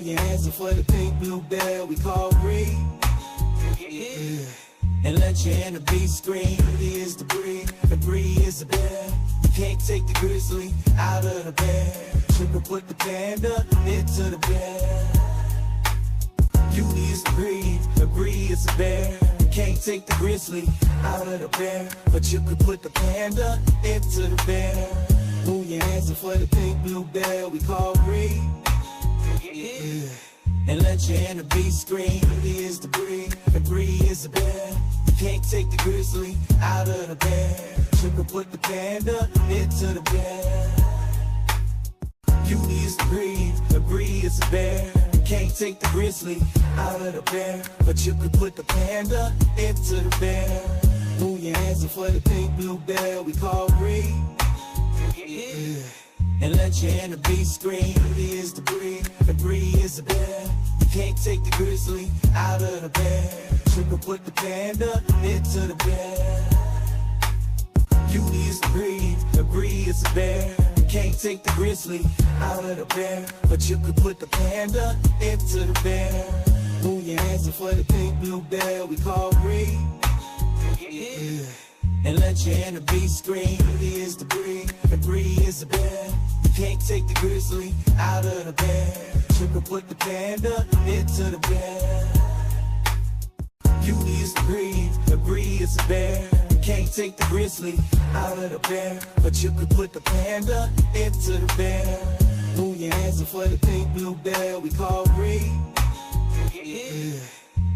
your answer for the pink blue bear we call Bree. Yeah. And let your inner beast scream. Bree is the Bree, and Bree is the bear. You can't take the grizzly out of the bear. You can put the panda into the bear. Beauty is the Bree, and Bree is the bear. You can't take the grizzly out of the bear, but you could put the panda into the bear. Who your answer for the pink blue bear we call Bree. Yeah. And let your inner beast scream. Bree is the Bree, and Bree is the bear. You can't take the grizzly out of the bear. You can put the panda into the bear. Beauty is the Bree, and Bree is the bear. You can't take the grizzly out of the bear, but you can put the panda into the bear. Who your answer for the pink blue bear we call Bree. Yeah. And let your inner beast scream. Bree is the Bree, and Bree is the bear. You can't take the grizzly out of the bear. You can put the panda into the bear. Beauty is the Bree, and Bree is the bear. You can't take the grizzly out of the bear, but you can put the panda into the bear. Who your answer for the pink blue bear we call Bree. Yeah. And let your inner beast scream. Bree is the Bree, and Bree is the bear. You can't take the grizzly out of the bear. You can put the panda into the bear. Beauty is the Bree, and Bree is the bear. You can't take the grizzly out of the bear, but you can put the panda into the bear. Who your answer for the pink blue bear we call Bree. Yeah.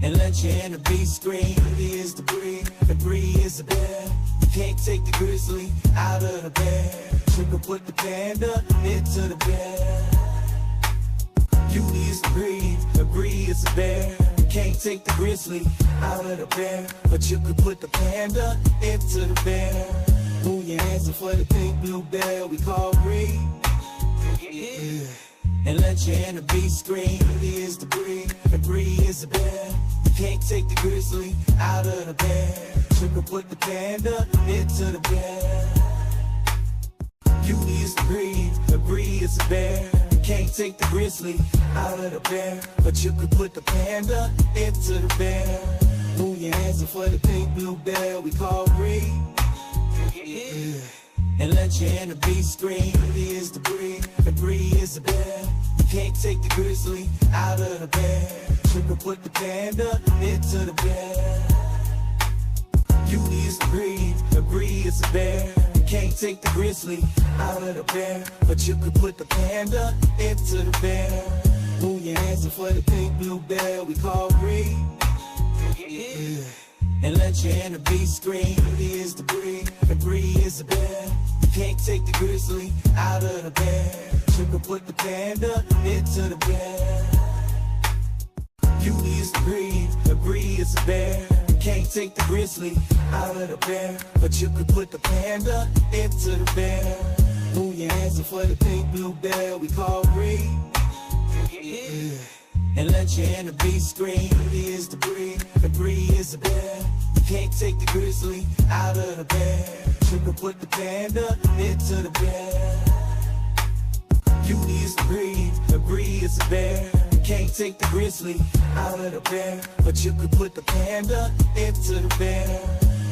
And let your inner beast scream. Bree is the Bree, and Bree is the bear. You can't take the grizzly out of the bear. You can put the panda into the bear. Beauty is the Bree, and Bree is the bear. You can't take the grizzly out of the bear, but you can put the panda into the bear. Who your answer for the pink blue bear we call Bree. Yeah. And let your inner beast scream. Bree is the Bree, and Bree is the bear. You can't take the grizzly out of the bear. You can put the panda into the bear. Beauty is the Bree, and Bree is the bear. You can't take the grizzly out of the bear, but you can put the panda into the bear. Who your answer for the pink blue bear we call Bree. Yeah. And let your inner beast scream. Bree is the Bree, and Bree is the bear. You can't take the grizzly out of the bear. You can put the panda into the bear. Beauty is the Bree, and Bree is the bear. You can't take the grizzly out of the bear, but you can put the panda into the bear. Who your answer for the pink blue bear we call Bree. Yeah. And let your inner beast scream. Bree is the Bree, and Bree is the bear. You can't take the grizzly out of the bear. You can put the panda into the bear. Beauty is the Bree, and Bree is the bear. You can't take the grizzly out of the bear, but you can put the panda into the bear. Who your answer for the pink blue bear we call Bree. Yeah. And let your inner beast scream. Bree is the Bree, and Bree is the bear. You can't take the grizzly out of the bear. You can put the panda into the bear. Beauty is the Bree, and Bree is the bear. You can't take the grizzly out of the bear, but you can put the panda into the bear.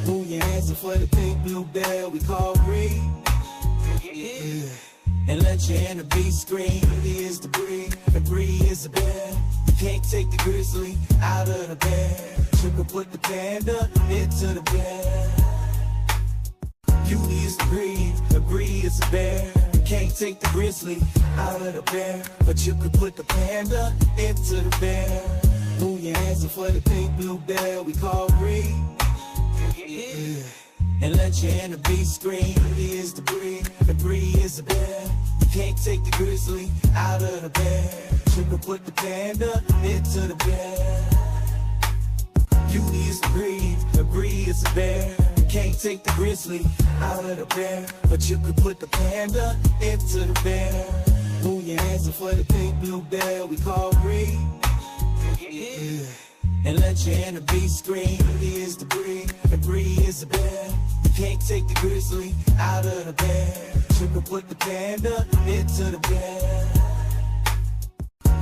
Who your answer for the pink blue bear we call Bree. Yeah. And let your inner beast scream. Bree is the Bree, and Bree is the bear. You can't take the grizzly out of the bear. You can put the panda into the bear. Beauty is the Bree, and Bree is the bear. You can't take the grizzly out of the bear, but you can put the panda into the bear. Who your answer for the pink blue bear we call Bree. Yeah. And let your inner beast scream. Bree is the Bree, and Bree is the bear. You can't take the grizzly out of the bear. You can put the panda into the bear. Beauty is the Bree, and Bree is the bear. You can't take the grizzly out of the bear, but you can put the panda into the bear. Who your answer for the pink blue bear we call Bree. Yeah. And let your inner beast scream. Bree is the Bree, and Bree is the bear. You can't take the grizzly out of the bear. You can put the panda into the bear.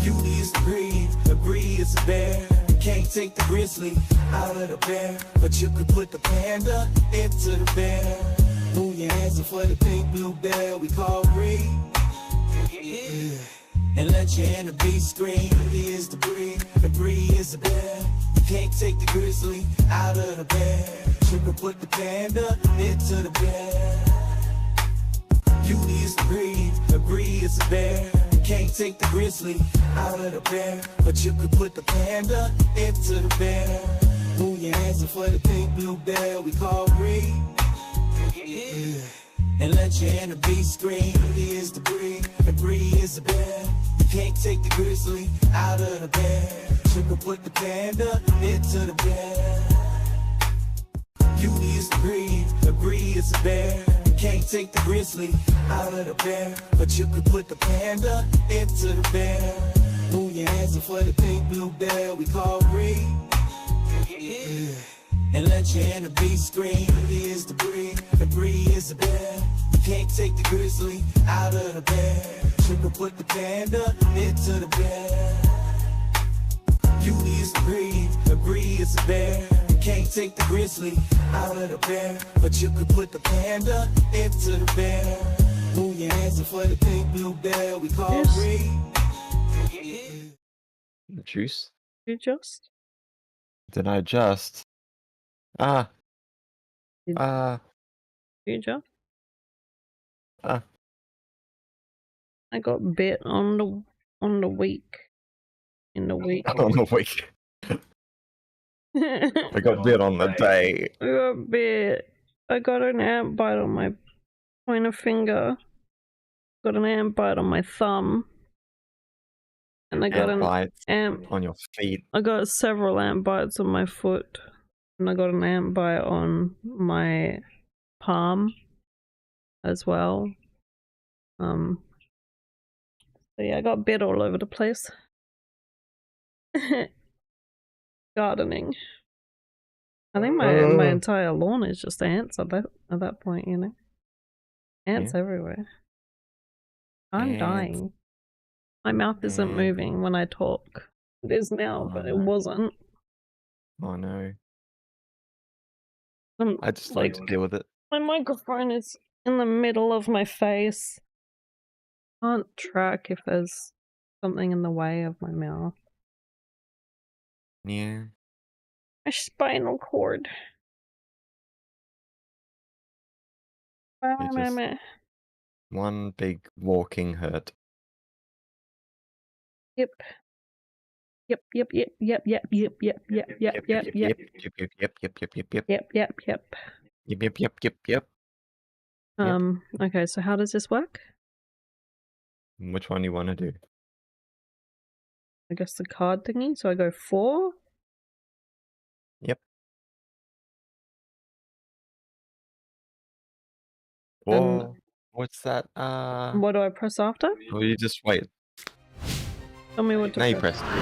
Beauty is the breed, the breed is a bear. Can't take the grizzly out of the bear, but you could put the panda into the bear. Move your hands up for the pink blue bear we call Bree. Yeah. And let your inner beast scream. He is the breed is the bear. You can't take the grizzly out of the bear. You can put the panda into the bear. Beauty is the breed is a bear. You can't take the grizzly out of the bear, but you could put the panda into the bear. Move your hands up for the pink blue bear we call Bree. Yeah. And let your inner beast scream. He is the breed is the bear. You can't take the grizzly out of the bear. You can put the panda into the bear. Beauty is the breed is a bear. You can't take the grizzly out of the bear, but you can put the panda into the bear. Move your hands up for the pink blue bear we call Bree. Yeah. And let your inner beast scream. He is the breed is a bear. You can't take the grizzly out of the bear. You can put the panda into the bear. Beauty is the breed is a bear. You can't take the grizzly out of the bear, but you can put the panda into the bear. Move your hands up for the pink blue bear we call Bree. The juice? You just? Did I just? Ah. You just? Ah. I got bit on the week. In the week. On the week. I got bit on the day. I got bit. I got an ant bite on my pointer finger. Got an ant bite on my thumb. And I got Ant bites ant on your feet. I got several ant bites on my foot. And I got an ant bite on my palm as well. So yeah, I got bit all over the place. Gardening. I think my entire lawn is just ants at that point, you know. Ants everywhere. I'm dying. My mouth isn't moving when I talk. It is now, but it wasn't. Oh no. I'm, I just like to deal with it. My microphone is in the middle of my face. Can't track if there's something in the way of my mouth. Yeah. My spinal cord. Just one big walking hurt. Yep. Yep. Yep. Yep. Yep. Yep. Yep. Yep. Yep. Yep. Yep. Yep. Yep. Okay, so how does this work? Which one do you want to do? I guess the card thingy. So I go 4. Yep. 4. What's that? What do I press after? Well, you just wait. Tell me what to Now you press. press.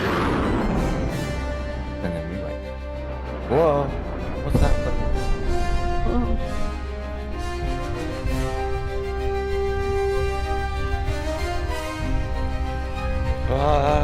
And then we wait. Whoa! What's that button? Oh.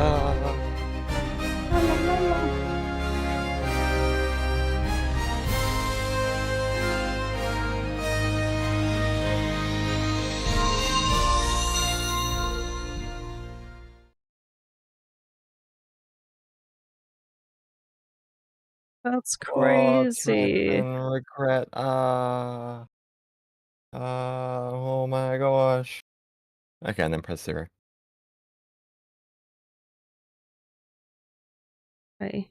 That's crazy. Regret. Oh my gosh. Okay, and then press 0. Okay.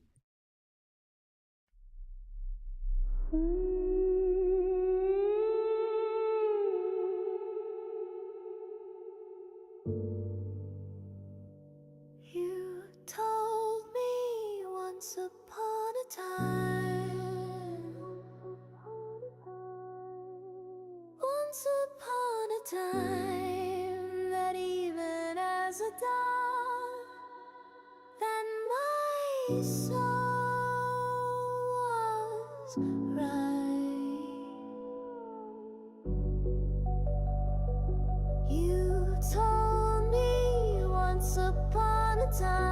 You told me once upon a time, once upon a time, that even as a dove, that my soul was right. You told me once upon a time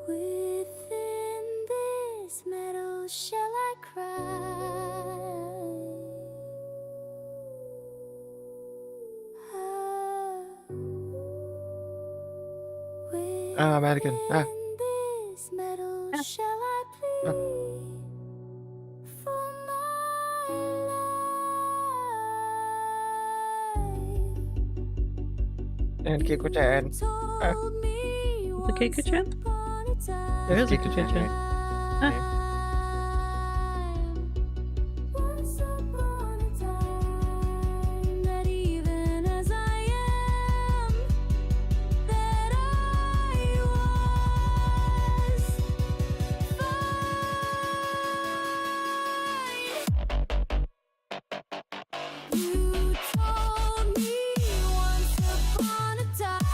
Within this meadow shall I cry? Ah, Madigan. Ah. Within this meadow shall I plead for my life? And Kiko-chan. Ah. Told me The Kiko-chan? once upon a time. There is a Kiko-chan, Kiko-chan. Once upon a time, that even as I am, that I was fine. You told me once upon a time.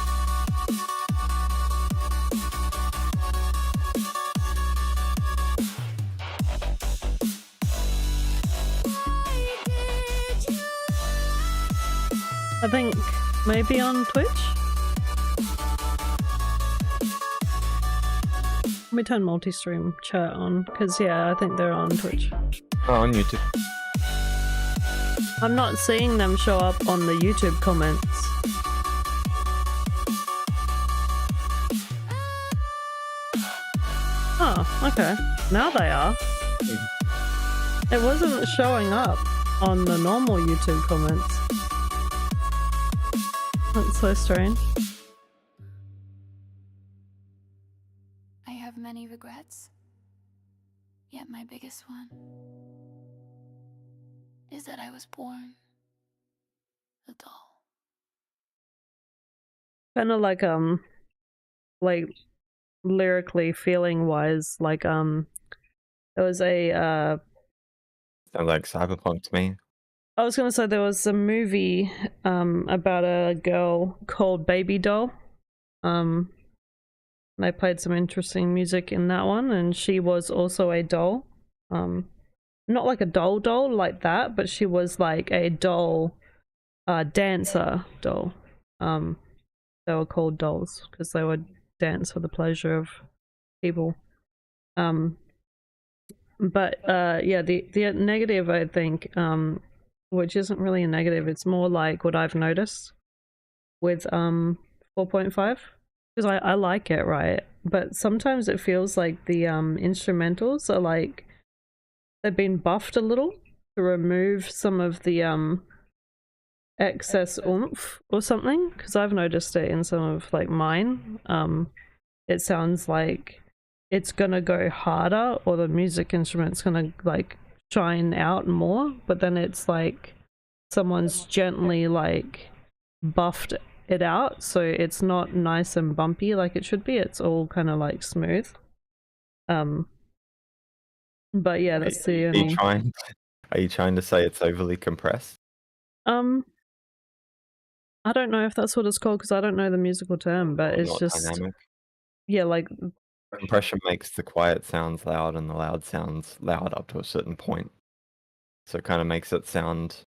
I think maybe on Twitch? Let me turn multi-stream chat on, because yeah, I think they're on Twitch. Oh, on YouTube. I'm not seeing them show up on the YouTube comments. Oh, okay. Now they are. It wasn't showing up on the normal YouTube comments. That's so strange. I have many regrets, yet my biggest one is that I was born a doll. Kind of like lyrically, feeling wise, like there was a Sounds like cyberpunk to me. I was gonna say there was a movie about a girl called Baby Doll. They played some interesting music in that one, and she was also a doll. Not like a doll like that, but she was like a doll dancer doll. They were called dolls because they would dance for the pleasure of people. But yeah, the negative, I think, which isn't really a negative, it's more like what I've noticed with 4.5, because I like it, right? But sometimes it feels like the instrumentals are like they've been buffed a little to remove some of the excess oomph or something, because I've noticed it in some of like mine. It sounds like it's gonna go harder, or the music instrument's gonna like shine out more, but then it's like someone's gently like buffed it out, so it's not nice and bumpy like it should be. It's all kind of like smooth. But yeah, that's the only... Are you trying to say it's overly compressed? I don't know if that's what it's called, because I don't know the musical term, but Or it's not just dynamic? yeah, like Compression makes the quiet sounds loud and the loud sounds loud up to a certain point. So it kind of makes it sound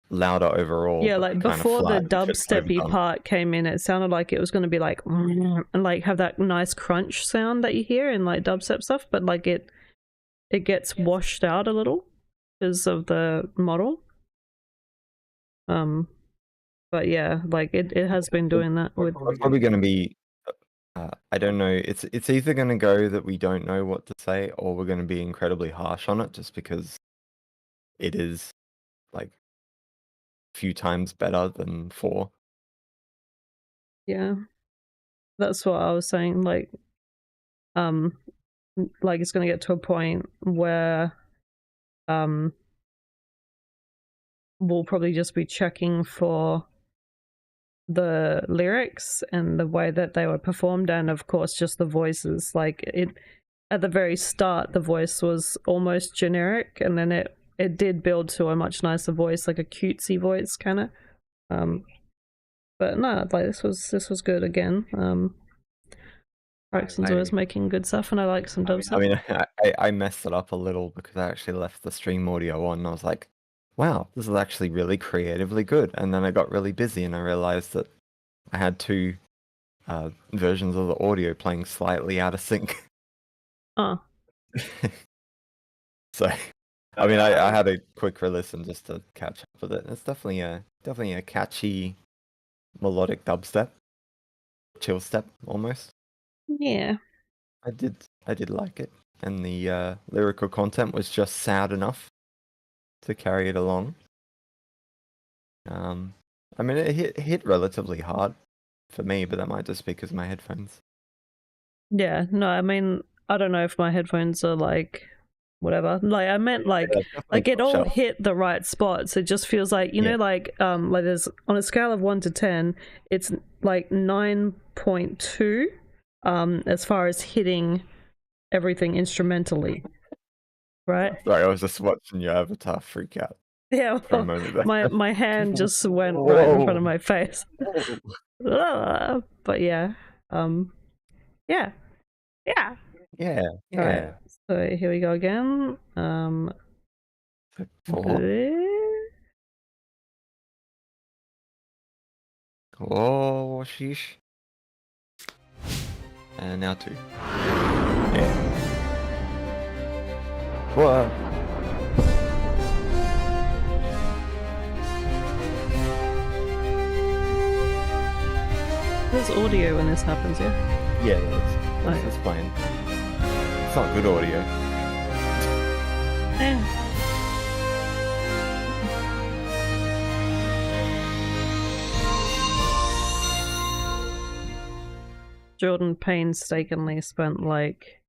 louder overall. yeah, but like kinda before the flat if it's dubsteppy overdone. part came in, it sounded like it was going to be like and like have that nice crunch sound that you hear in like dubstep stuff, but like it gets washed out a little because of the model. But yeah, like it has been doing that with... We're probably going to be I don't know, it's either going to go that we don't know what to say, or we're going to be incredibly harsh on it just because it is like a few times better than 4. Yeah, that's what I was saying, like it's going to get to a point where we'll probably just be checking for the lyrics and the way that they were performed, and of course just the voices. Like it at the very start, the voice was almost generic, and then it did build to a much nicer voice, like a cutesy voice kind of. But no, like this was good again. Braxton's always making good stuff, and I like some dubstep. I mean, I messed it up a little because I actually left the stream audio on, and I was like, wow, this is actually really creatively good. And then I got really busy, and I realized that I had two versions of the audio playing slightly out of sync. Oh. So, I mean, I had a quick listen just to catch up with it. It's definitely a catchy, melodic dubstep, chill step almost. Yeah. I did like it, and the lyrical content was just sad enough to carry it along. I mean, it hit relatively hard for me, but that might just be because of my headphones. Yeah, no, I mean, I don't know if my headphones are like whatever. Like I meant like it all hit the right spots. It just feels like, you know, like there's on a scale of 1 to 10, it's like 9.2 as far as hitting everything instrumentally. Right? Sorry, I was just watching your avatar freak out. Yeah, for a moment there. my hand just went right in front of my face. But yeah. Yeah. Right, so here we go again. Oh, sheesh. And now 2. Yeah. What? There's audio when this happens, yeah? Yeah, that's fine. It's not good audio. Yeah. Jordan painstakingly spent like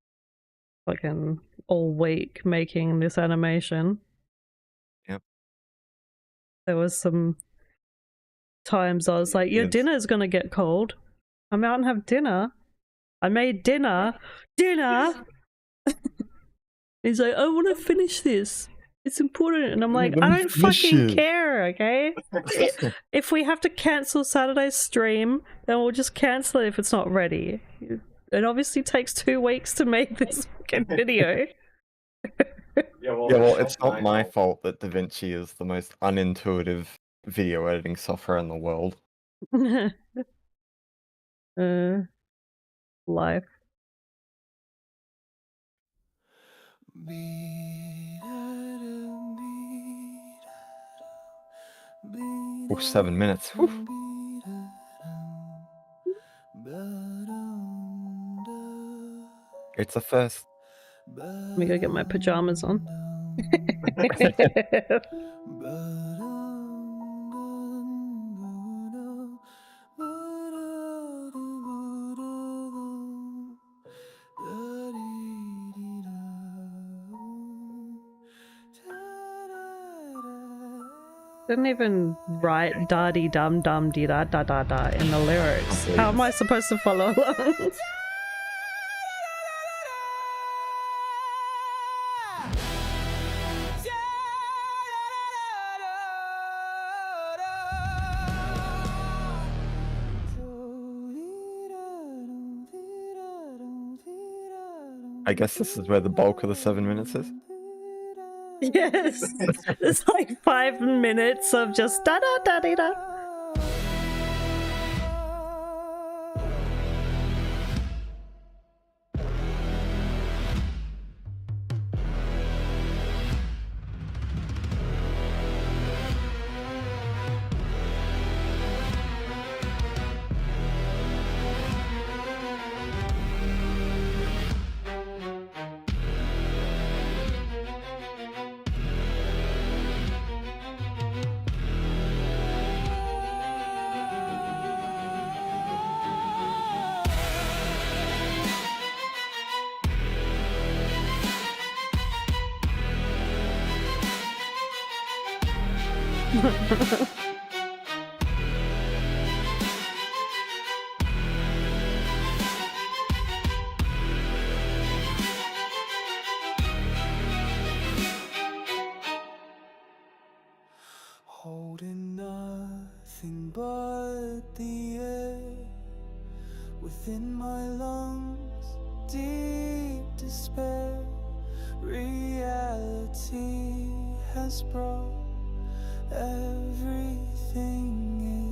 fucking all week making this animation. Yep. There was some times I was like, your dinner's gonna get cold. Come out and have dinner. I made dinner. He's like, I want to finish this. It's important. And I'm like, I don't fucking care, okay? If we have to cancel Saturday's stream, then we'll just cancel it if it's not ready. It obviously takes 2 weeks to make this fucking video. Yeah, well, it's not my fault that DaVinci is the most unintuitive video editing software in the world. Life. Oh, 7 minutes. Whew. It's a first. Let me go get my pajamas on. Didn't even write da dee dum dum dee da da da da in the lyrics. How am I supposed to follow along? I guess this is where the bulk of the 7 minutes is. Yes, it's like 5 minutes of just da da da dee da. Holding nothing but the air within my lungs, deep despair. Reality has brought everything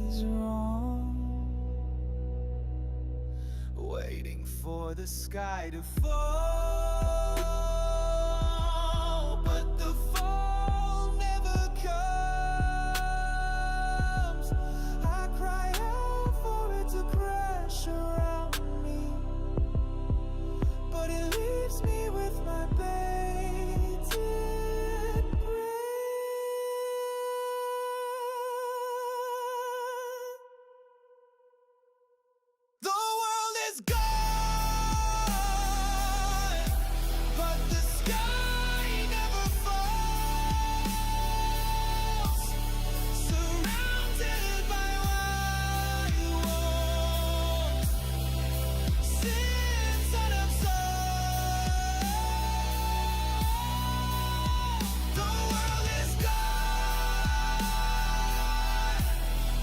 is wrong. Waiting for the sky to fall, but the fall never comes. I cry out for it to crash around me, but it leaves me with my bated breath. The world is gone, but the sky never falls. Surrounded by white walls, sins unabsorbed. The world is gone,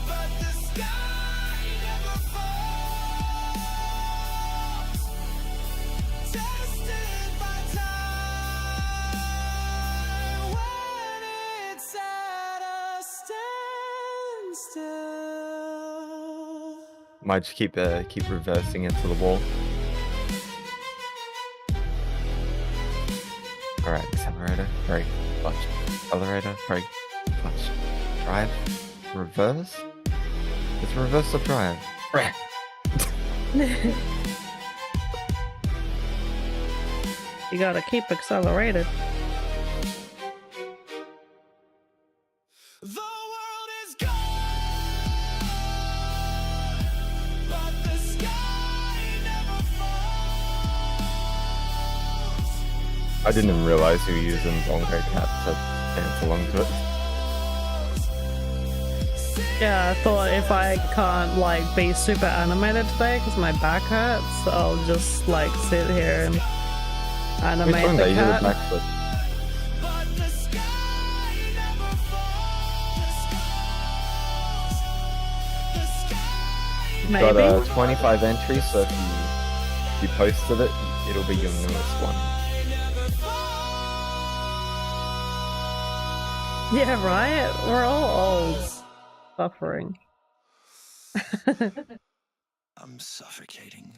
but the sky never falls. Tested by time when it's at a standstill. Might just keep reversing it to the wall. Alright, accelerator, brake, clutch. Accelerator, brake, clutch. Drive, reverse? It's reverse or drive? Breh. You gotta keep accelerated. The world is gone, but the sky never falls. I didn't even realize you were using Bongo Cat to dance along to it. Yeah, I thought if I can't like be super animated today because my back hurts, I'll just like sit here and Which animate one the though? You did a cat. backflip. But the sky never falls. The sky Maybe. Got 25 entries, so if you posted it, it'll be your newest one. never falls. Yeah, right? We're all old. Suffering. I'm suffocating.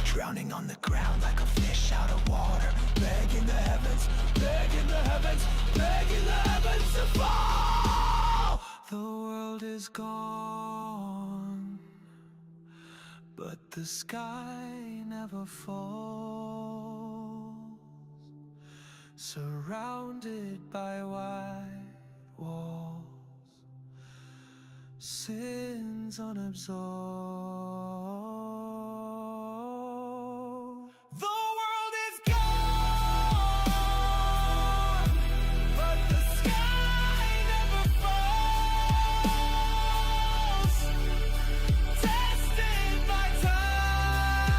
Drowning on the ground like a fish out of water, begging the heavens, begging the heavens, begging the heavens to fall. The world is gone, but the sky never falls. Surrounded by white walls, sins unabsorbed. The world is gone, but the sky never falls. Tested by time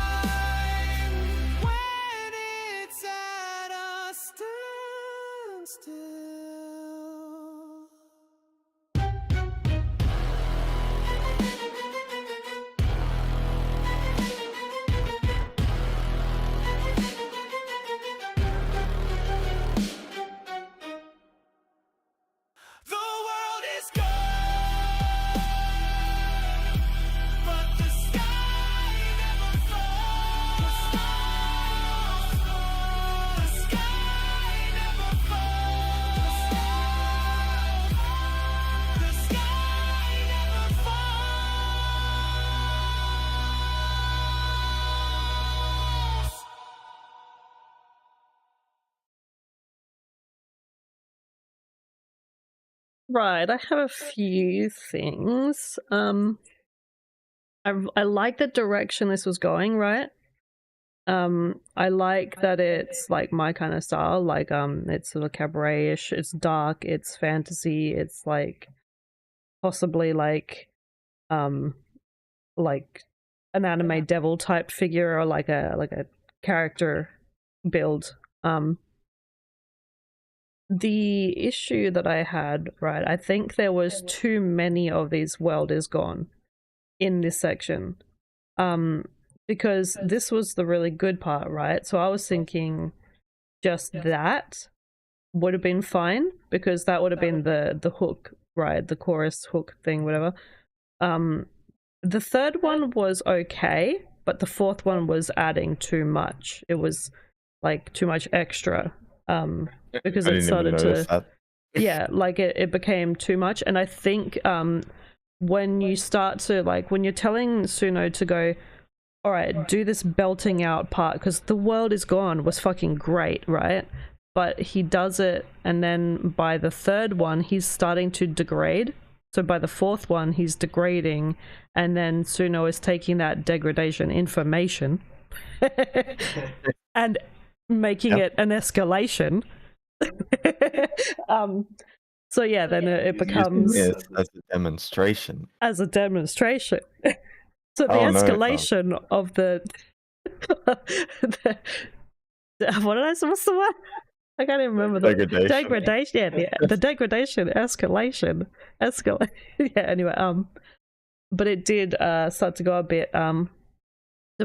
when it's at a standstill. Right, I have a few things. I like the direction this was going, right? I like that it's like my kind of style, like it's sort of cabaret-ish, it's dark, it's fantasy, it's like possibly like an anime devil type figure or like a character build. The issue that I had, right, I think there was too many of these world is gone in this section. Because this was the really good part, right? So I was thinking just that would have been fine because that would have been the hook, right? The chorus hook thing, whatever. The third one was okay, but the fourth one was adding too much. It was like too much extra. Because I it didn't even started notice to that. yeah, like it became too much. And I think when you start to like when you're telling Suno to go, all right, do this belting out part because the world is gone was fucking great, right? But he does it, and then by the third one, he's starting to degrade. So by the fourth one, he's degrading, and then Suno is taking that degradation information and making it an escalation. So yeah, then it becomes Using this as a demonstration. as a demonstration. So the Oh, no, escalation of the what did I say? What's the word? I can't even remember the degradation. Yeah, the degradation, escalation, escalate. Yeah. Anyway, but it did start to go a bit. So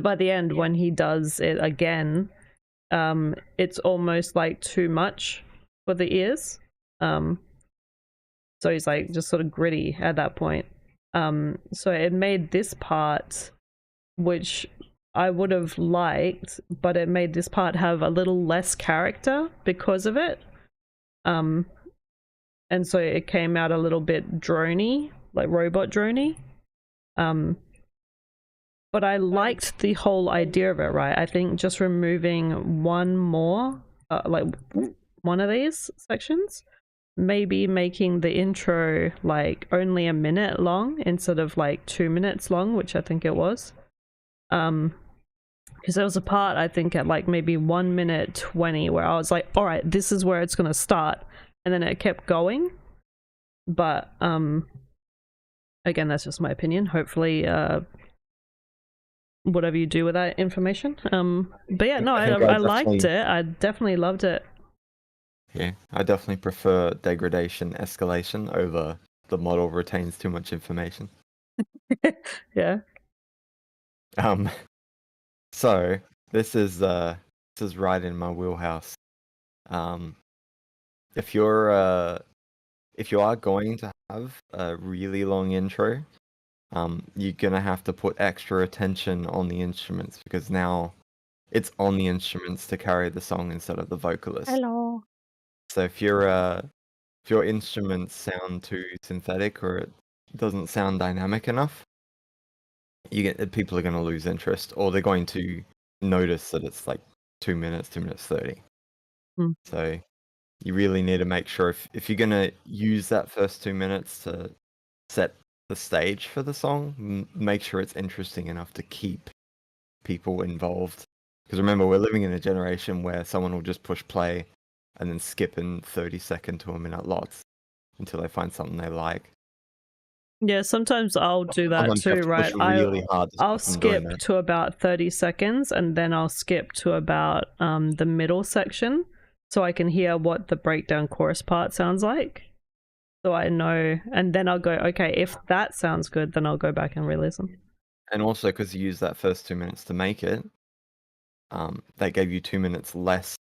by the end, when he does it again, it's almost like too much for the ears. So he's like just sort of gritty at that point. So it made this part, which I would have liked, but it made this part have a little less character because of it. And so it came out a little bit drony, like robot drony. But I liked the whole idea of it, right? I think just removing one more, like one of these sections, maybe making the intro like only a minute long instead of like 2 minutes long, which I think it was. Because there was a part I think at like maybe 1 minute 20 where I was like, all right, this is where it's gonna start, and then it kept going. But again, that's just my opinion. Hopefully whatever you do with that information. But yeah, no, I liked it. I definitely loved it. Yeah, I definitely prefer degradation escalation over the model retains too much information. Yeah. So this is right in my wheelhouse. If you are going to have a really long intro, you're gonna have to put extra attention on the instruments because now it's on the instruments to carry the song instead of the vocalist. Hello. So if your instruments sound too synthetic or it doesn't sound dynamic enough, people are going to lose interest, or they're going to notice that it's like 2 minutes, 2 minutes 30. So you really need to make sure if you're going to use that first 2 minutes to set the stage for the song, make sure it's interesting enough to keep people involved. Because remember, we're living in a generation where someone will just push play and then skip in 30-second to a minute lots until they find something they like. Yeah, sometimes I'll do that too, right? I'll skip to about 30 seconds and then I'll skip to about the middle section so I can hear what the breakdown chorus part sounds like. So I know, and then I'll go, okay, if that sounds good, then I'll go back and re-listen. And also because you use that first 2 minutes to make it, they gave you 2 minutes less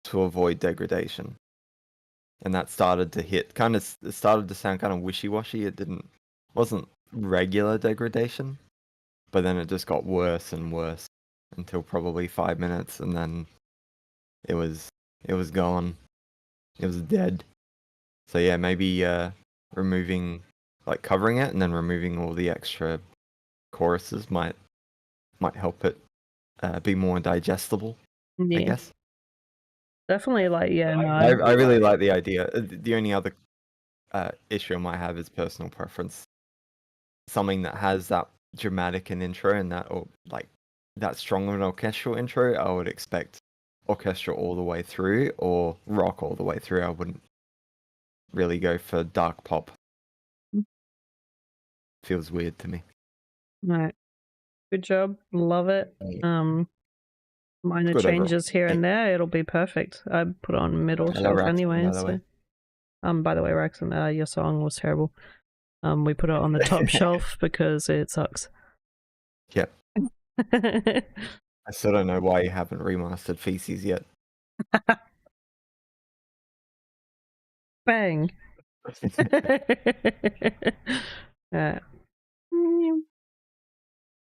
to avoid degradation. And that started to it started to sound kind of wishy-washy. Wasn't regular degradation, but then it just got worse and worse until probably 5 minutes, and then it was gone. It was dead. So yeah, maybe removing, like covering it and then removing all the extra choruses might help it be more digestible, Yeah. I guess. Definitely, like, yeah, no. I really like the idea. The only other issue I might have is personal preference. Something that has that dramatic an intro and that, or like that strong of an orchestral intro, I would expect orchestral all the way through or rock all the way through. I wouldn't really go for dark pop. Feels weird to me. Right. Good job. Love it. Minor Good overall. changes here and there, it'll be perfect. I put it on middle Hello, shelf Raxon, anyway. by the So, way. by the way, Raxon, your song was terrible. We put it on the top shelf because it sucks. Yep. I still don't know why you haven't remastered Feces yet. Bang.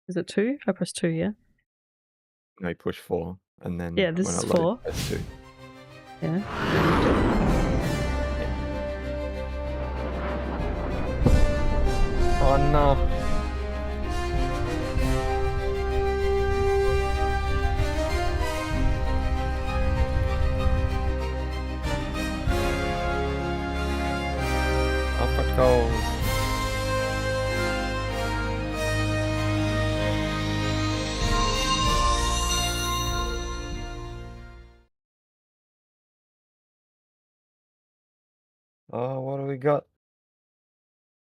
Is it 2? I pressed 2, yeah? No, you push 4, and then Yeah, this when is it loads, 4. press 2. Yeah. Oh no. Off it goes. Oh, what do we got?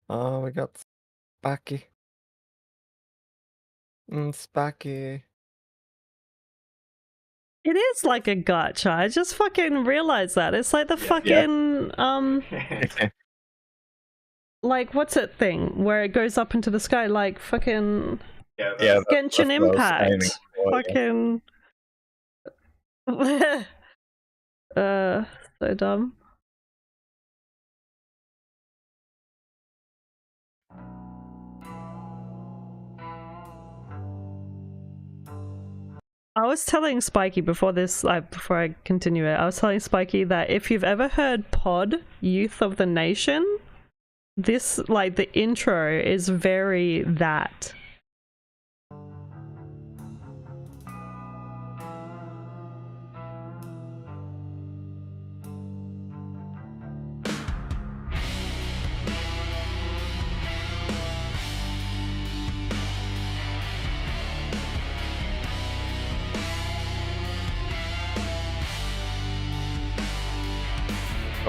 Oh, we got Spacky. Spacky. It is like a gacha. I just fucking realized that. It's like the fucking like what's that thing where it goes up into the sky like fucking Genshin Impact. Fucking so dumb. I was telling Spiky before this, before I continue it, I was telling Spiky that if you've ever heard Pod, Youth of the Nation, this, like, the intro is very that.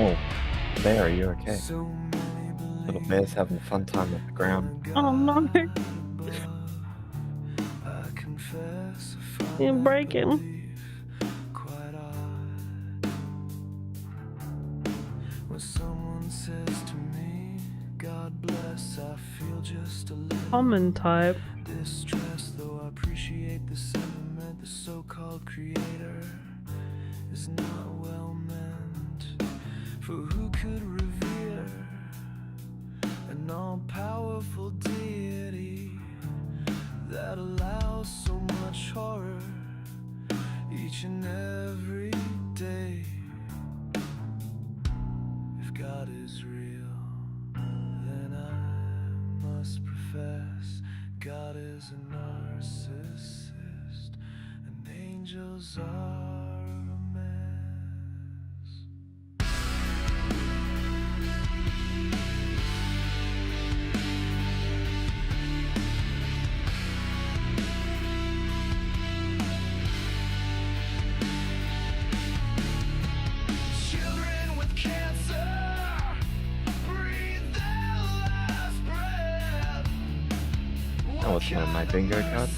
Oh, Bear, are you okay? Little Bear's having a fun time at the ground. Oh no! You're breaking. When someone says to me, God bless, I feel just a little Common type. distressed, though I appreciate the sentiment. The so-called creator is not well meant. For who could revere an all-powerful deity that allows so much horror each and every day? If God is real, then I must profess God is a narcissist and angels are a mess. Children with cancer breathe their last breath. Oh, it's one of my bingo cards.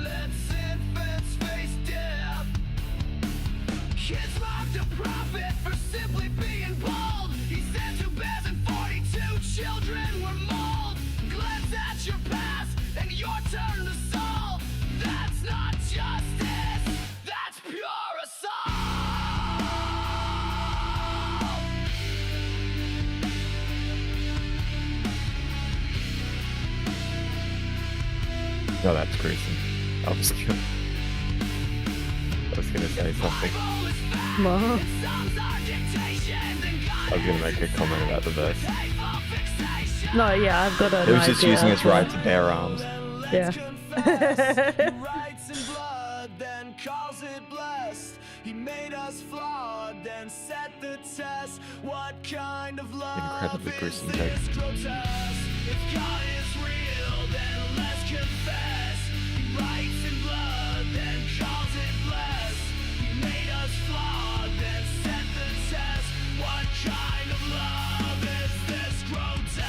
Let's infants face death. Kids mocked a prophet for simply being bald. He said 2 bears and 42 children were mauled. Glance at your past and your turn to solve. That's not justice, that's pure assault. No, that's gruesome. I was gonna say something. Wow. I was gonna make a comment about the verse. No, yeah, I've got an He was just idea, using his but- right to bear arms. Yeah. Writes in blood, then calls it blessed. He made us flawed, then then set the test. What kind of love Incredibly is gruesome this grotesque? If God is real, then let's confess. He writes in blood, then calls it blessed. He made us flawed, then set the test. What kind of love is this grotesque?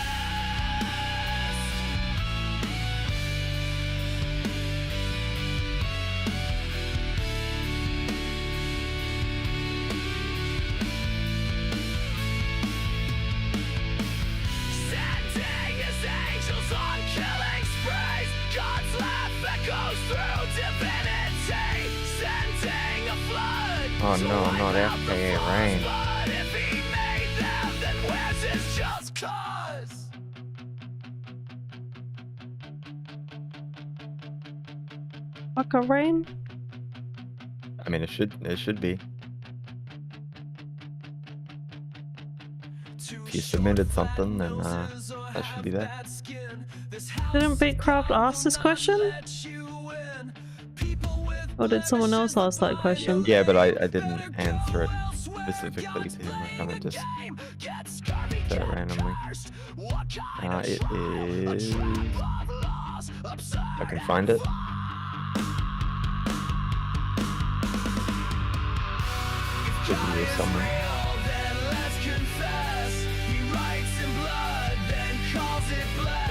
Sending his angels on killing sprees. God's laugh echoes through divinity. Sending a flood. Oh to no, wipe not out the FKA floods. Rain. But if he made them, then where's his just cause? Fuck a rain? I mean, it should be. If you submitted something, then that should be there. Didn't Beatcraft ask this question? Or did someone else ask that question? Yeah, but I didn't answer it specifically to him. I kind of just said it randomly. It is. I can find it. Should be here somewhere.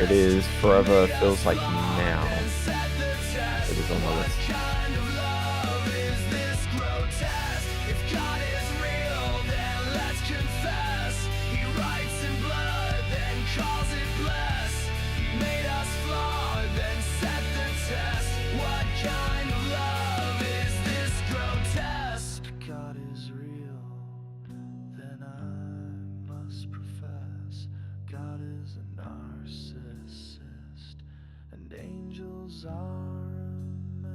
It is Forever Feels Like Now. It is on the list. God is real, then I must profess God is a narcissist, and angels are a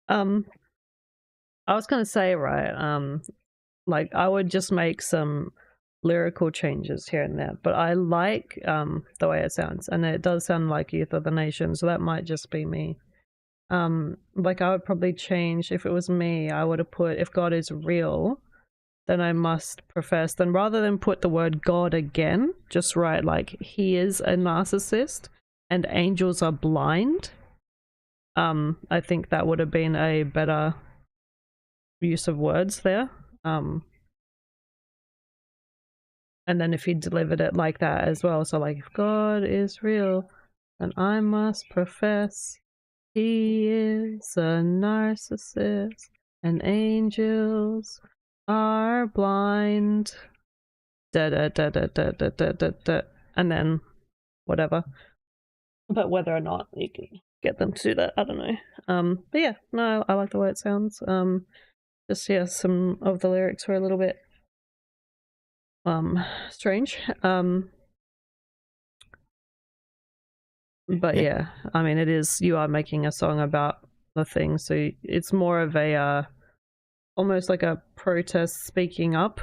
mess. I was gonna say, right, like I would just make some lyrical changes here and there, but I like the way it sounds, and it does sound like Youth of the Nation, so that might just be me. Like I would probably change, if it was me, I would have put, if God is real, then I must profess, then rather than put the word God again, just write like he is a narcissist and angels are blind. I think that would have been a better use of words there. And then if he delivered it like that as well, so like if God is real, then I must profess he is a narcissist and angels are blind. Da da da da da da da da da, and then whatever. But whether or not you can get them to do that, I don't know. But yeah, no, I like the way it sounds. Just yeah, some of the lyrics were a little bit strange. But yeah, I mean, it is, you are making a song about the thing, so it's more of a almost like a protest speaking up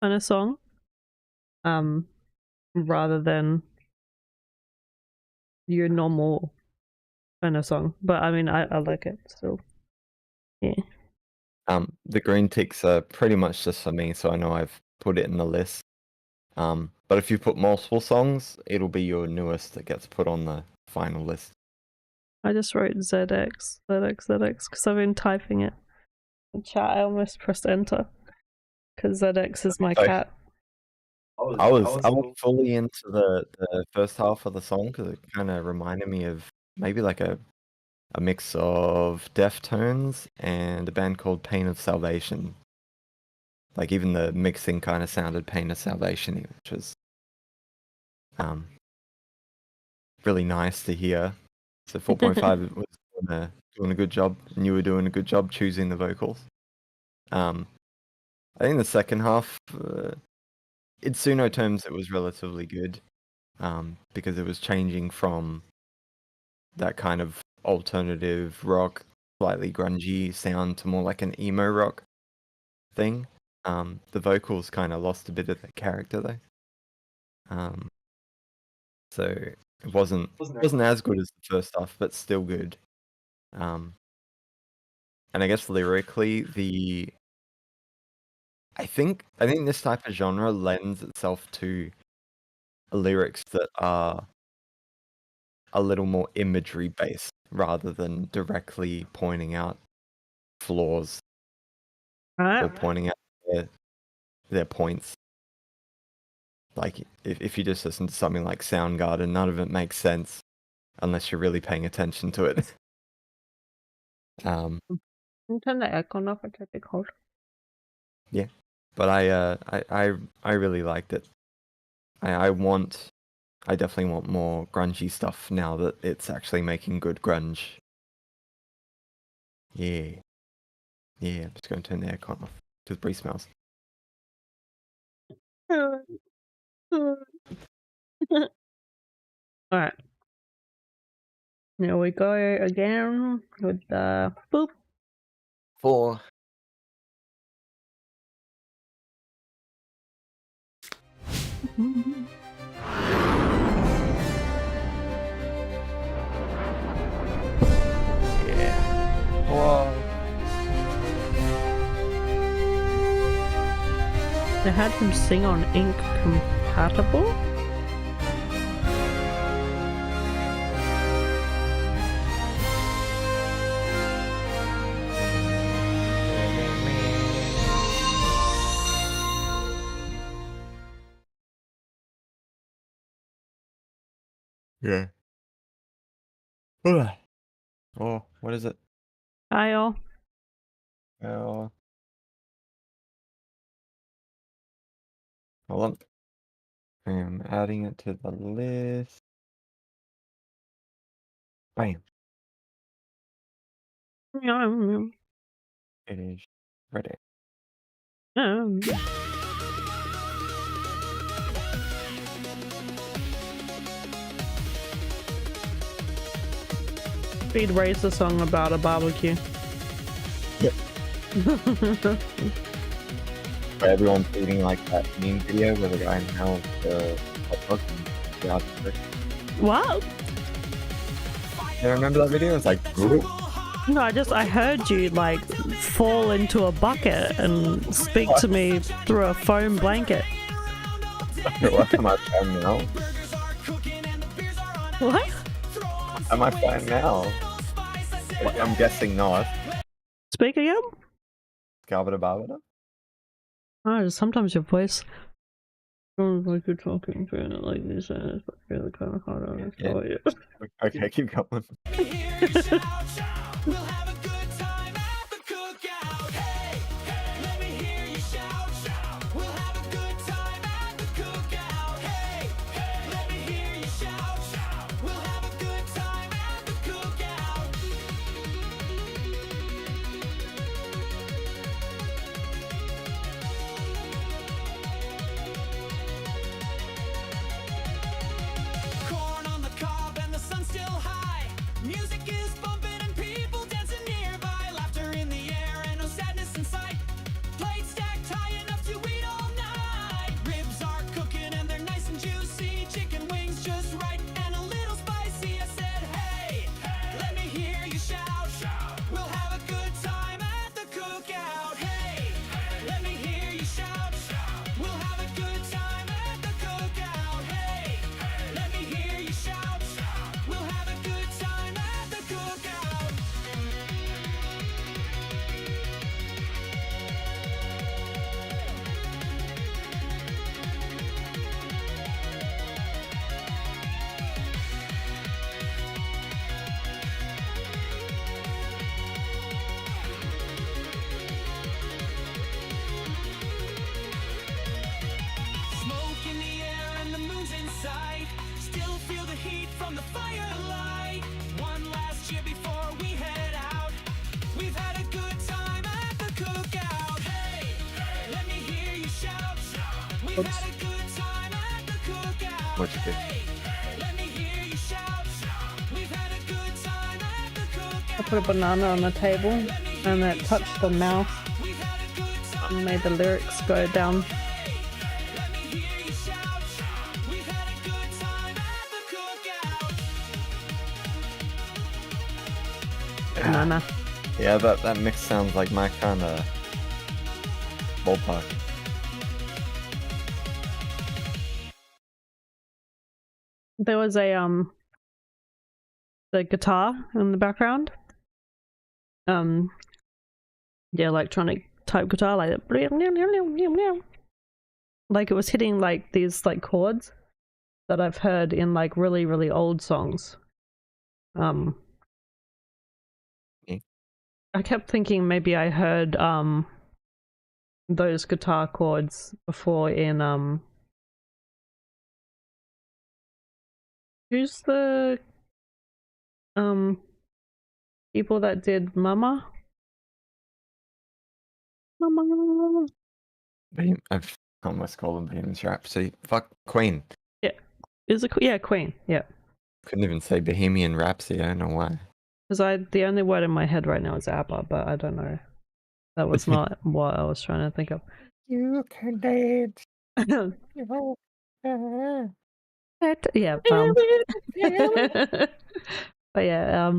kind of song, rather than your normal kind of song. But I mean, I like it still. Yeah. The green ticks are pretty much just for me, so I know I've put it in the list. But if you put multiple songs, it'll be your newest that gets put on the final list. I just wrote ZX because I've been typing it in chat. I almost pressed enter because ZX is my Sorry. cat. I was fully into the first half of the song because it kind of reminded me of maybe like a mix of Deftones and a band called Pain of Salvation. Like even the mixing kind of sounded Pain of Salvation, which was really nice to hear. So 4.5 was doing a good job, and you were doing a good job choosing the vocals. I think the second half, in Suno terms, it was relatively good, because it was changing from that kind of alternative rock, slightly grungy sound to more like an emo rock thing. The vocals kind of lost a bit of their character though. So it wasn't as good as the first half, but still good. And And I guess lyrically, I think this type of genre lends itself to lyrics that are a little more imagery based rather than directly pointing out flaws or Right? pointing out their points. Like if you just listen to something like Soundgarden, none of it makes sense unless you're really paying attention to it. Can you turn the aircon off? It's a bit cold. But I really liked it. I definitely want more grungy stuff now that it's actually making good grunge. Yeah. Yeah, I'm just going to turn the aircon off because Bree smells. Alright. Here we go again with the boop. 4. Yeah. Whoa. They had him sing on Ink Compatible? Yeah. Oh, what is it? Kyle. Oh. Hold on. I am adding it to the list. Bam. It is ready. Speed Racer song about a barbecue. Yep. Where everyone's eating like that meme video where the guy inhales the hot dog and the other. What? You remember that video? It's like, "Ooh." No, I heard you like fall into a bucket and speak to me through a foam blanket. What am I playing now? What? Am I playing now? I'm guessing not. Speak again? Garbada barbada? Oh, sometimes your voice sounds like you're talking through it like this, and it's really kind of hard on Yeah. Okay, keep going. We'll have a good time at the cookout. Hey, let me hear you shout, shout. We'll have a good time at the cookout. Hey, let me hear you shout, shout. We'll have a good time at the cookout. Corn on the cob and the sun's still high. Music is bumping and people dancing nearby. Laughter in the air and no sadness in sight. Plates stacked high enough to eat all night. Ribs are cooking and they're nice and juicy. Chicken wings just right and a little spicy. I said, hey, let me hear you shout, shout. We'll have a good time at the cookout. Hey, let me hear you shout, shout. We'll have a good time at the cookout. Hey, let me hear you shout, shout. We'll have a good time at the cookout. Smoke in the air and the moon's in sight. Still feel the heat from the firelight. One last cheer before we head out. We've had a good time at the cookout. Hey, let me hear you shout, shout. We've had a good time at the cookout. What'd you do? Hey, let me hear you shout, shout. We've had a good time at the I cookout. put a banana on the table and it touched the mouth We've had a good time. and made the lyrics go down. Let me hear you shout, shout. We've had a good time at the cookout. Banana. Yeah, that mix sounds like my kind of ballpark. There was a the guitar in the background. The electronic type guitar, like it was hitting like these like chords that I've heard in like really, really old songs. I kept thinking maybe I heard those guitar chords before in who's the people that did Mama? I've almost called them Bohemian Rhapsody. Fuck Queen. Yeah, Queen. Yeah. Couldn't even say Bohemian Rhapsody. I don't know why. Because the only word in my head right now is ABBA, but I don't know. That was not what I was trying to think of. You can dance. Yeah. But yeah,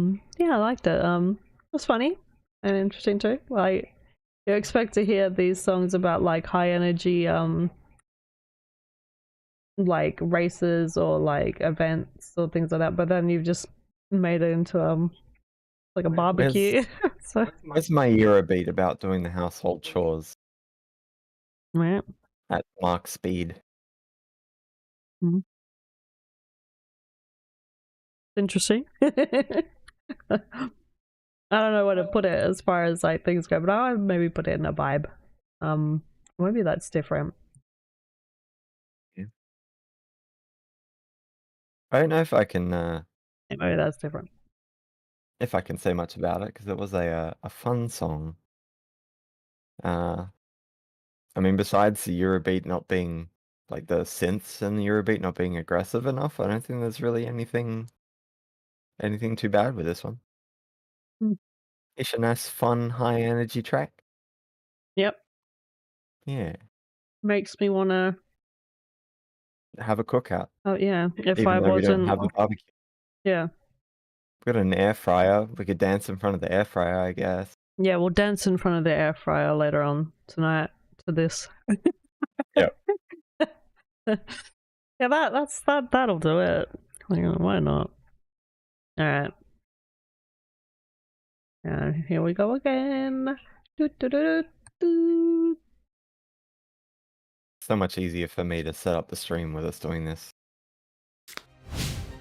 I liked it. It was funny and interesting too. Like, you expect to hear these songs about like high energy like races or like events or things like that, but then you've just made it into like a barbecue. So where's my Eurobeat about doing the household chores right. at Mark speed? Mm-hmm. Interesting. I don't know where to put it as far as like things go, but I'll maybe put it in a vibe. Maybe that's different. Yeah. I don't know if I can Maybe that's different. if I can say much about it, because it was a fun song. I mean, besides the Eurobeat not being like the synths and the Eurobeat not being aggressive enough, I don't think there's really anything too bad with this one. It's a nice, fun, high energy track. Yep. Yeah. Makes me wanna Have a cookout. Oh yeah. If Even I though we don't wasn't have a barbecue. Yeah. We've got an air fryer. We could dance in front of the air fryer, I guess. Yeah, we'll dance in front of the air fryer later on tonight to this. Yep. Yeah, that'll do it. Why not? Alright. Here we go again. So much easier for me to set up the stream with us doing this. It's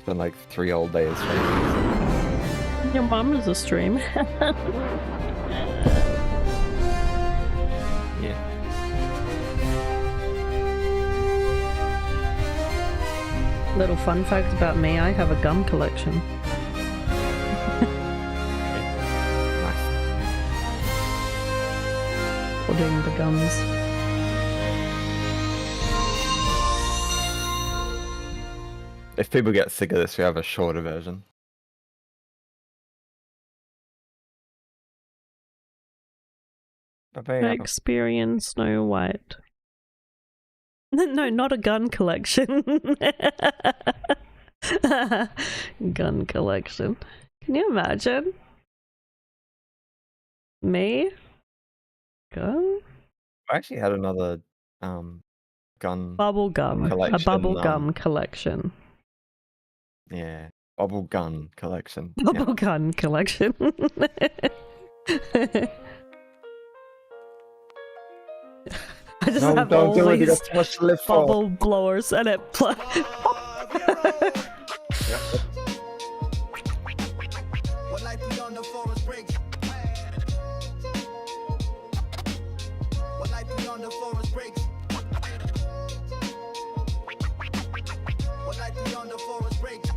been like 3 whole days streaming. Your mom is a stream. Yeah. Little fun fact about me, I have a gum collection. Nice. Holding the gums. If people get sick of this, we have a shorter version. Shakespearean Snow White. No, not a gun collection. Gun collection. Can you imagine? Me? Gun? I actually had another gun. Bubble gum. Collection, A bubble gum collection. Yeah. Bubble gun collection. Bubble gun collection. I just have don't all do it. You these got too much to live for. bubble blowers and it What life beyond the forest breaks? What life beyond the forest breaks? What life beyond the forest breaks?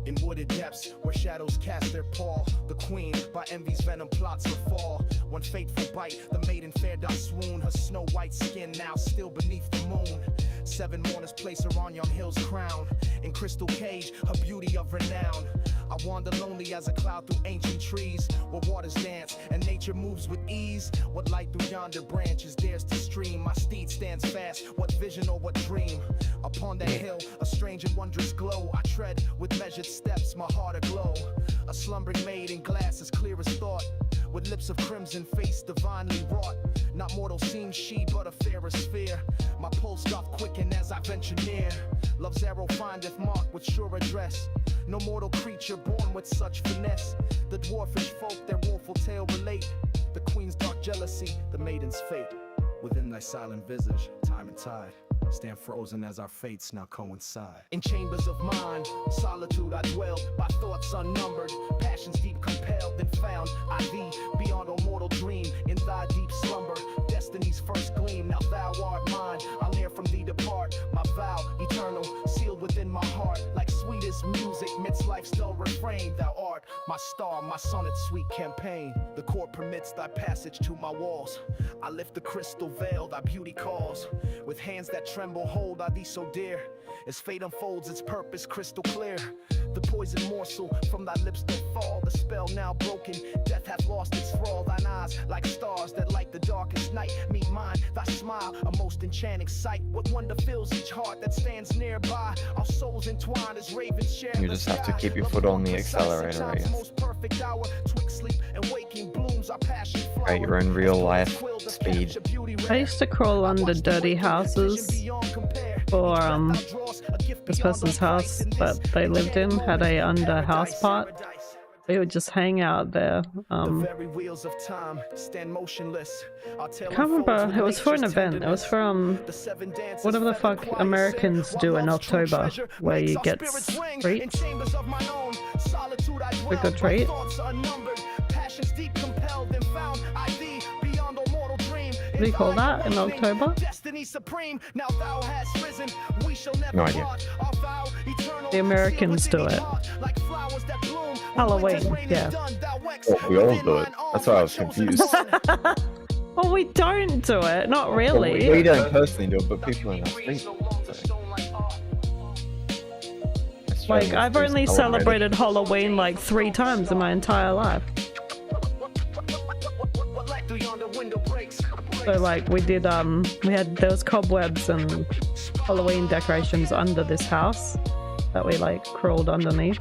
In wooded depths where shadows cast their paw, the queen by envy's venom plots her fall. One fateful bite, the maiden fair doth swoon. Her snow white skin now still beneath the moon. 7 mourners place her on yon hill's crown. In crystal cage, her beauty of renown. I wander lonely as a cloud through ancient trees, where waters dance and nature moves with ease. What light through yonder branches dares to stream? My steed stands fast, what vision or what dream? Upon the that hill, a strange and wondrous glow. I tread with measured steps, my heart aglow. A slumbering maid in glass as clear as thought, with lips of crimson, face divinely wrought. Not mortal seems she, but a fairer sphere. My pulse doth quicken as I venture near. Love's arrow findeth mark with sure address. No mortal creature born with such finesse. The dwarfish folk their woeful tale relate. The queen's dark jealousy, the maiden's fate. Within thy silent visage, time and tide stand frozen as our fates now coincide. In chambers of mind, solitude I dwell, by thoughts unnumbered, passions deep compelled and found I thee beyond all mortal dream. In thy deep slumber, destiny's first gleam. Now thou art mine, I'll ne'er from thee depart. My vow eternal, sealed within my heart, like sweetest music midst life's dull refrain. Thou art my star, my sonnet's sweet campaign. The court permits thy passage to my walls. I lift the crystal veil, thy beauty calls. With hands that tremble, hold I thee so dear. As fate unfolds its purpose crystal clear. The poison morsel from thy lips doth fall. The spell now broken, death hath lost its thrall. Thine eyes like stars that light the darkest night. Meet mine, thy smile, a most enchanting sight. What wonder fills each heart that stands nearby. Our souls entwined as ravens share. You just have to keep your foot on the accelerator, I guess. Most perfect hour, twixt sleep and waking blooms our passion flower. At your own real life speed. I used to crawl under dirty houses for this person's house that they lived in had a under house part. We would just hang out there. I can't remember. It was for an event. It was for whatever the fuck Americans do in October, where you get treats. A good treat. What do you call that in October? No idea. The Americans do it. Halloween, yeah. Well, we all do it. That's why I was confused. Well, we don't do it. Not Well, really. we don't personally do it, but people in our street. Like, I've only celebrated Halloween like 3 times in my entire life. So like we did there was cobwebs and Halloween decorations under this house that we like crawled underneath.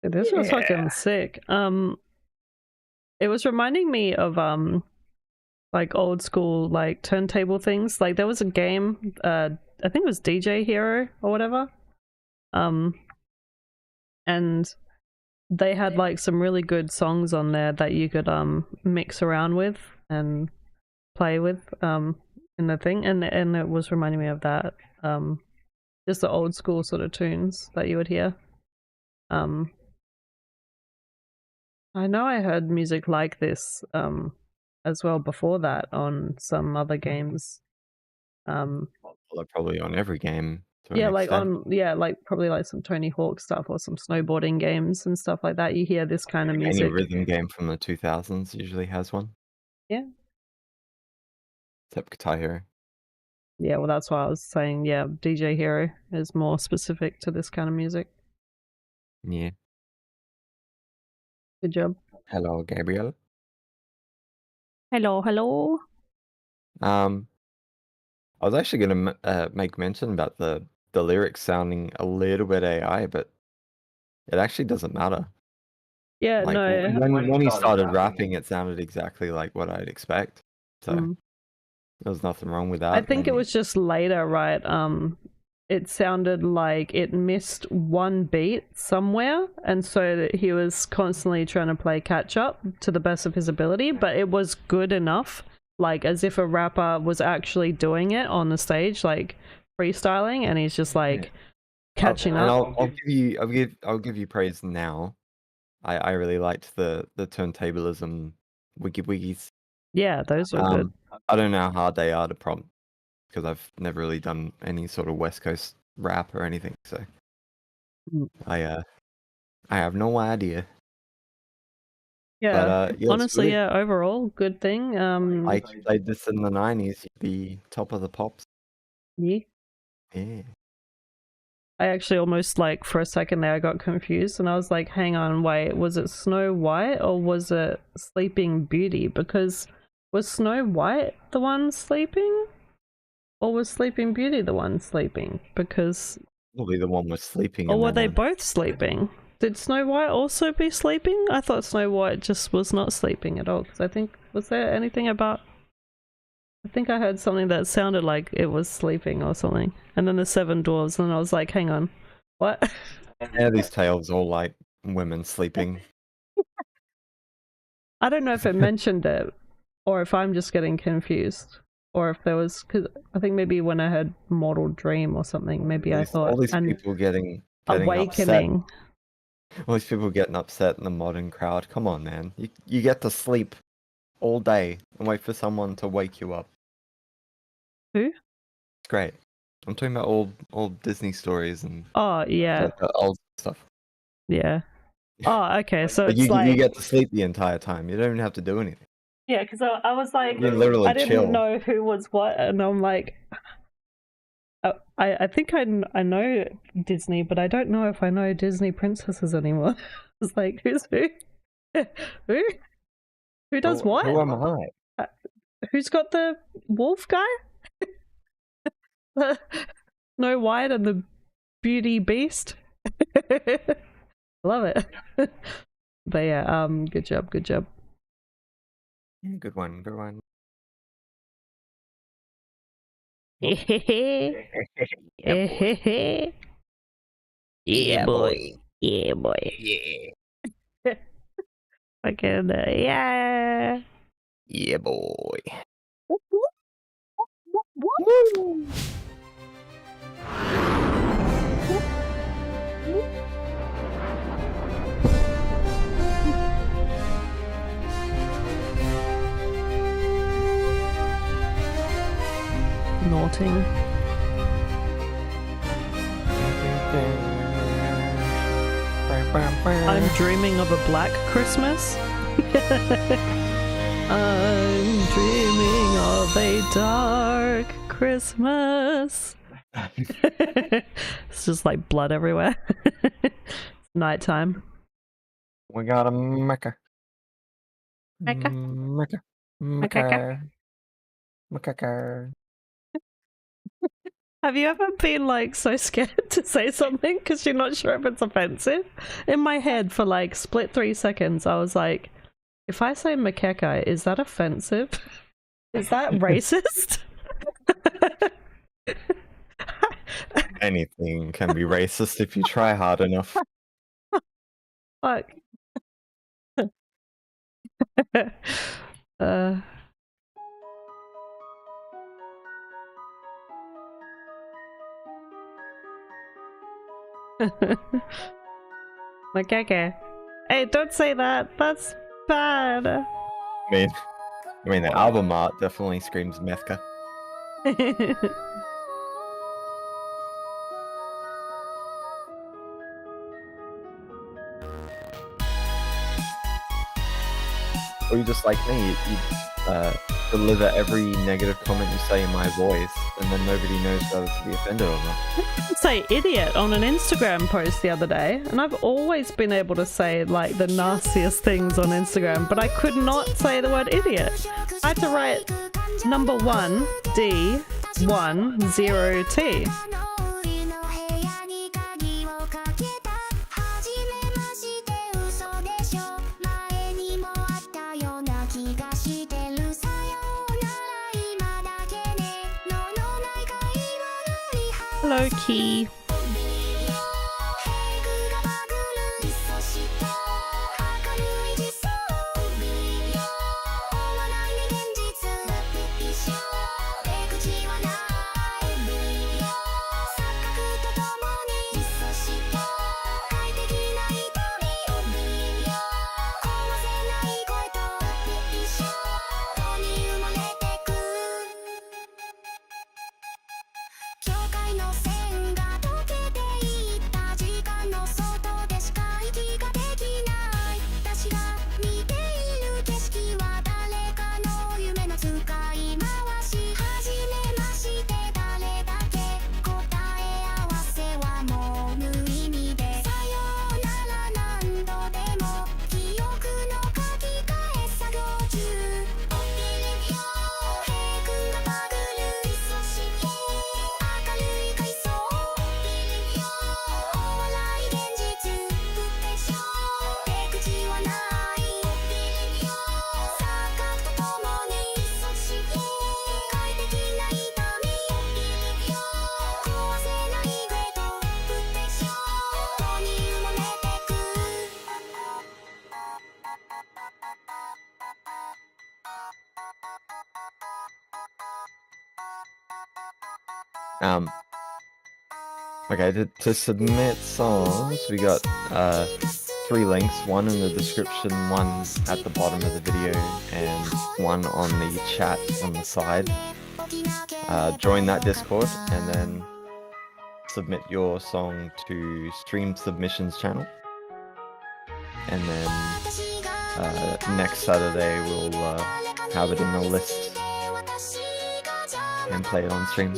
This was fucking sick. It was reminding me of like old school like turntable things. Like there was a game, I think it was DJ Hero or whatever. And they had like some really good songs on there that you could mix around with and play with in the thing, and it was reminding me of that. Just the old school sort of tunes that you would hear. I know I heard music like this as well before that on some other games. Well, probably on every game. Yeah, like like probably like some Tony Hawk stuff or some snowboarding games and stuff like that. You hear this kind of music. Any rhythm game from the 2000s usually has one. Yeah. Except Guitar Hero. Yeah, well that's why I was saying, yeah, DJ Hero is more specific to this kind of music. Yeah. Good job. Hello, Gabriel. Hello, hello. I was actually going to make mention about the lyrics sounding a little bit AI, but it actually doesn't matter. Yeah, Like, no. when he started rapping, it sounded exactly like what I'd expect. So there was nothing wrong with that. I think it was just later, right? It sounded like it missed one beat somewhere, and so that he was constantly trying to play catch up to the best of his ability, but it was good enough, like as if a rapper was actually doing it on the stage, like freestyling, and he's just like catching up. I'll give you praise now. I really liked the turntablism wiggies. Yeah, those were good. I don't know how hard they are to prompt, because I've never really done any sort of West Coast rap or anything, so I have no idea. Yeah. yeah, it's Honestly, good. yeah, overall, good thing. I played this in the 90s, you'd be top of the pops. Yeah. Yeah. I actually almost, like, for a second there, I got confused and I was like, hang on, wait, was it Snow White or was it Sleeping Beauty? Because was Snow White the one sleeping? Or was Sleeping Beauty the one sleeping? Because. Probably the one was sleeping. Or and were then they both sleeping? Did Snow White also be sleeping? I thought Snow White just was not sleeping at all. Because I think, was there anything about. I think I heard something that sounded like it was sleeping or something. And then the Seven Dwarves, and I was like, hang on, what? Yeah, these tales all like women sleeping. I don't know if it mentioned it, or if I'm just getting confused, or if there was, because I think maybe when I heard Mortal Dream or something, maybe I thought all these an people getting awakening. upset. All these people getting upset in the modern crowd. Come on, man. You get to sleep all day and wait for someone to wake you up. Who? It's great. I'm talking about old Disney stories and Oh yeah, the old stuff. yeah. Oh, okay. So But it's you get to sleep the entire time. You don't even have to do anything. yeah, because I was like, You can literally I didn't chill. know who was what, and I'm like, I think I know Disney, but I don't know if I know Disney princesses anymore. It's like, who's who? Who does what? Who am I? Who's got the wolf guy? Snow White and the Beauty Beast. Love it. But yeah, good job. Yeah, good one. Yeah, boy. Yeah. Fucking yeah. Yeah, boy. Naughting. I'm dreaming of a black Christmas. I'm dreaming of a dark Christmas. It's just like blood everywhere. It's nighttime. We got a Mecca. Mecca. Mecca. Have you ever been like so scared to say something because you're not sure if it's offensive? In my head, for like split 3 seconds, I was like, if I say macaca, is that offensive? Is that racist? Anything can be racist if you try hard enough. Fuck. Macaca. Hey, don't say that. That's bad. I mean, the album art definitely screams Methka. Or you just like me, you deliver every negative comment you say in my voice, and then nobody knows whether to be offended or not. Say idiot on an Instagram post the other day, and I've always been able to say like the nastiest things on Instagram, but I could not say the word idiot. I had to write number 1 D 1 0 T. Low key. Okay, to submit songs, we got 3 links, one in the description, one at the bottom of the video, and one on the chat on the side. Join that Discord and then submit your song to Stream Submissions channel. And then next Saturday we'll have it in the list and play it on stream.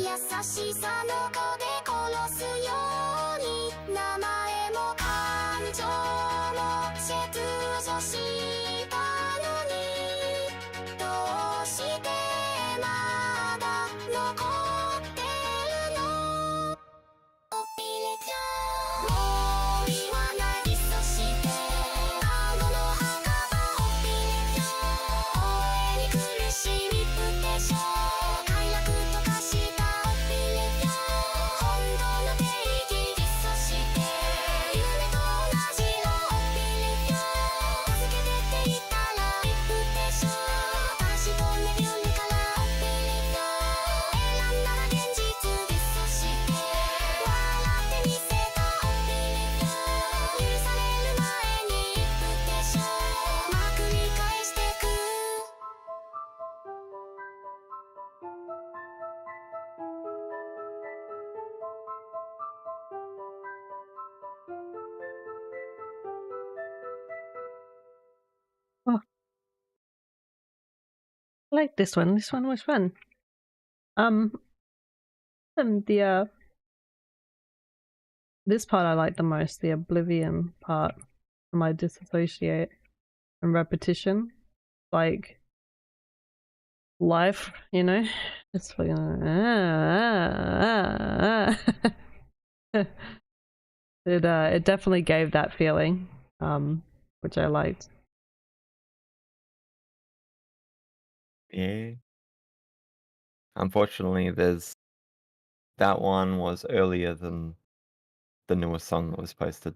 I like this one. This one was fun. This part I like the most, the oblivion part. My disassociate and repetition. Like life, you know? It's like it definitely gave that feeling, which I liked. Yeah. Unfortunately, that one was earlier than the newest song that was posted.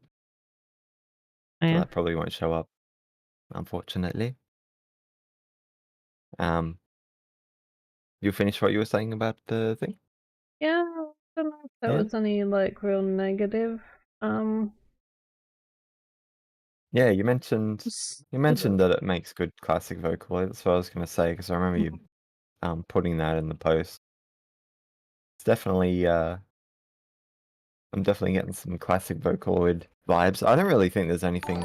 So Yeah. that probably won't show up, unfortunately. You finished what you were saying about the thing? Yeah, I don't know if that Yeah. was any like real negative. Yeah, you mentioned that it makes good classic Vocaloid. That's what I was going to say, because I remember you putting that in the post. It's definitely I'm definitely getting some classic Vocaloid vibes. I don't really think there's anything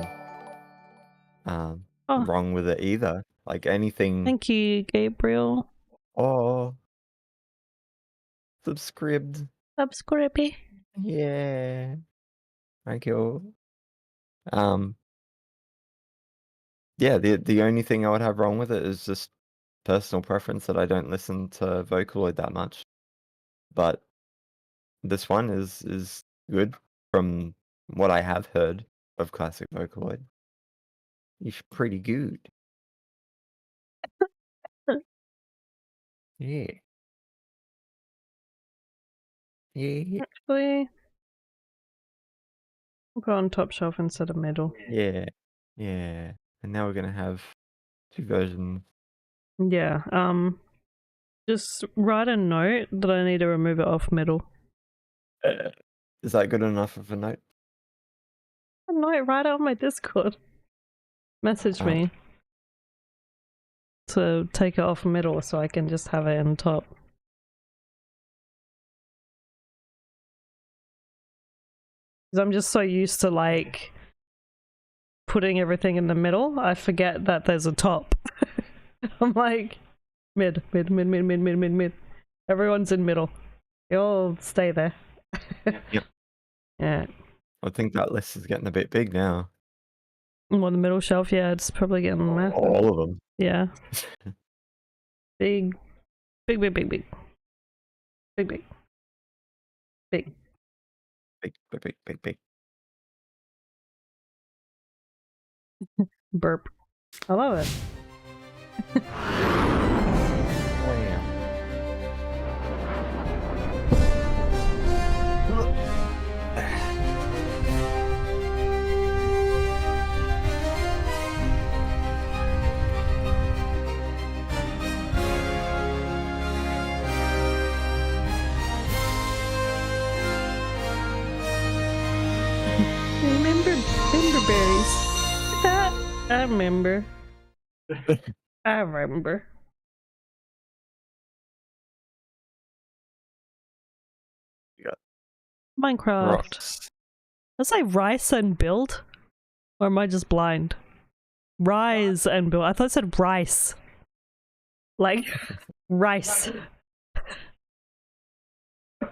wrong with it either. Like anything. Thank you, Gabriel. Oh, subscribed. Subscribe. Yeah. Thank you. Yeah, the only thing I would have wrong with it is just personal preference that I don't listen to Vocaloid that much. But this one is good from what I have heard of classic Vocaloid. It's pretty good. Yeah. Yeah. Actually, I'll go on top shelf instead of middle. Yeah. Yeah. And now we're gonna have 2 versions. Yeah, just write a note that I need to remove it off middle. Is that good enough of a note? A note right on my Discord. Message me to take it off middle so I can just have it on top. Because I'm just so used to like putting everything in the middle, I forget that there's a top. I'm like mid. Everyone's in middle. You all stay there. Yep. Yeah. I think that list is getting a bit big now. Well, the middle shelf, yeah, it's probably getting massive. All of them. Yeah. Big. Big. Big. Big. Big. Big. Big. Big. Big, big, big, big, big. Burp. I love it. Oh yeah. remember. I remember. You got Minecraft. rocks. Let's say rice and build. Or am I just blind? Rise and build. I thought it said rice. Like rice.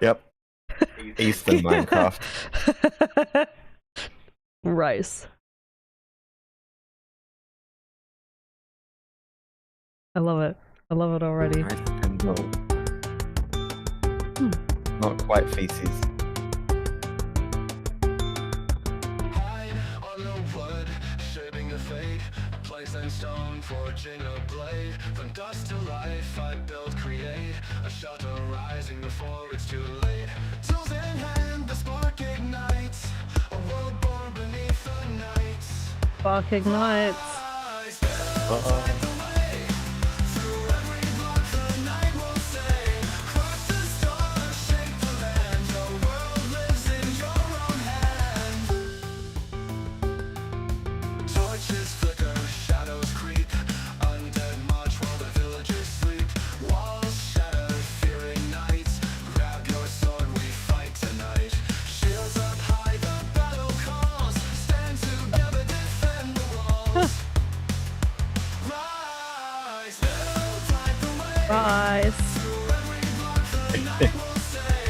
Yep. Eastern Minecraft. Rice. I love it. I love it already. Rice and build. Not quite feces. Hide on the wood, shaping the fate. Place and stone, forging a blade. From dust to life, I build, create a shelter rising before it's too late. Tools in hand, the spark ignites. A world born beneath the nights. Spark ignites. Rise, light the way. Through every block, the night will say. Crush the stars, shake the land. Your world lives in your own hand. Torches flicker, shadows creep. Undead march while the villagers sleep. Walls shatter, fear ignites. Grab your sword, we fight tonight. Shields up high, the battle calls. Stand together, defend the walls. Rise, build, light the way. Rise. Through every block, the night will say.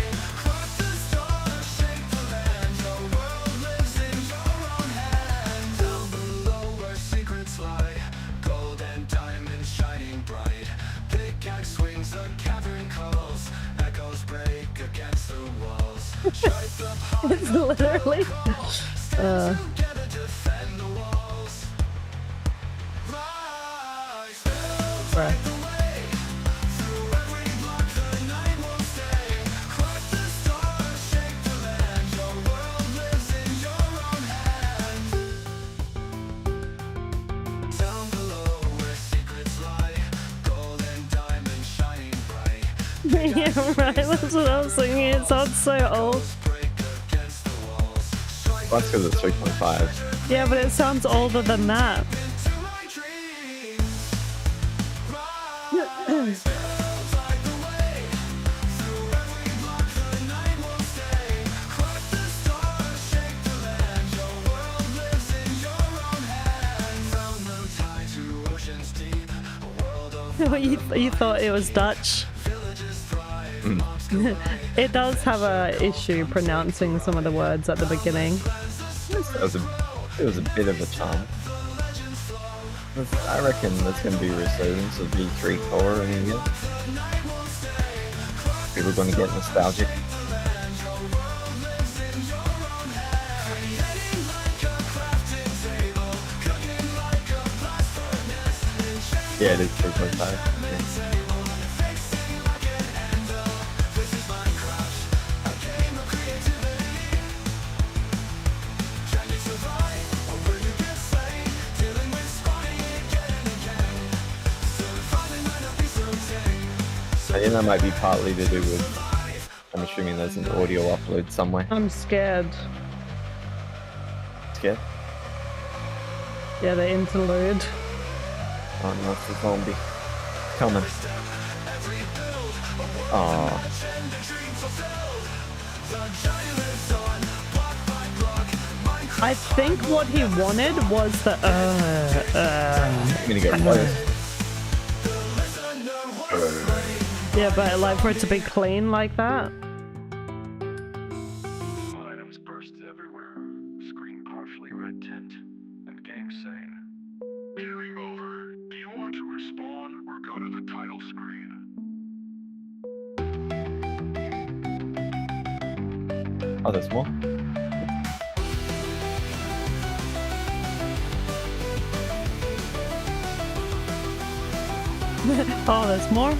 Crush the stars, shake the land. Your world lives in your own hand. Down below where secrets lie, gold and diamonds shining bright. Pickaxe swings, the cavern calls. Echoes break against the walls. Striped up high, It's literally. stand together, defend the walls. Rise, build, light the way. Through every block, the night will stay. Crush the stars, shake the land. Your world lives in your own hand. Down below where secrets lie, gold and diamonds shining bright. Yeah, right. That's what I was thinking. It sounds so old. Break against the walls. Strike That's because it's 3.5. Yeah, but it sounds older than that. into my dreams. Rise, build, light the way. Through every block, the night will stay. Crush the stars, shake the land. Your world lives in your own hands. From the tide to oceans deep, a world of You thought it was Dutch. villages thrive. Monks go It does have a issue pronouncing some of the words at the beginning. It was a bit of a charm. I reckon there's going to be a resurgence of V3 core in a year. People are going to get nostalgic. Yeah, it is 3.5. Yeah. I think that might be partly to do with, I'm assuming there's an audio upload somewhere. I'm scared. Scared? Yeah, the interlude. Oh no, it's a zombie. Coming. Aww. I think what he wanted was the I'm gonna get close. Yeah, but like for it to be clean like that. Items burst everywhere. Screen partially red tint. And game saying, "Viewing over. Do you want to respawn or go to the title screen?" Oh, there's more? Oh, there's more?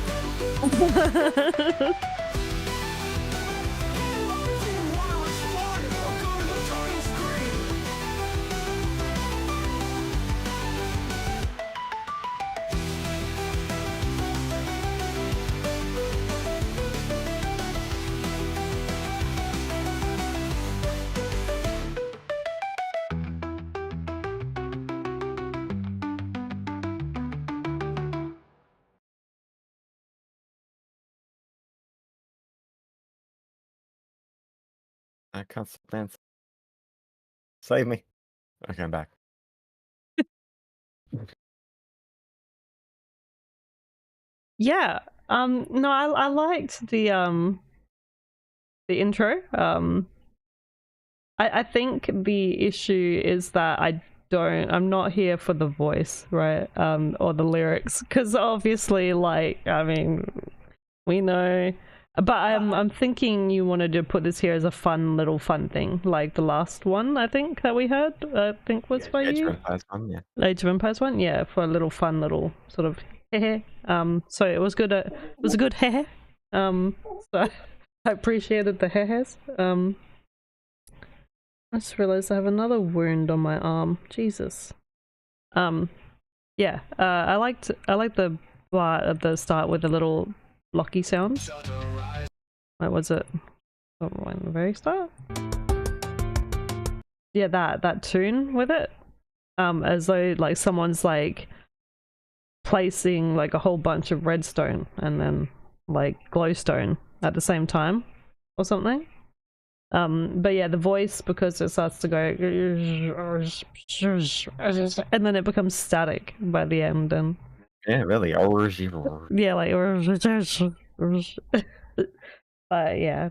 I can't stop dancing. Save me. Okay, I'm back. Yeah. No, I liked the intro. I think the issue is that I'm not here for the voice, right? Or the lyrics, because obviously, like, I mean, we know. But I'm thinking you wanted to put this here as a fun thing, like the last one I think that we heard. I think was by Age you. of Empires 1, yeah. Age of Empires one, yeah, for a little fun little sort of heh. So it was good. It was a good heh. So I appreciated the hehs. I just realized I have another wound on my arm. Jesus. Yeah. I liked the part at the start with the little blocky sounds. What was it? Oh, in the very start. Yeah, that tune with it. As though like someone's like placing like a whole bunch of redstone and then like glowstone at the same time or something. But yeah, the voice, because it starts to go and then it becomes static by the end, and Yeah, really. yeah, like but yeah,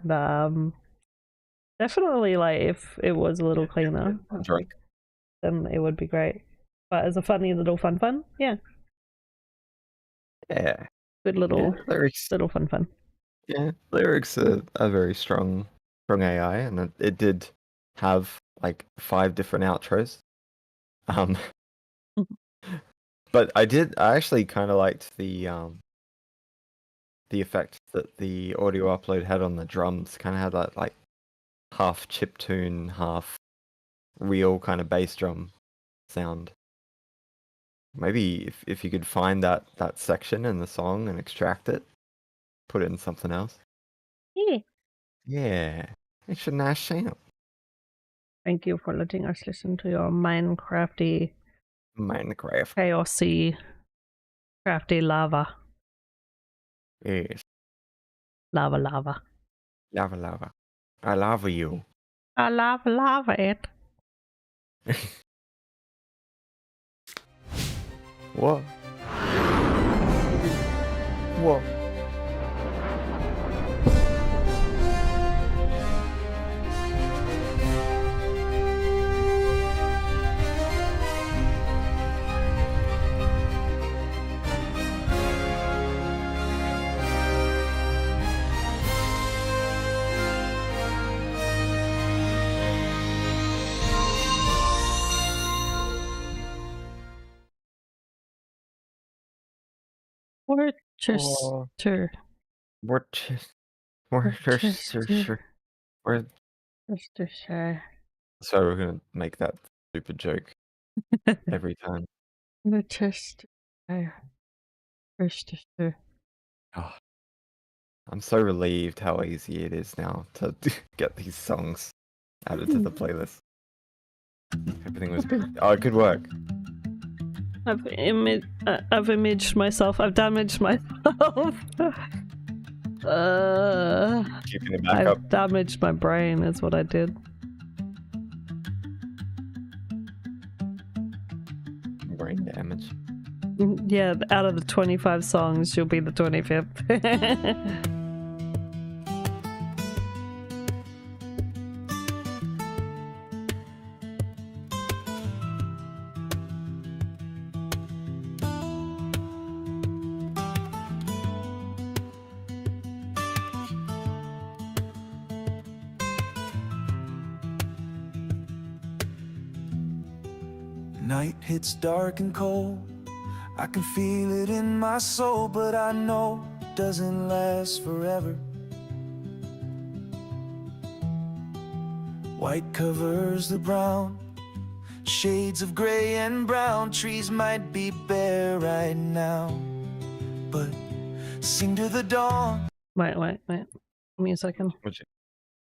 definitely like if it was a little cleaner, I'm drunk. then it would be great. But as a funny little fun, yeah. Yeah. Good little Lyrics. little fun. Yeah, lyrics are very strong AI, and it did have like 5 different outros. But I actually kind of liked the effect that the audio upload had on the drums. Kind of had that like half chiptune, half real kind of bass drum sound. Maybe if you could find that section in the song and extract it, put it in something else. Yeah. Yeah, it's a nice sound. Thank you for letting us listen to your Minecrafty, Minecraft. chaosy, crafty lava. Yes. Lava. Lava. I love you. I lava it. What? What? Worcester. Worcestershire. So we're gonna make that stupid joke every time. Worcestershire. Worcestershire. Oh, I'm so relieved how easy it is now to get these songs added to the playlist. Everything was big. Oh, good work. I've imaged myself. I've damaged myself. Keeping it back I've up. damaged my brain is what I did. Brain damage. Yeah, out of the 25 songs, you'll be the 25th. Night hits dark and cold. I can feel it in my soul, but I know it doesn't last forever. White covers the brown, shades of gray and brown. Trees might be bare right now, but sing to the dawn. Wait. Give me a second.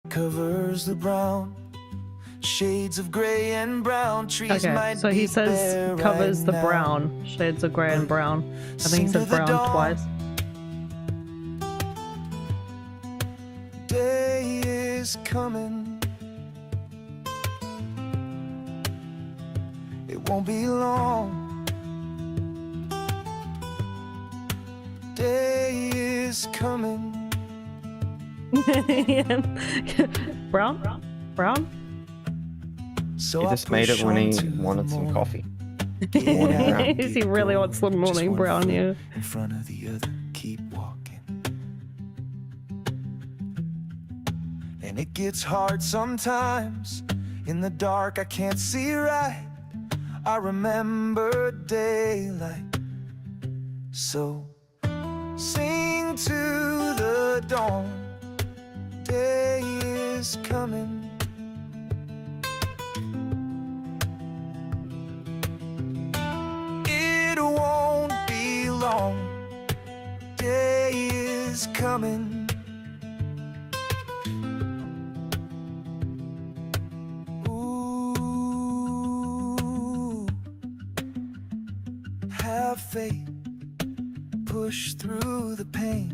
Covers the brown, shades of gray and brown. Trees Okay, might so he be says bare covers right the now. brown, shades of grey and brown. I think he Sing said to the brown dawn. twice. Day is coming, won't be long. Day is coming. Brown? Brown? So He I just made it push when on he to the wanted some morning. coffee. Get Morning out, brown. get He really wants some going. Just morning one brown, foot yeah. in front of the other, keep walking. And it gets hard sometimes. In the dark I can't see right. I remember daylight. So sing to the dawn. Day is coming. It won't be long. Day is coming. Ooh, have faith. Push through the pain,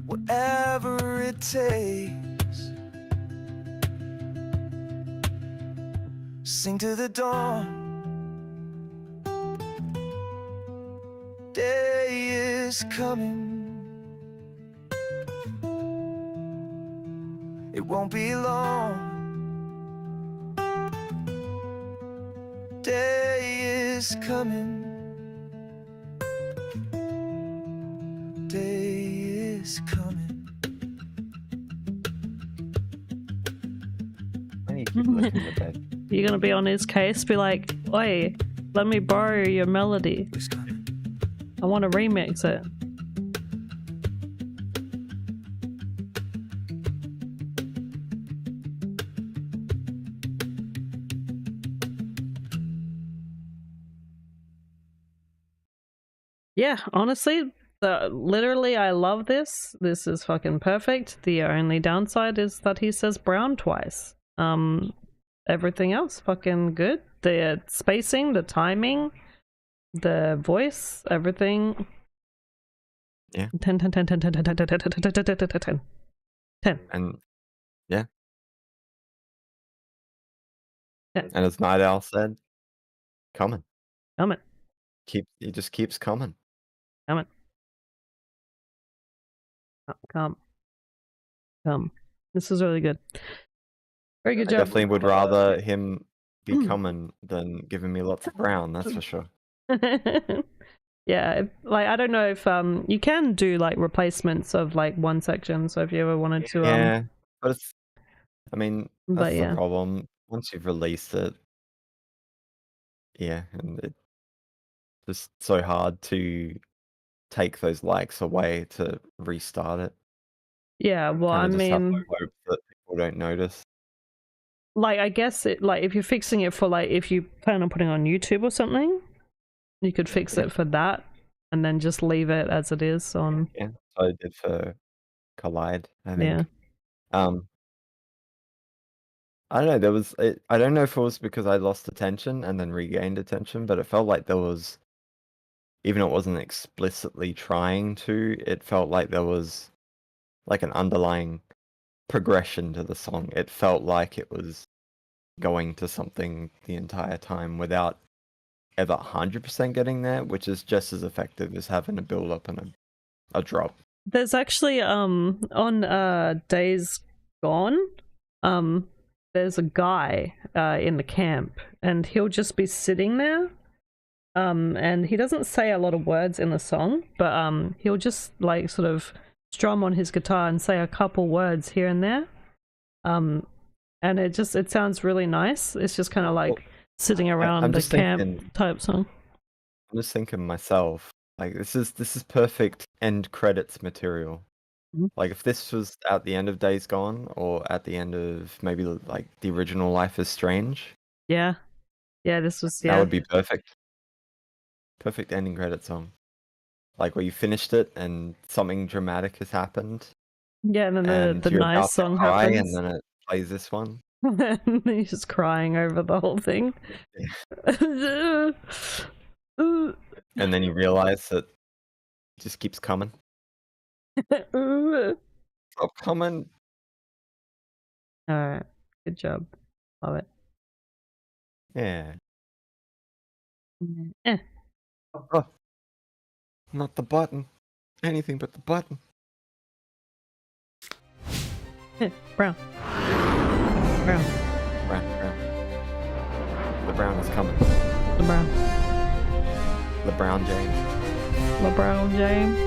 whatever it takes. Sing to the dawn. Day is coming. It won't be long. Day is coming. Day is coming. Why do you keep lifting the bed? You're gonna be on his case, be like, oi, let me borrow your melody. It's coming. I want to remix it. Yeah, honestly, literally, I love this. This is fucking perfect. The only downside is that he says brown twice. Everything else fucking good. The spacing, the timing, the voice, everything. Yeah. 10, 10, 10, 10, 10, 10, 10, 10, 10, 10, 10, 10, 10, 10. 10. And yeah. Yeah. And as Night Owl said, coming. Coming, He just keeps coming. coming. Come. This is really good. Very good I job. definitely would rather him be coming than giving me lots of brown, that's for sure. Yeah, like I don't know if you can do like replacements of like one section, so if you ever wanted to Yeah. But it's I mean, but that's the yeah. problem. Once you've released it, yeah, and it's just so hard to take those likes away to restart it. Yeah, well I Kind of just have to mean hope that people don't notice. like I guess it like if you're fixing it for like if you plan on putting on YouTube or something, you could fix Yeah. it for that and then just leave it as it is on Yeah, so I did for Collide, I think. yeah. I don't know, I don't know if it was because I lost attention and then regained attention, but it felt like there was, even though it wasn't explicitly trying to, it felt like there was like an underlying progression to the song. It felt like it was going to something the entire time without ever 100% getting there, which is just as effective as having a build up and a drop. There's actually on Days Gone, there's a guy in the camp and he'll just be sitting there. And he doesn't say a lot of words in the song, but he'll just like sort of strum on his guitar and say a couple words here and there. And it sounds really nice. It's just kind of like sitting around I'm the just camp thinking- type song. I'm just thinking myself, like this is perfect end credits material. Mhm. Like if this was at the end of Days Gone or at the end of maybe like the original Life is Strange, Yeah. Yeah, this was that would be perfect. Perfect ending credit song. Like where you finished it and something dramatic has happened Yeah, and then and the you're about nice to song cry happens. and then it plays this one. And he's just crying over the whole thing. And then you realize that it just keeps coming. Stop coming. Alright. Good job. Love it. Yeah. Eh. Oh, not the button. Anything but the button. Brown. Brown. Brown. The brown is coming. The brown. LeBron James. LeBron James.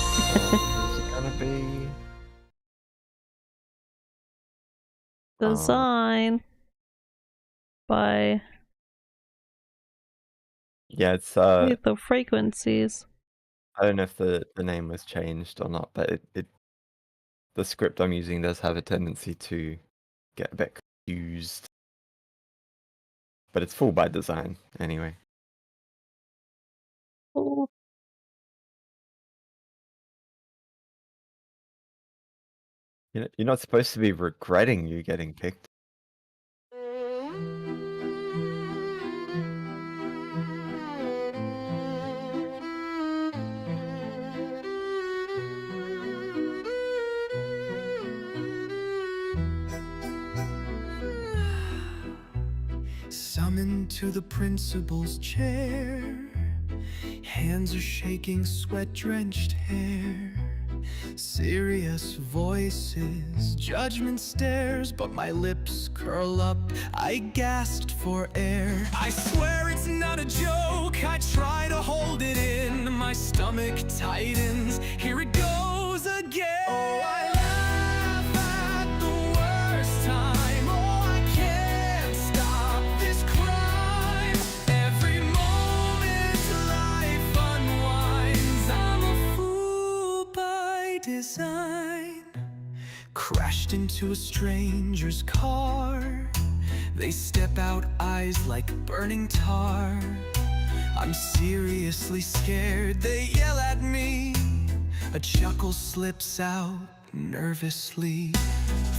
Who's it gonna be? Design by Yeah, it's the frequencies. I don't know if the name was changed or not, but the script I'm using does have a tendency to get a bit confused. But it's full by design anyway. Oh. You're not supposed to be regretting you getting picked. Summoned to the principal's chair. Hands are shaking, sweat-drenched hair. Serious voices, judgment stares, but my lips curl up. I gasped for air. I swear it's not a joke. I try to hold it in. My stomach tightens. Here it goes again. Oh, I laugh at the worst time. Oh, I can't stop this crime. Every moment life unwinds. I'm a fool by design. Crashed into a stranger's car. They step out, eyes like burning tar. I'm seriously scared, they yell at me. A chuckle slips out nervously.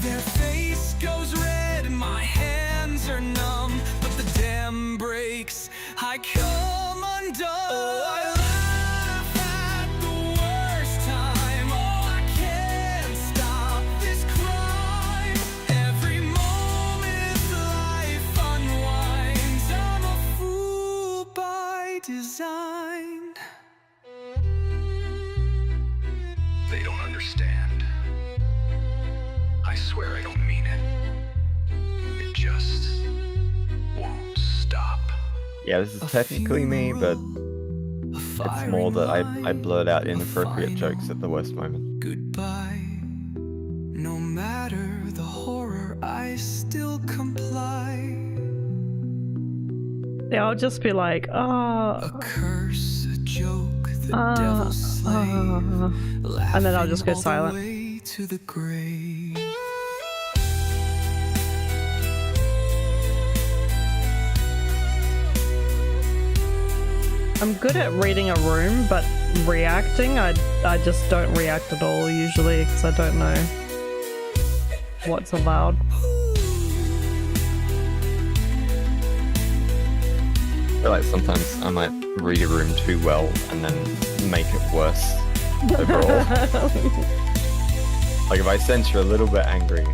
Their face goes red, my hands are numb. But the dam breaks, I come undone. Oh, I laugh at the worst time. Oh, I can't stop this crime. Every moment life unwinds. I'm a fool by design. They don't understand. I swear I don't mean it. It just won't stop. Yeah, this is technically me, but it's more that I blurt out inappropriate jokes at the worst moment. Goodbye. No matter the horror, I still comply. They'll just be like, A curse, a joke, the devil's slave. and then I'll just go Laughing all the silent. way to the grave. I'm good at reading a room, but reacting, I just don't react at all usually because I don't know what's allowed. I feel like sometimes I might read a room too well and then make it worse overall. Like if I sense you're a little bit angry, or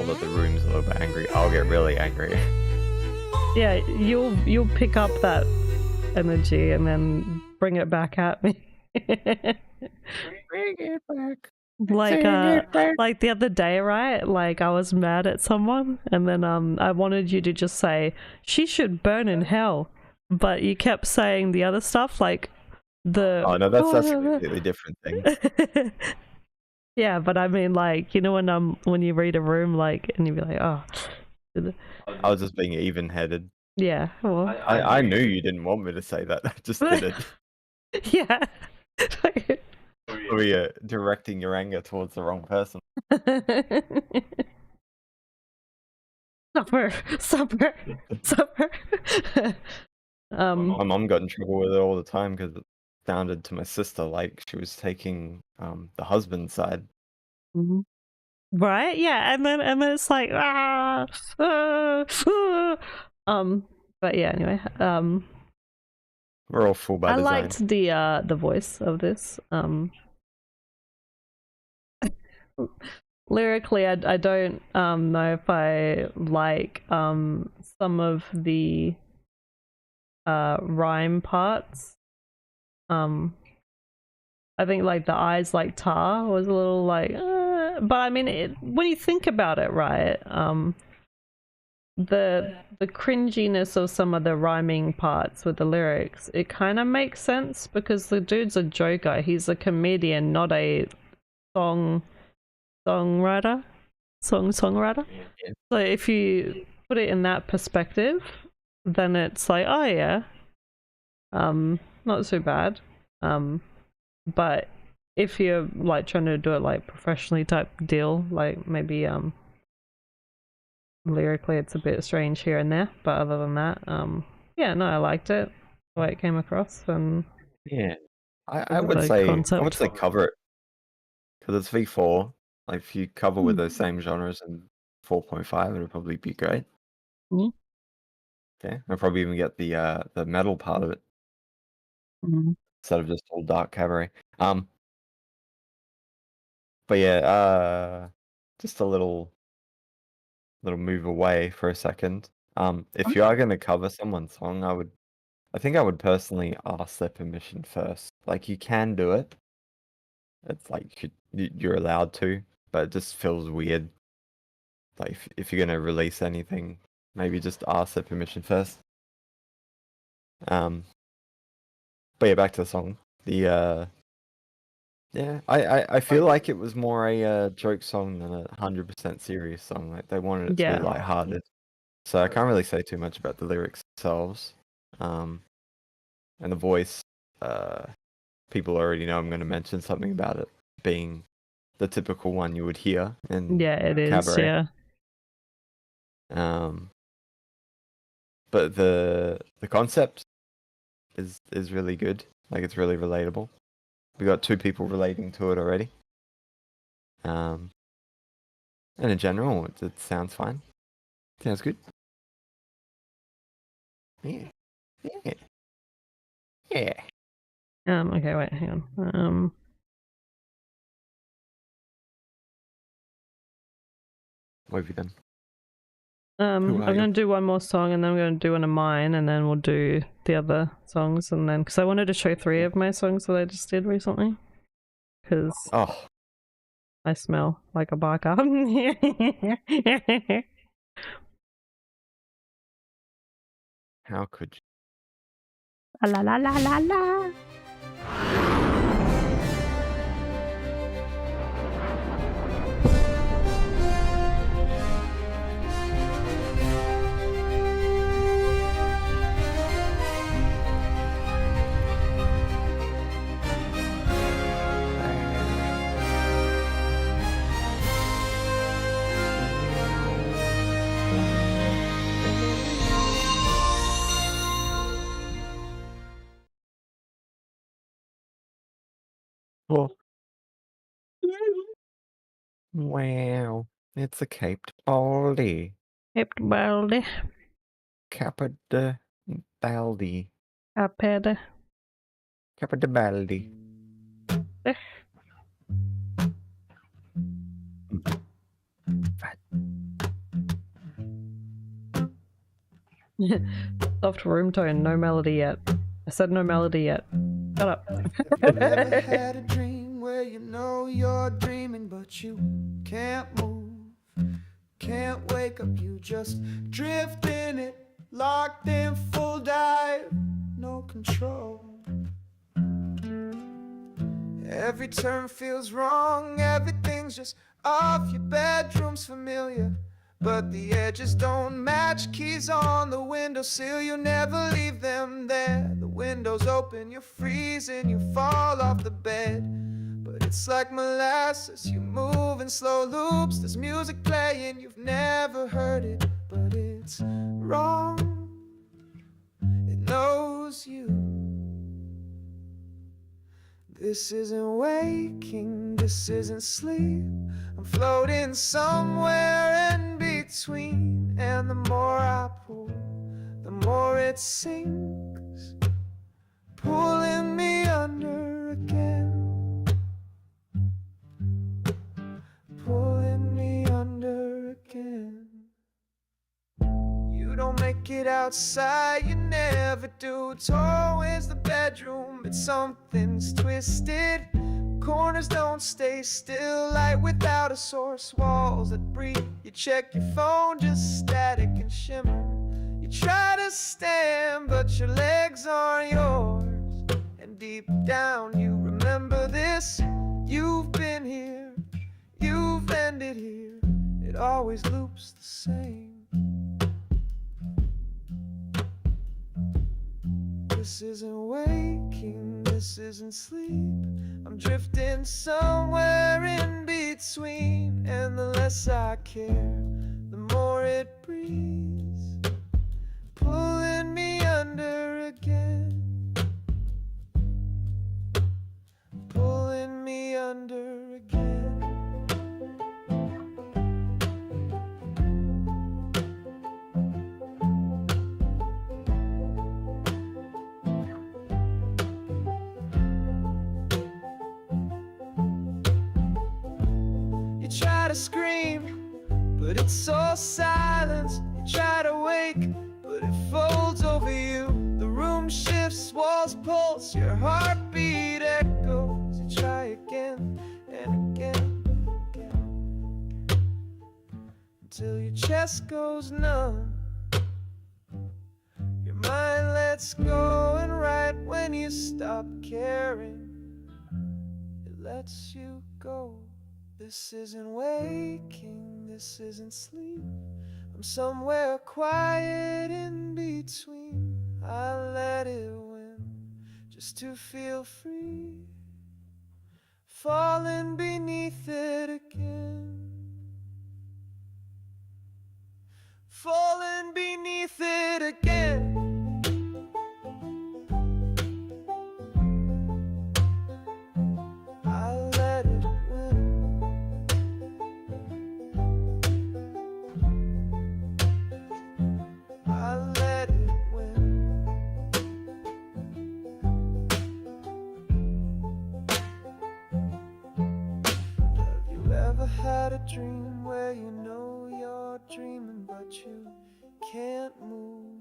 that the room's a little bit angry, I'll get really angry. Yeah, you'll pick up that energy and then bring it back at me. Bring it back. Like like the other day, right? Like I was mad at someone and then I wanted you to just say she should burn in hell, but you kept saying the other stuff like the Oh no, that's a completely different thing. Yeah, but I mean like, you know, when you read a room like and you be like, oh, I was just being even-headed. yeah, well, I knew you didn't want me to say that. I just did it. yeah. We are directing your anger towards the wrong person. Supper. My mom got in trouble with it all the time because it sounded to my sister like she was taking the husband's side. Mhm. Right? Yeah, and then it's like But yeah, anyway, We're all full by I design. liked the voice of this. Lyrically, I don't know if I like some of the rhyme parts. I think like the eyes like tar was a little like, but I mean, when you think about it, right? The cringiness of some of the rhyming parts with the lyrics, it kind of makes sense because the dude's a joker. He's a comedian, not a songwriter. Yeah. So if you put it in that perspective, then it's like, oh yeah, not so bad. But if you're like trying to do it like professionally type deal, like maybe lyrically it's a bit strange here and there, but other than that, yeah, no, I liked it the way it came across, and Yeah, I would the say concept. cover it because it's V4. Like if you cover with those same genres and 4.5, it'll probably be great. Mhm. Yeah, I'll probably even get the metal part of it instead of just all dark cabaret. But yeah, just a little move away for a second. If you are gonna cover someone's song, I think I would personally ask their permission first. Like you can do it. It's like you're allowed to, but it just feels weird. Like if you're gonna release anything, maybe just ask their permission first. But yeah, back to the song. Yeah, I feel like it was more a joke song than 100% serious song. Like they wanted it to Yeah. be lighthearted, so I can't really say too much about the lyrics themselves. And the voice, people already know I'm going to mention something about it being the typical one you would hear in Yeah, it is. cabaret. Yeah. But the concept is really good. Like it's really relatable. We got 2 people relating to it already. And in general, it sounds fine. Sounds good. Yeah. Yeah. Yeah. Okay, wait, hang on. What have you done? I'm Who are you? gonna do one more song, and then I'm gonna do one of mine, and then we'll do the other songs, and then because I wanted to show 3 of my songs that I just did recently, because Oh, I smell like a biker. how could you? La la la la la. Oh. Wow, it's a caped baldy. Caped baldy. Cappa de baldy. Caped. Cappa de baldy. Soft room tone, no melody yet. I said no melody yet. Shut up. Ever had a dream where you know you're dreaming but you can't move, can't wake up, you just drift in it, locked in full dive, no control. Every turn feels wrong, everything's just off, your bedroom's familiar, but the edges don't match. Keys on the windowsill, you'll never leave them there. The window's open, you're freezing, you fall off the bed. But it's like molasses, you move in slow loops. There's music playing, you've never heard it, but it's wrong. It knows you. This isn't waking, this isn't sleep. I'm floating somewhere in between. And the more I pull, the more more it sinks, pulling me under again, pulling me under again. You don't make it outside, you never do. It's always the bedroom, but something's twisted. Corners don't stay still, light without a source, walls that breathe. You check your phone, just static and shimmer. You try to stand, but your legs aren't yours. And deep down you remember this. You've been here, you've ended here. It always loops the same. This isn't waking, this isn't sleep. I'm drifting somewhere in between. And the less I care, the more it breathes, pulling me under again, pulling me under again. You try to scream, but it's all silence. You try to wake, but it folds over you. The room shifts, walls pulse, your heartbeat echoes. You try again and again, again, until your chest goes numb. Your mind lets go, and right when you stop caring, it lets you go. This isn't waking, this isn't sleep. I'm somewhere quiet in between. I let it win just to feel free, falling beneath it again, falling beneath it again. I let it win. I let it win. Have you ever had a dream where you know you're dreaming but you can't move?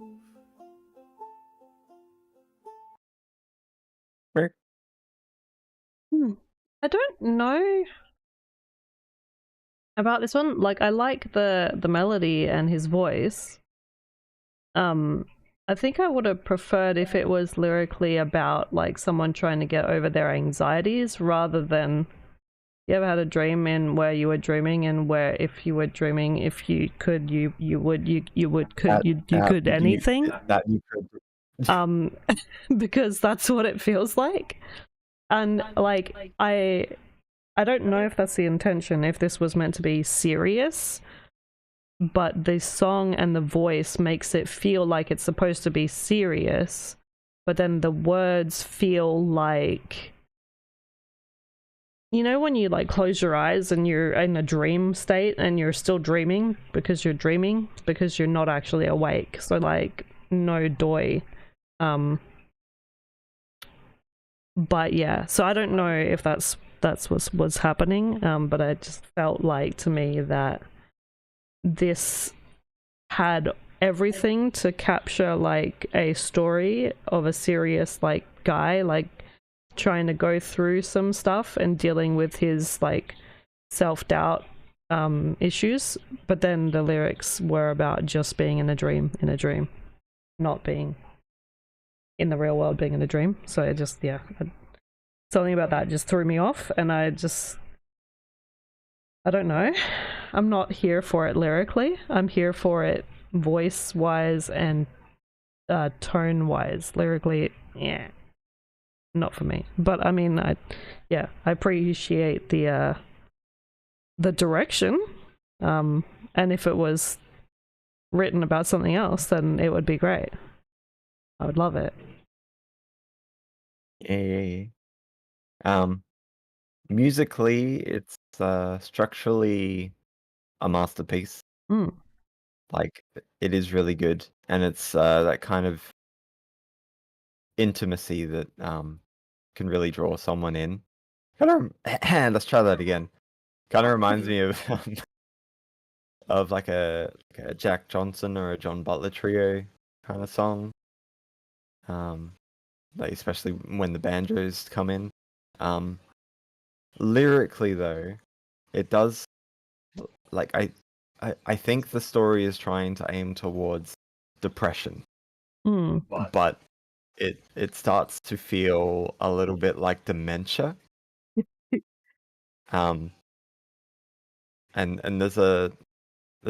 I don't know about this one. Like, I like the melody and his voice. I think I would have preferred if it was lyrically about like someone trying to get over their anxieties rather than, you ever had a dream in where you were dreaming and where if you were dreaming, if you could, you could anything? That you could. Because that's what it feels like. And like I don't know if that's the intention, if this was meant to be serious, but the song and the voice makes it feel like it's supposed to be serious, but then the words feel like, you know, when you like close your eyes and you're in a dream state and you're still dreaming because you're dreaming, because you're not actually awake. So like no doy. But yeah, so I don't know if that's what's happening, but I just felt like to me that this had everything to capture like a story of a serious like guy like trying to go through some stuff and dealing with his like self-doubt issues, but then the lyrics were about just being in a dream, not being in the real world, being in a dream. So it just, yeah, something about that just threw me off, and I don't know. I'm not here for it lyrically. I'm here for it voice-wise and tone-wise. Lyrically, yeah, not for me. But I mean, I appreciate the direction. And if it was written about something else, then it would be great. I would love it. Yeah. Musically, it's structurally a masterpiece. Like, it is really good, and it's that kind of intimacy that can really draw someone in. Kind of, let's try that again. Kind of reminds me of like a Jack Johnson or a John Butler trio kind of song. Like especially when the banjos come in. Lyrically though, it does like I think the story is trying to aim towards depression, but it starts to feel a little bit like dementia. And there's a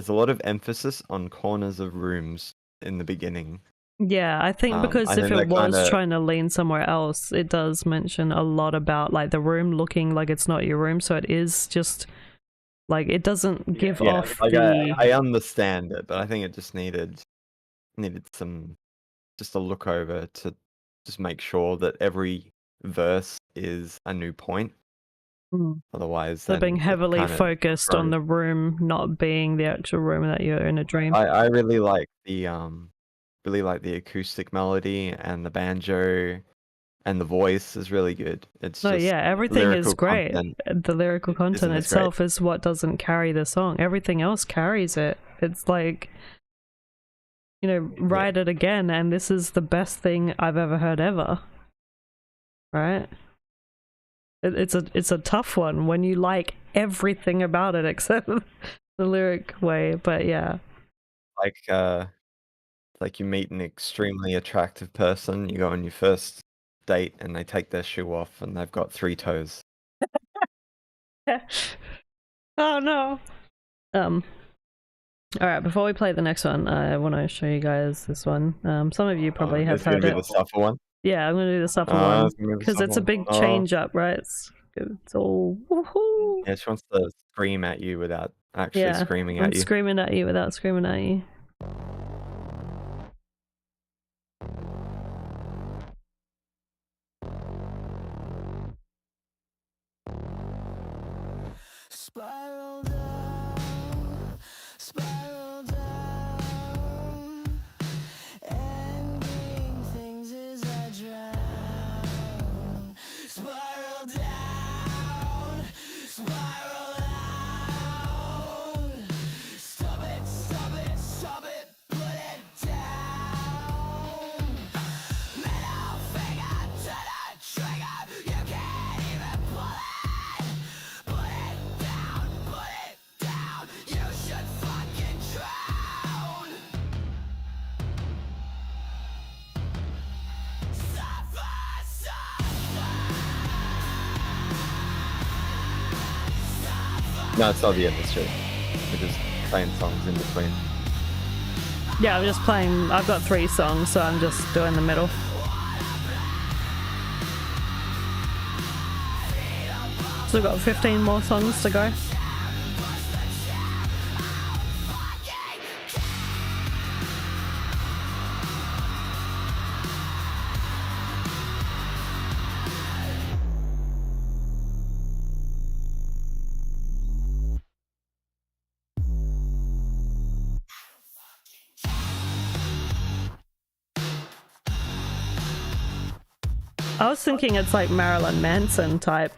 lot of emphasis on corners of rooms in the beginning. Yeah, I think because I if think it that was kinda- trying to lean somewhere else, it does mention a lot about like the room looking like it's not your room, so it is just like it doesn't give off like the I understand it, but I think it just needed some just a look over to just make sure that every verse is a new point. Otherwise, so then being it heavily kinda focused on grows. the room not being the actual room that you're in a dream. I really like the acoustic melody and the banjo and the voice is really good. It's No, just yeah, everything is lyrical great. content The lyrical content isn't as great. itself is what doesn't carry the song. Everything else carries it. It's like, you know, write it again, and this is the best thing I've ever heard ever. Right? It's a tough one when you like everything about it except the lyric way, but yeah. Like you meet an extremely attractive person, you go on your first date and they take their shoe off and they've got 3 toes. Oh no. Alright, before we play the next one, I want to show you guys this one. Some of you probably have It's gonna heard be it. the suffer one. Yeah, I'm gonna do the supper one because it's a big change up, right? It's all woohoo. Yeah, she wants to scream at you without actually Yeah, screaming I'm at you. screaming at you without screaming at you. Spiral down, spiral down, ending things as I drown. Spiral down, spiral out. Stop it, stop it, stop it, put it down. Middle finger to the trigger, you can't even pull it. Put it down, you should fucking drown. Suffer, No, it's not the end of the street. We're just playing songs in between. Yeah, I'm just playing. I've got 3 songs, so I'm just doing the middle. So we've got 15 more songs to go. I was thinking it's like Marilyn Manson type.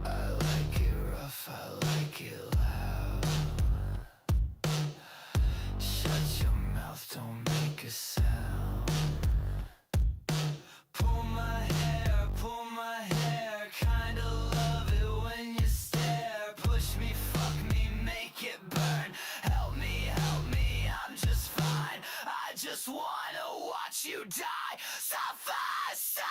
I like it rough, I like it loud. Shut your mouth, don't make a sound. Pull my hair, kinda love it when you stare. Push me, fuck me, make it burn. Help me, I'm just fine. I just wanna watch you die. Suffer, suffer.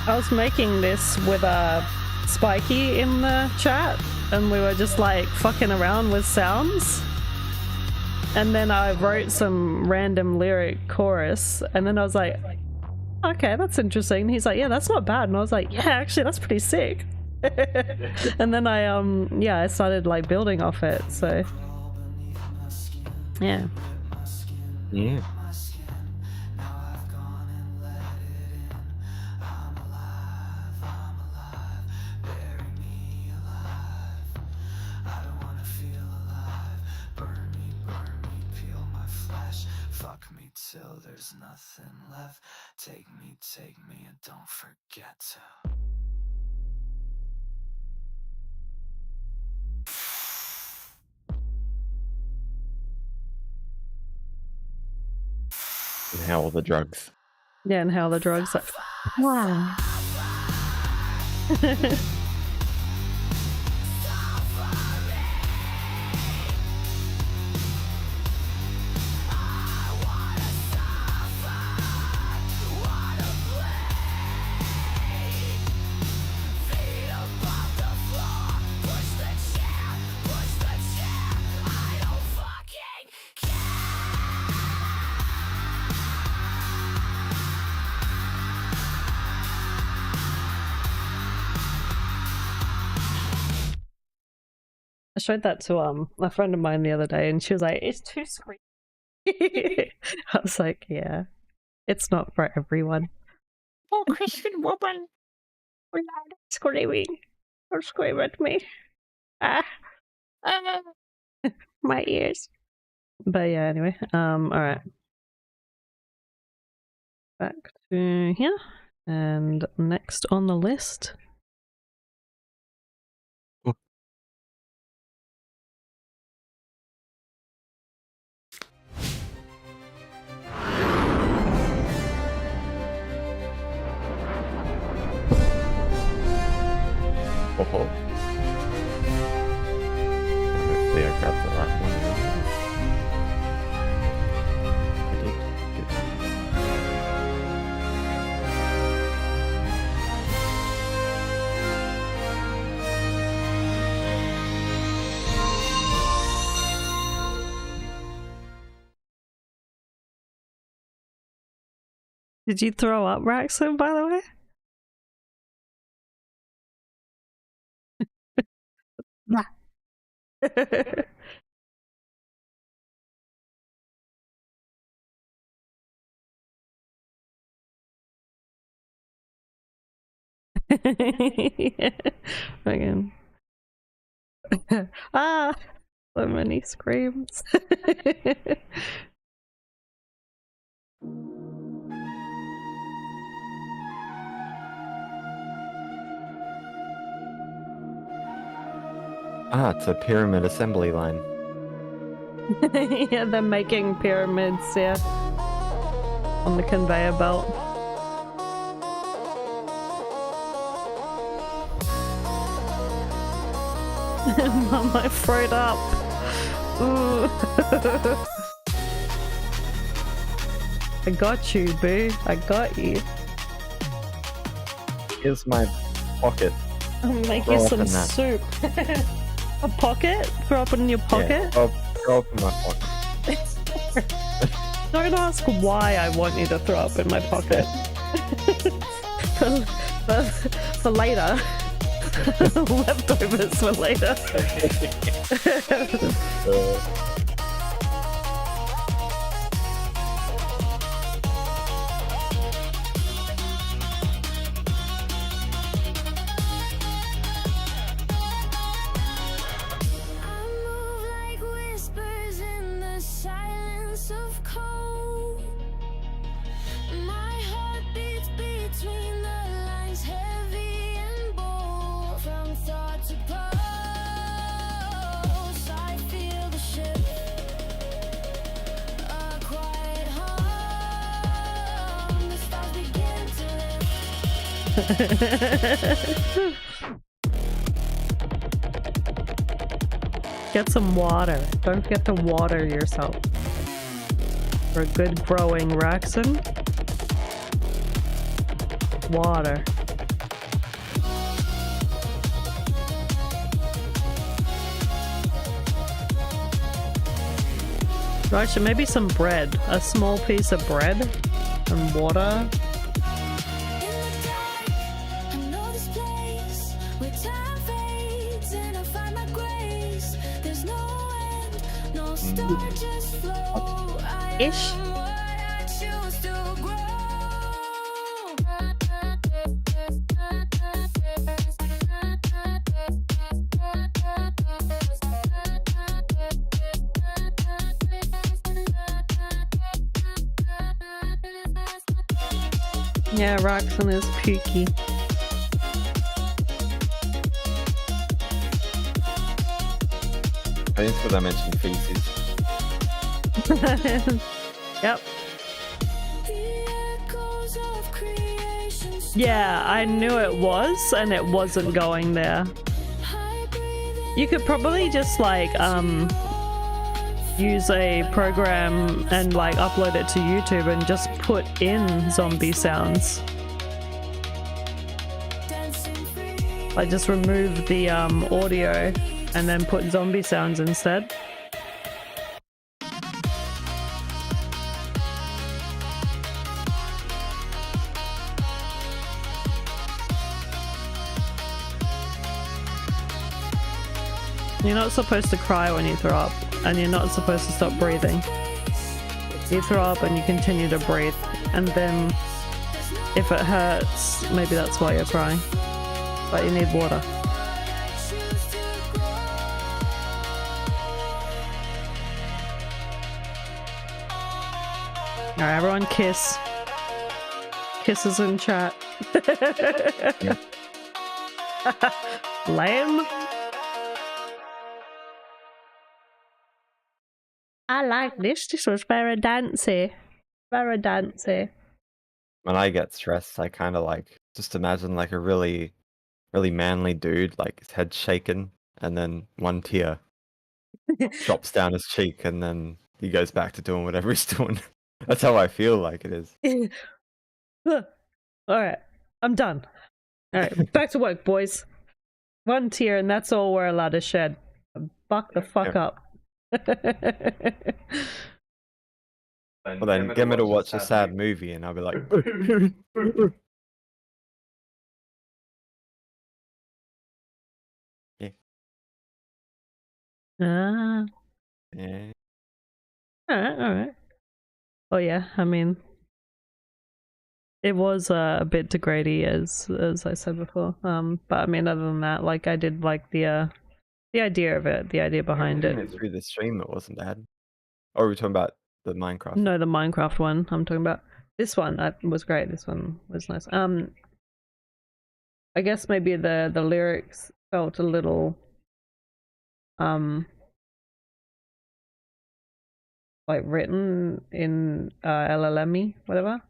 I was making this with Spiky in the chat, and we were just like fucking around with sounds. And then I wrote some random lyric chorus, and then I was like, okay, that's interesting. And he's like, yeah, that's not bad. And I was like, yeah, actually, that's pretty sick. And then I started like building off it. So yeah. Yeah. Till there's nothing left. Take me, and don't forget to. And how all the drugs. Yeah, and how the drugs are. Wow. I showed that to a friend of mine the other day, and she was like, "It's too screamy." I was like, "Yeah, it's not for everyone." Oh, Christian woman, loud screaming, or scream at me. Ah, my ears. But yeah, anyway, all right, back to here, and next on the list. Oh. Hopefully I grabbed the right one. I did. Good. Did you throw up, Raxon, by the way? Yeah. Again. Ah, so many screams. Ah, it's a pyramid assembly line. Yeah, they're making pyramids, yeah, on the conveyor belt. Mom, I fried up. Ooh. I got you, boo. I got you. Here's my pocket. I'll make Throw you up some in that. soup. A pocket? Throw up in your pocket? Yeah, throw up in my pocket. Don't ask why I want you to throw up in my pocket. for later. Leftovers for later. I move like whispers in the silence of cold. My heart beats between the lines, heavy and bold. From thought to pulse, I feel the shift. A quiet hum, the stars begin to lift. Get some water. Don't forget to water yourself. For a good growing Raxon. Water. Actually, maybe some bread. A small piece of bread and water. In the dark, I know this place where time fades and I find my grace. There's no end, no star, just flow. I Ish. am what I choose to grow. Yeah, Roxanne is pukey. I think it's because I mentioned feces. Yep. The echoes of creation Yeah, I knew it was, and it wasn't going there. high breathing. You could probably just like use a program and like upload it to YouTube and just put in zombie sounds. Like just remove the audio and then put zombie sounds instead. You're not supposed to cry when you throw up, and you're not supposed to stop breathing. You throw up and you continue to breathe, and then if it hurts, maybe that's why you're crying. But you need water. Alright, everyone kiss. Kisses in chat. Lame. I like this. This was very dancey. Very dancey. When I get stressed, I kind of like just imagine like a really manly dude, like his head shaken, and then one tear drops down his cheek, and then he goes back to doing whatever he's doing. That's how I feel like it is. Alright, I'm done. Alright, back to work, boys. One tear, and that's all we're allowed to shed. Buck the fuck up. Well, then get me to watch a sad movie, and I'll be like, Ah. yeah. Alright. Oh yeah, I mean, it was a bit degrading as I said before. But I mean, other than that, like I did like the idea of it, the idea behind it. Through the stream, it wasn't bad. Or are we talking about the Minecraft? No, the Minecraft one I'm talking about. This one that was great. This one was nice. I guess maybe the lyrics felt a little like written in LLM-y, whatever.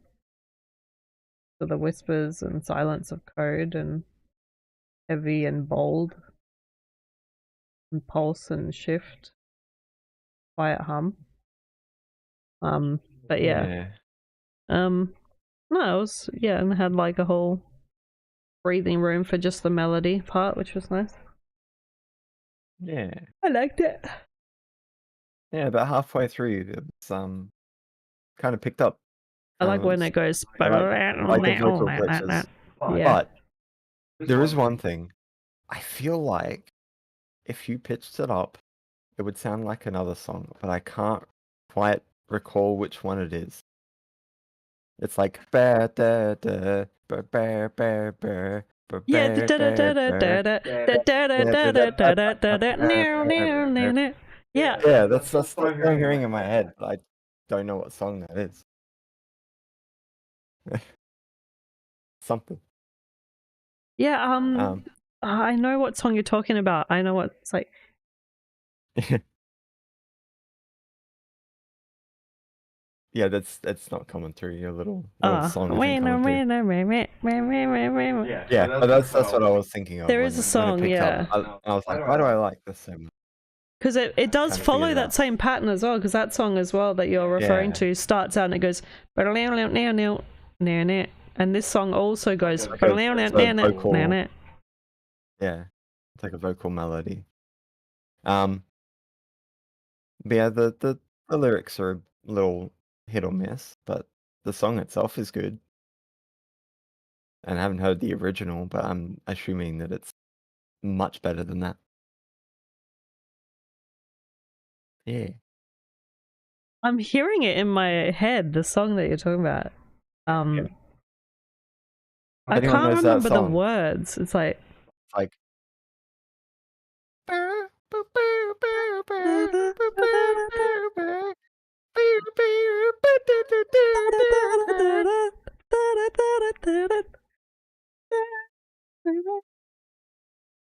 So the whispers and silence of code and heavy and bold and pulse and shift, quiet hum. But yeah. No, it was, yeah, and had like a whole breathing room for just the melody part, which was nice. Yeah. I liked it. Yeah, about halfway through, it's kind of picked up. I like when it goes. like the vocal glitches. Yeah. But there is one thing. I feel like if you pitched it up, it would sound like another song, but I can't quite recall which one it is. It's like ba da da ba ba ba ba. Yeah. Yeah. Yeah, that's what I'm hearing in my head, but I don't know what song that is. Something. Yeah. I know what song you're talking about. I know what it's like. Yeah, that's not coming through. Your little song isn't coming through. Yeah, but that's what I was thinking of. There is a song, yeah. I was like, why do I like this so much? Because it does follow that same pattern as well, because that song as well that you're referring to starts out and it goes and this song also goes Yeah, it's like a vocal melody. But yeah, the The lyrics are a little hit or miss, but the song itself is good. And I haven't heard the original, but I'm assuming that it's much better than that. Yeah. I'm hearing it in my head, the song that you're talking about. I Anyone can't knows that remember the song? words. It's like It's like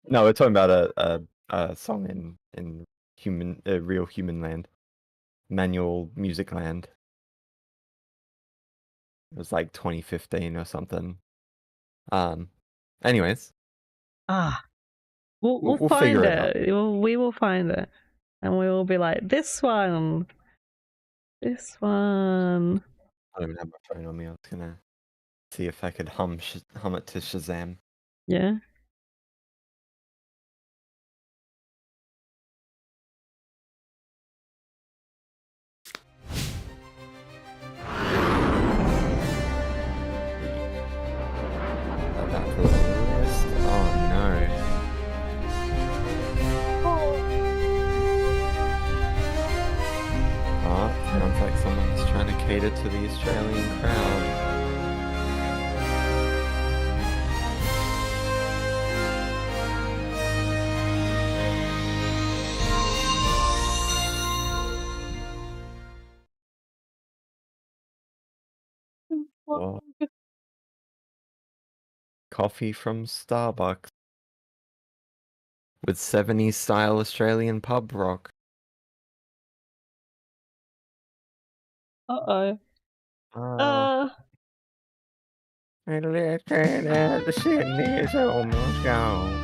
no, we're talking about a song in real human land, manual music land. It was like 2015 or something. Anyways, we'll we'll find figure it out. it. We will find it, and we will be like, this one. I don't even have my phone on me. I was gonna see if I could hum it to Shazam. Yeah. Back to the list. Oh no. Oh, sounds like someone's trying to cater to the Australian crowd. Whoa. Coffee from Starbucks with 70s style Australian pub rock. Uh-oh. The Sydney is almost gone.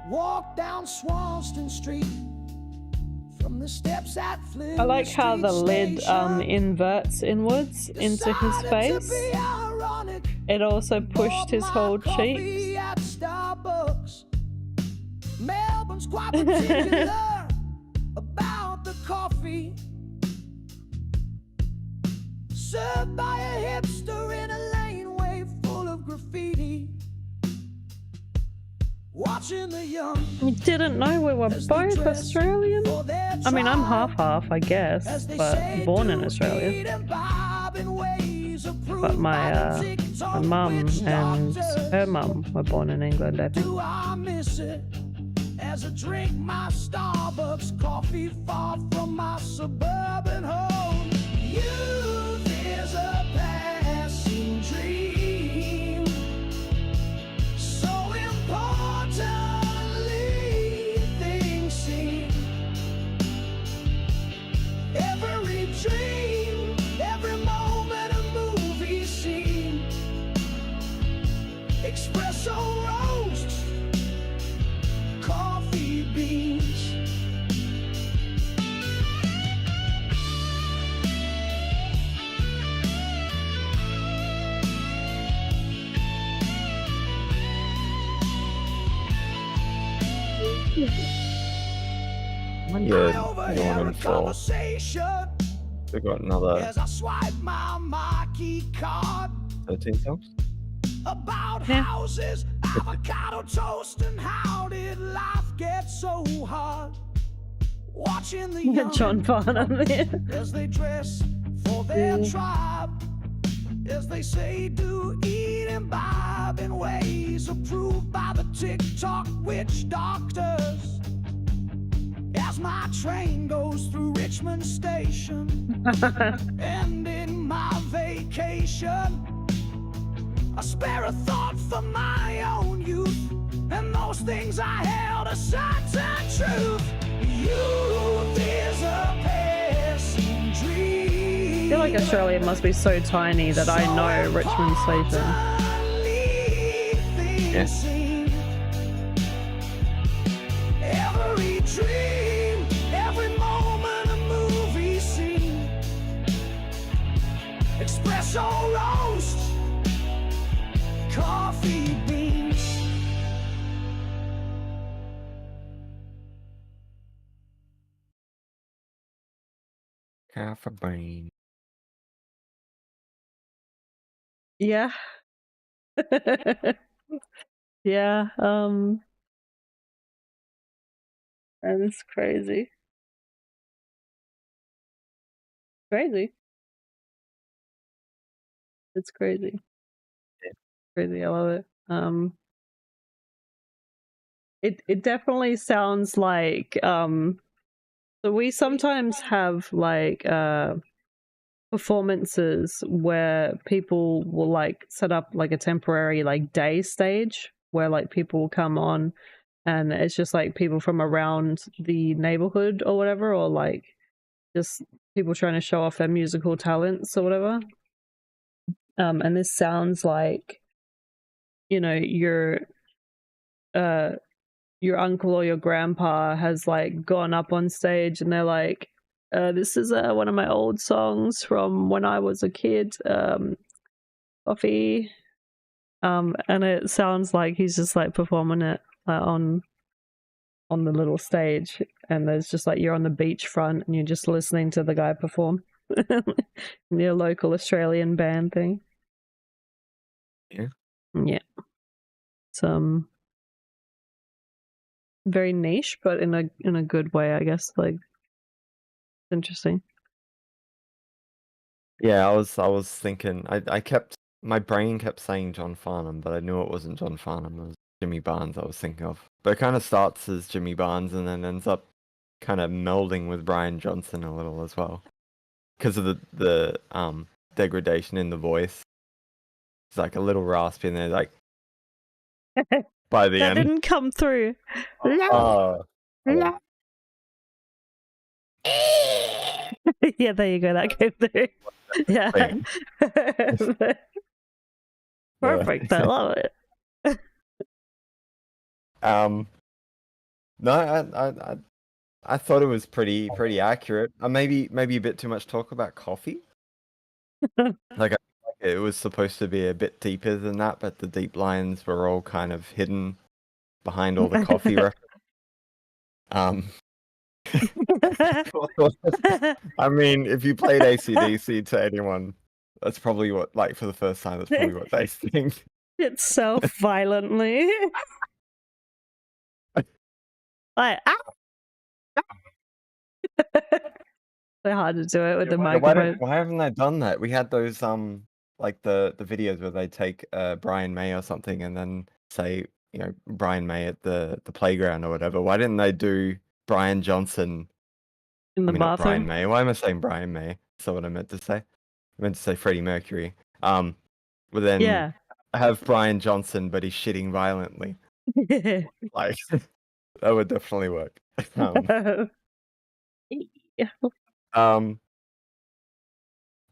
Walk down Swanston Street from the steps at Flinders I like how the Street lid Station. Inverts inwards into his Decided to face. be ironic. It also pushed his Bought whole my coffee cheeks. at Starbucks. Melbourne's quite particular about the coffee. Served by a hipster in a laneway full of graffiti. Watching the young You didn't know we were as they both dress Australian? for their I mean, I'm tribe. half-half, I guess, As they but say, born in do Australia. eat and bob in ways approved But my by the my mum witch and doctors. her mum were born in England, I think. Do I miss it as I drink my Starbucks coffee far from my suburban home? Youth is a passing dream, so importantly things seem. Every dream, every moment a movie scene. Espresso roasts, coffee beans. I Yeah, overhear going a in for. conversation They've got another as I swipe my marquee card 13 songs. about Yeah. houses, avocado toast, and how did life get so hard? Watching the young John Farnham there. as they dress for their Yeah. tribe, as they say, do eat and bob in ways approved by the TikTok witch doctors. As my train goes through Richmond Station, ending my vacation, I spare a thought for my own youth and those things I held a certain truth. Youth is a passing dream. I feel like Australia must be so tiny that I know Richmond Station. Yes. Every dream, every moment a movie scene. Express so roast coffee beans. Half a brain. Yeah. Yeah, that is crazy. Crazy. It's crazy. Yeah. Crazy, I love it. It definitely sounds like so we sometimes have like performances where people will like set up like a temporary like day stage where like people will come on and it's just like people from around the neighborhood or whatever, or like just people trying to show off their musical talents or whatever. And this sounds like, you know, your uncle or your grandpa has like gone up on stage and they're like, this is one of my old songs from when I was a kid, Coffee. And it sounds like he's just like performing it on the little stage, and there's just like you're on the beachfront and you're just listening to the guy perform. Your local Australian band thing. Yeah. Yeah. Some very niche, but in a good way, I guess. Like, it's interesting. Yeah, I was thinking. My brain kept saying John Farnham, but I knew it wasn't John Farnham. It was Jimmy Barnes I was thinking of. But it kind of starts as Jimmy Barnes and then ends up kind of melding with Brian Johnson a little as well, because of the degradation in the voice. It's like a little raspy, and they're like by the That end. didn't come through. Oh. Yeah, there you go. That came through. Yeah. Thing. Perfect. I love it. No, I thought it was pretty accurate. Maybe a bit too much talk about coffee. Like it was supposed to be a bit deeper than that, but the deep lines were all kind of hidden behind all the coffee references. I mean, if you played AC/DC to anyone, that's probably what, like, for the first time, that's probably what they think. Itself violently. Like, so hard to do it with the microphone. Why haven't they done that? We had those like the videos where they take Brian May or something and then say, you know, Brian May at the playground or whatever. Why didn't they do Brian Johnson In the not Brian bathroom. May? Why am I saying Brian May? That's not what I meant to say. I meant to say Freddie Mercury. But then Yeah. have Brian Johnson, but he's shitting violently. Like, that would definitely work. Yeah.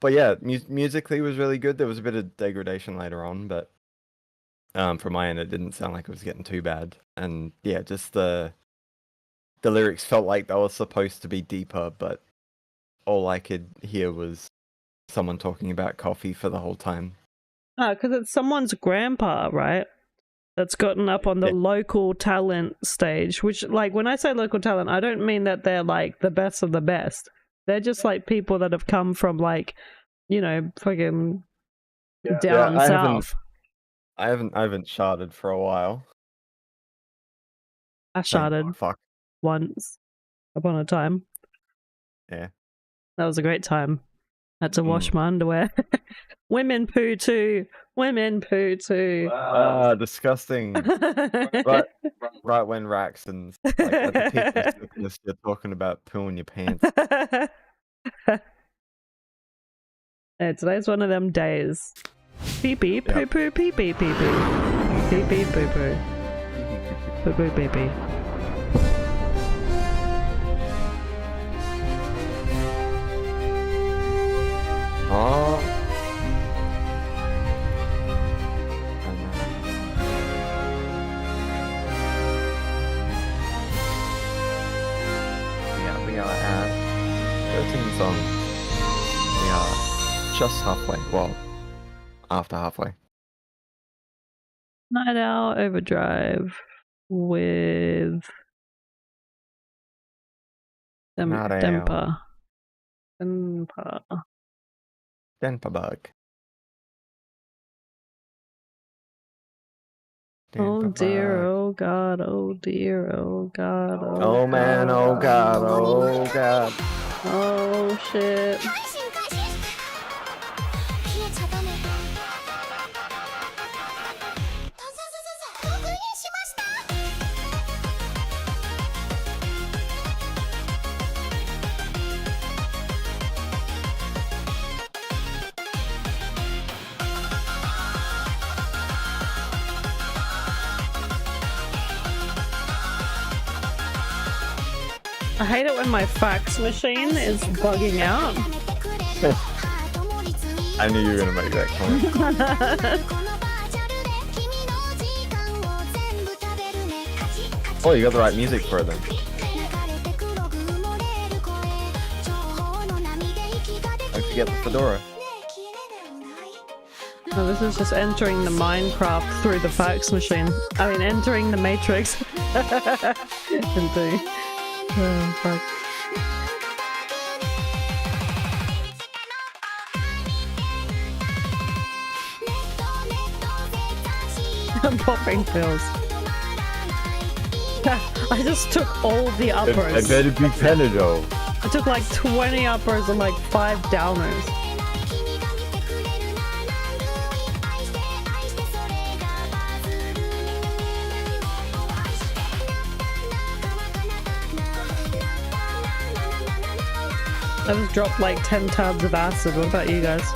But yeah, musically was really good. There was a bit of degradation later on, but from my end, it didn't sound like it was getting too bad. And yeah, just the lyrics felt like they were supposed to be deeper, but all I could hear was someone talking about coffee for the whole time. Because it's someone's grandpa, right? That's gotten up on the local talent stage, which, like, when I say local talent, I don't mean that they're like the best of the best. They're just like people that have come from, like, you know, fucking down south. I haven't charted for a while. I charted once upon a time. Yeah. That was a great time. Had to wash my underwear. Women poo too. Women poo too. Disgusting. right when Raxton's like at the peak of sickness, you're talking about pooing your pants. Yeah, today's one of them days. Pee pee poo poo pee pee pee pee. Pee pee poo poo. Poo poo pee pee. Oh. We are at 13 songs. We are just halfway. Well, after halfway. Night Owl Overdrive with Night Owl. Dempa. Denpa bug. Oh Denpa dear, bug. oh god, oh dear, oh god, Oh man, oh god, oh god. oh shit. 配信開始消えちゃダメ確認しました I hate it when my fax machine is bugging out. I knew you were gonna make that comment. Oh, you got the right music for it then. Don't forget the fedora. Oh, this is just entering the Minecraft through the fax machine. I mean, entering the Matrix. Into. Oh, fuck. I'm popping pills. I just took all the I uppers. better be Panadol. I took like 20 uppers and like 5 downers. I just dropped like 10 tabs of acid. What about you guys?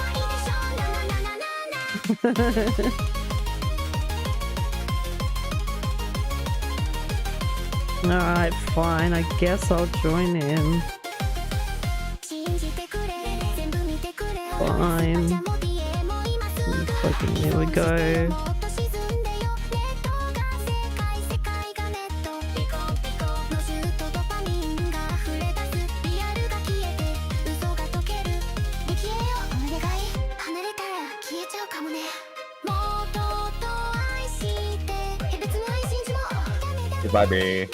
Alright, fine. I guess I'll join in. Fine. Fucking here we go. Goodbye, Bree.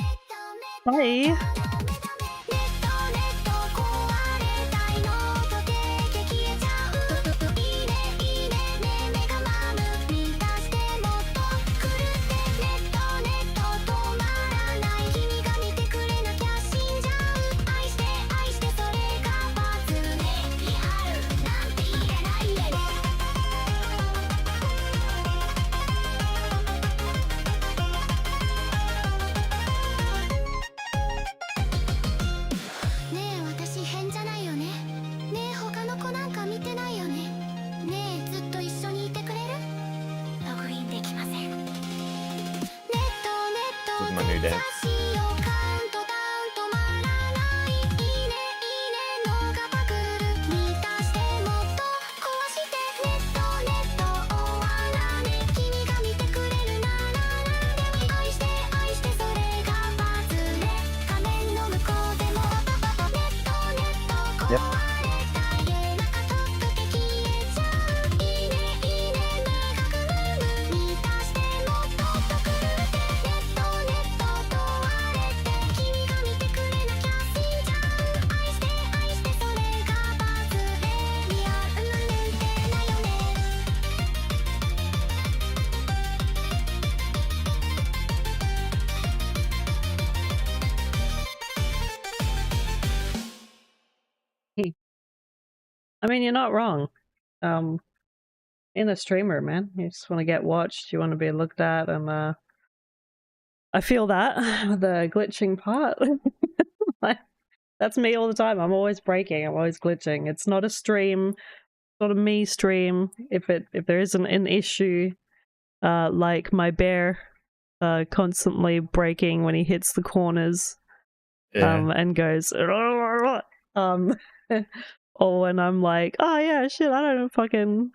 Bye. This is my new dance. Yep. I mean, you're not wrong. In a streamer, man, you just want to get watched, you want to be looked at, and I feel that the glitching part. Like, that's me all the time. I'm always breaking. I'm always glitching. It's not a stream. It's not a me stream. If there isn't an issue, like my bear, constantly breaking when he hits the corners, and goes, or when I'm like, oh yeah, shit, I don't fucking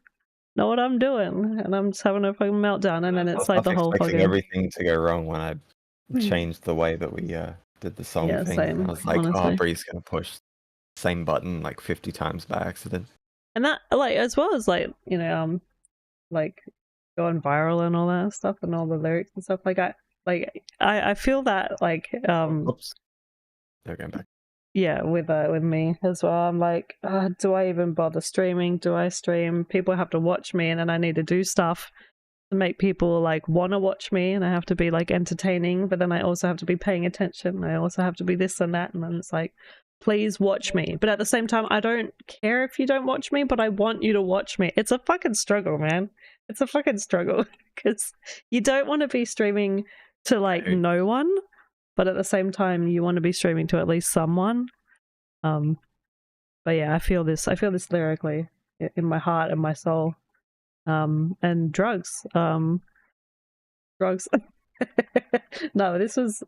know what I'm doing, and I'm just having a fucking meltdown, and then it's like the whole expecting fucking everything to go wrong when I changed the way that we did the song Yeah, thing. same, I was like, honestly. oh, Bree's gonna push same button like 50 times by accident. And that, like, as well as like, like going viral and all that stuff and all the lyrics and stuff. I feel that like Oops. They're going back. yeah, with me as well. I'm like, do I even bother streaming? Do I stream? People have to watch me, and then I need to do stuff to make people like want to watch me, and I have to be like entertaining, but then I also have to be paying attention. I also have to be this and that, and then it's like, please watch me. But at the same time, I don't care if you don't watch me, but I want you to watch me. It's a fucking struggle, man. It's a fucking struggle because you don't want to be streaming to like no one, but at the same time you want to be streaming to at least someone. But yeah, I feel this lyrically in my heart and my soul. And drugs. Drugs. No, this was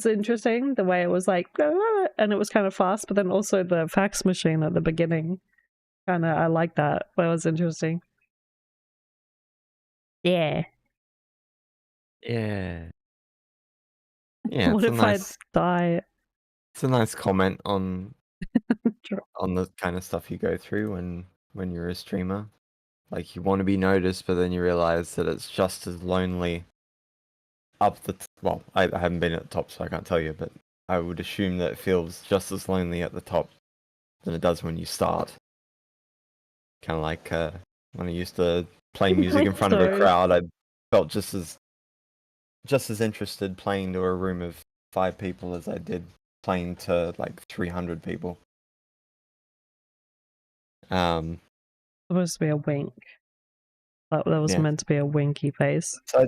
interesting, the way it was like, and it was kind of fast, but then also the fax machine at the beginning, kind of, I like that. That was interesting. Yeah. Yeah. What if I die? It's a nice comment on the kind of stuff you go through when you're a streamer. Like, you want to be noticed, but then you realize that it's just as lonely up the well, I haven't been at the top, so I can't tell you, but I would assume that it feels just as lonely at the top than it does when you start. Kind of like when I used to play music in front of a crowd, I felt just as interested playing to a room of 5 people as I did playing to like 300 people. Supposed to be a wink. That was meant to be a winky face. So,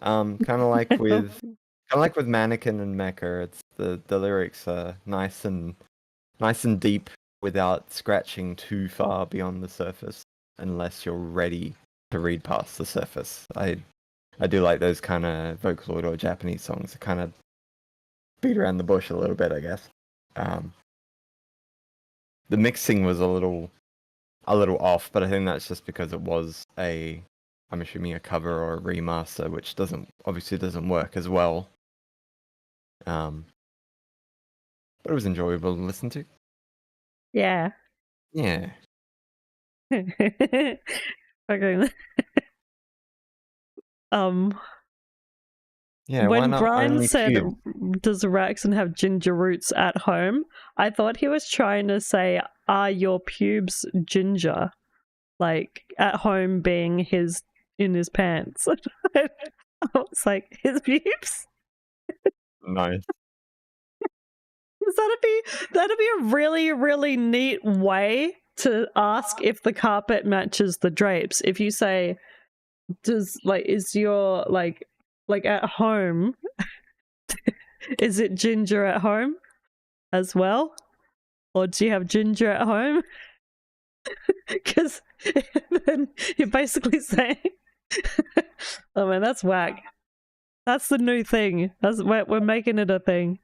kind of like with Mannequin and Mecha, it's the lyrics are nice and deep without scratching too far beyond the surface, unless you're ready to read past the surface. I do like those kind of Vocaloid or Japanese songs that kind of beat around the bush a little bit, I guess. The mixing was a little off, but I think that's just because it was I'm assuming a cover or a remaster, which obviously doesn't work as well. But it was enjoyable to listen to. Yeah. Yeah. Okay. Yeah, when Brian said, does Raxon have ginger roots at home? I thought he was trying to say, are your pubes ginger? Like, at home being in his pants. I was like, his pubes? Nice. That'd be a really, really neat way to ask if the carpet matches the drapes. If you say, is your like at home, is it ginger at home as well? Or do you have ginger at home? Because then you're basically saying, oh man, that's whack. That's the new thing. We're making it a thing.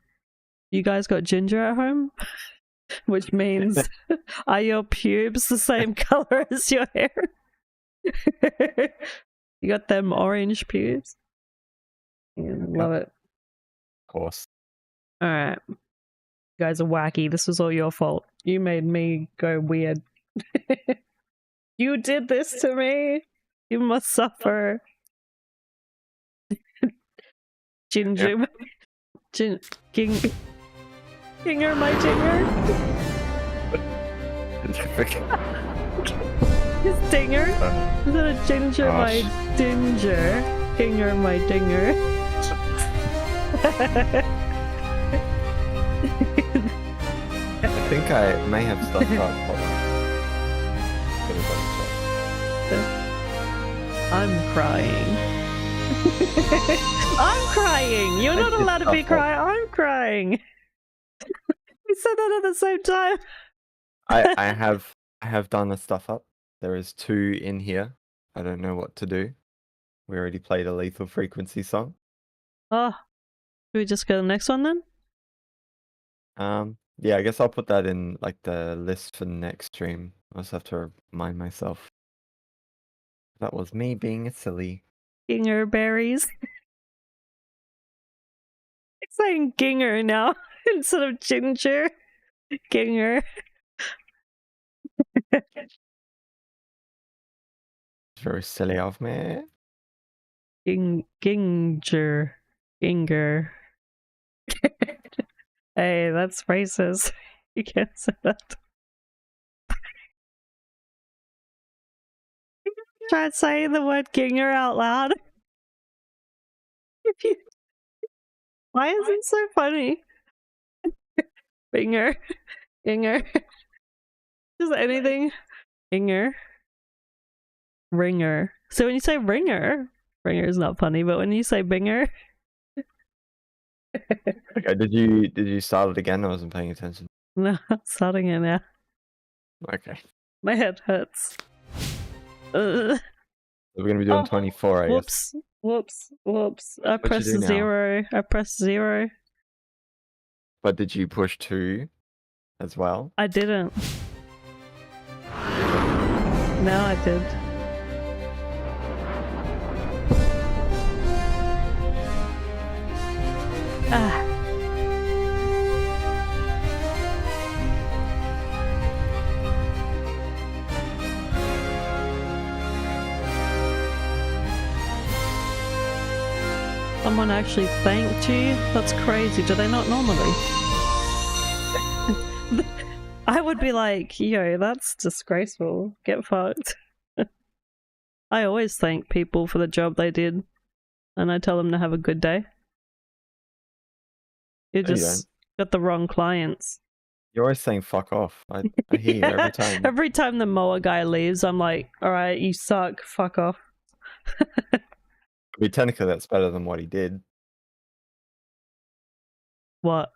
You guys got ginger at home? Which means, are your pubes the same color as your hair? You got them orange pubes? Yeah, love it. Of course. Alright. You guys are wacky. This was all your fault. You made me go weird. You did this to me. You must suffer. Ginger. Yep. Ginger, my Ginger. His dinger? Is that a ginger, my dinger? Ginger, my dinger. I think I may have stuff up. I'm crying. I'm crying! You're not allowed to be crying. I'm crying. We said that at the same time. I have done the stuff up. There is 2 in here. I don't know what to do. We already played a Lethal Frequency song. Oh, should we just go to the next one then? Yeah, I guess I'll put that in like the list for next stream. I just have to remind myself. That was me being a silly. Ginger berries. It's saying ginger now instead of ginger. Ginger. very silly of me. Ginger. Hey, that's racist. You can't say that. Try saying the word ginger out loud. Why is it so funny? Binger. Ginger. Just anything. Ginger. Ringer. So when you say ringer is not funny, but when you say binger. Okay, did you start it again? I wasn't paying attention. No, I'm starting it now. Okay. My head hurts. Ugh. We're gonna be doing 24, I guess. Whoops. I What'd you pressed do now? 0. I pressed 0. But did you push 2 as well? I didn't. No, I did. Ah. Someone actually thanked you? That's crazy. Do they not normally? I would be like, yo, that's disgraceful. Get fucked. I always thank people for the job they did. And I tell them to have a good day. You just got the wrong clients. You're always saying fuck off. I hear you every time. Every time the mower guy leaves, I'm like, alright, you suck, fuck off. I mean, technically that's better than what he did. What?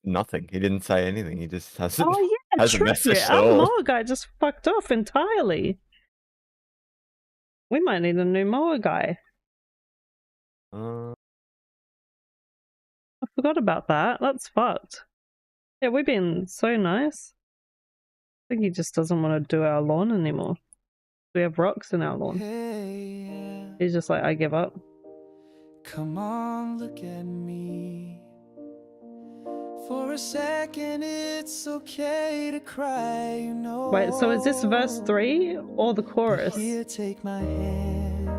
Nothing. He didn't say anything. He just hasn't, Oh yeah, hasn't true. messaged at Our all. mower guy just fucked off entirely. We might need a new mower guy. I forgot about that. That's fucked. Yeah, we've been so nice. I think he just doesn't want to do our lawn anymore. We have rocks in our lawn. He's just like, I give up. Come on, look at me. For a second, it's okay to cry, you know. Wait, so is this verse 3 or the chorus? Here, take my hand,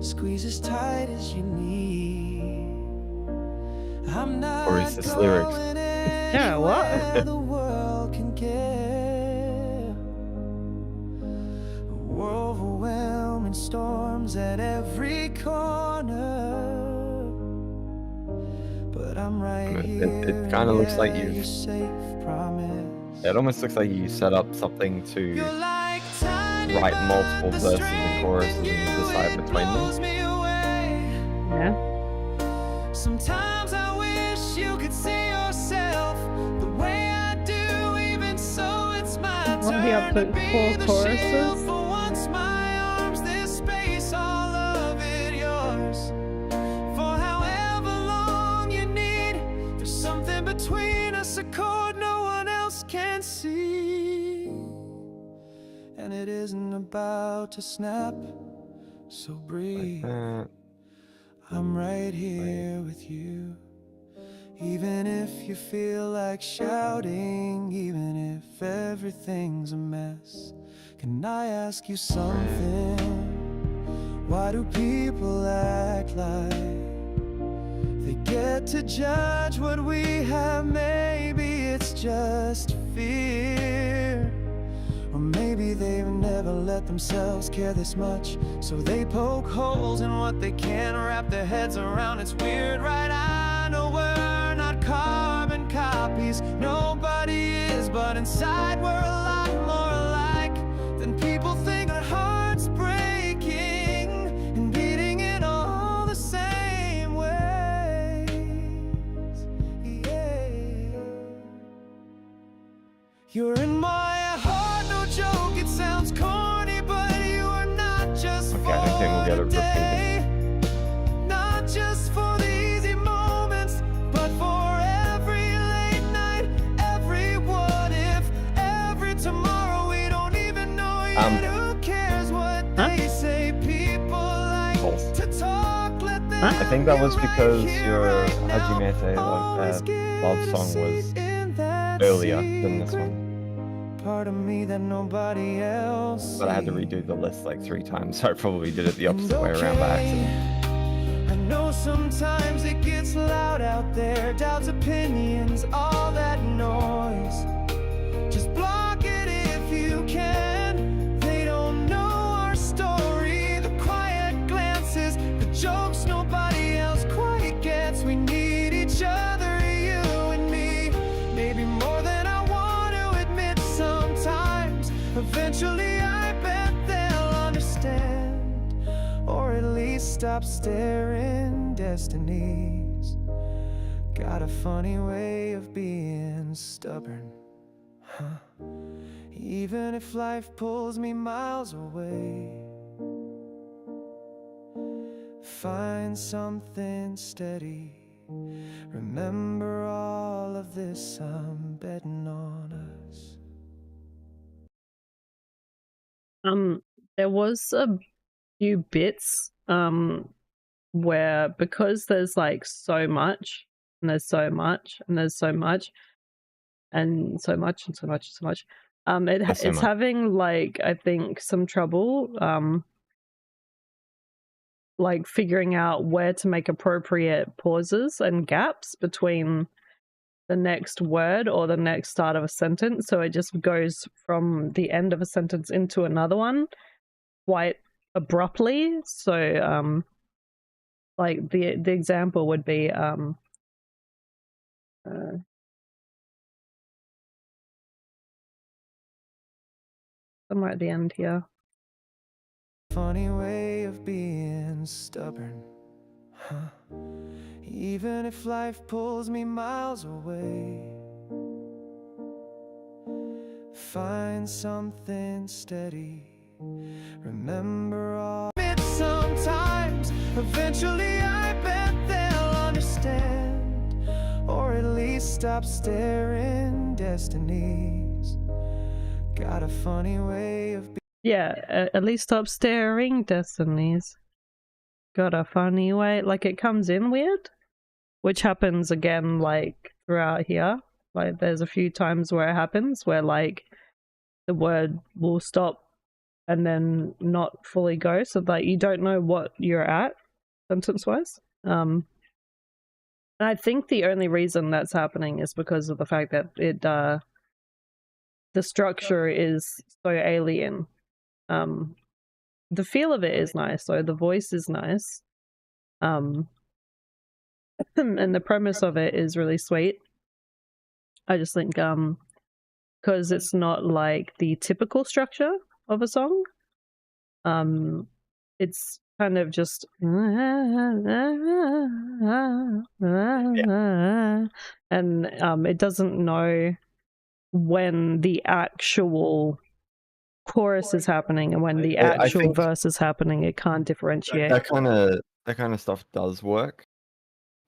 squeeze as tight as you need. I'm not Or is this lyrics? Yeah, what? the world can get. Overwhelming storms at every corner. But I'm right here. It kind of looks like you. Safe promise. It almost looks like you set up something to You're like tiny write multiple but the verses and choruses and strength decide you between blows them. me away. Yeah. Sometimes I wish you could see yourself the way I do, even so it's my Well, he turn to put be 4 the choruses. shield for once my arms, this space, all of it yours. For however long you need, there's something between us, a chord no one else can see. And it isn't about to snap, so breathe. I'm right here with you. Even if you feel like shouting, even if everything's a mess. Can I ask you something? Why do people act like they get to judge what we have? Maybe it's just fear. Or maybe they've never let themselves care this much, so they poke holes in what they can't wrap their heads around. It's weird, right? I know we're not carbon copies, nobody is, but inside we're a lot more alike than people think. Our hearts breaking and beating in all the same ways. Yeah. You're in my heart, no joke, it sounds corny, but you are not just Okay, I don't think we'll get it repeated. not just for the easy moments, but for every late night, every what if, every tomorrow we don't even know yet. Who cares what they say? People like to talk, let them I think that was because your Hajimete love song was earlier than this one. part of me that nobody else But I had to redo the list like 3 times, so I probably did it the opposite way around by accident. I know sometimes it gets loud out there, doubts, opinions, all that noise. Just block it if you can. They don't know our story. The quiet glances, the jokes nobody else quite gets. We need each other, you and me, maybe more than I want to admit sometimes. Eventually I bet they'll understand, or at least stop staring destinies. Got a funny way of being stubborn, huh? Even if life pulls me miles away, find something steady. Remember all of this, I'm betting on us. There was a few bits where, because there's like so much and there's so much and there's so much and so much and so much and so much, There's so it's much. having like, I think, some trouble like figuring out where to make appropriate pauses and gaps between the next word or the next start of a sentence, so it just goes from the end of a sentence into another one quite abruptly. So like the example would be somewhere at the end here. Funny way of being stubborn, huh? Even if life pulls me miles away, find something steady. Remember all it sometimes. Eventually I bet they'll understand, or at least stop staring destinies. Got a funny way of being. Yeah, at least stop staring destinies. Got a funny way, like it comes in weird, which happens again like throughout here. Like there's a few times where it happens where like the word will stop and then not fully go, so that you don't know what you're at sentence wise. And I think the only reason that's happening is because of the fact that it the structure is so alien. The feel of it is nice, so the voice is nice, and the premise of it is really sweet. I just think because it's not like the typical structure of a song, it's kind of just and it doesn't know when the actual chorus is happening and when the I actual think verse is happening. It can't differentiate. that kind of stuff does work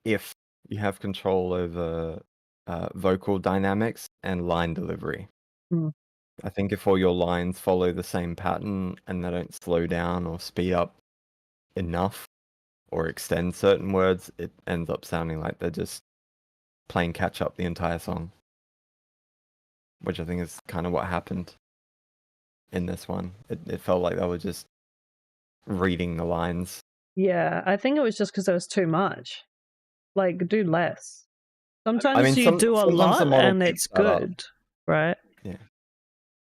if you have control over vocal dynamics and line delivery. Mm. I think if all your lines follow the same pattern and they don't slow down or speed up enough or extend certain words, it ends up sounding like they're just playing catch up the entire song, which I think is kind of what happened in this one. It felt like they were just reading the lines. Yeah, I think it was just because there was too much. Like, do less. Sometimes you do a sometimes the lot model and picks it's that up. good, right? Yeah.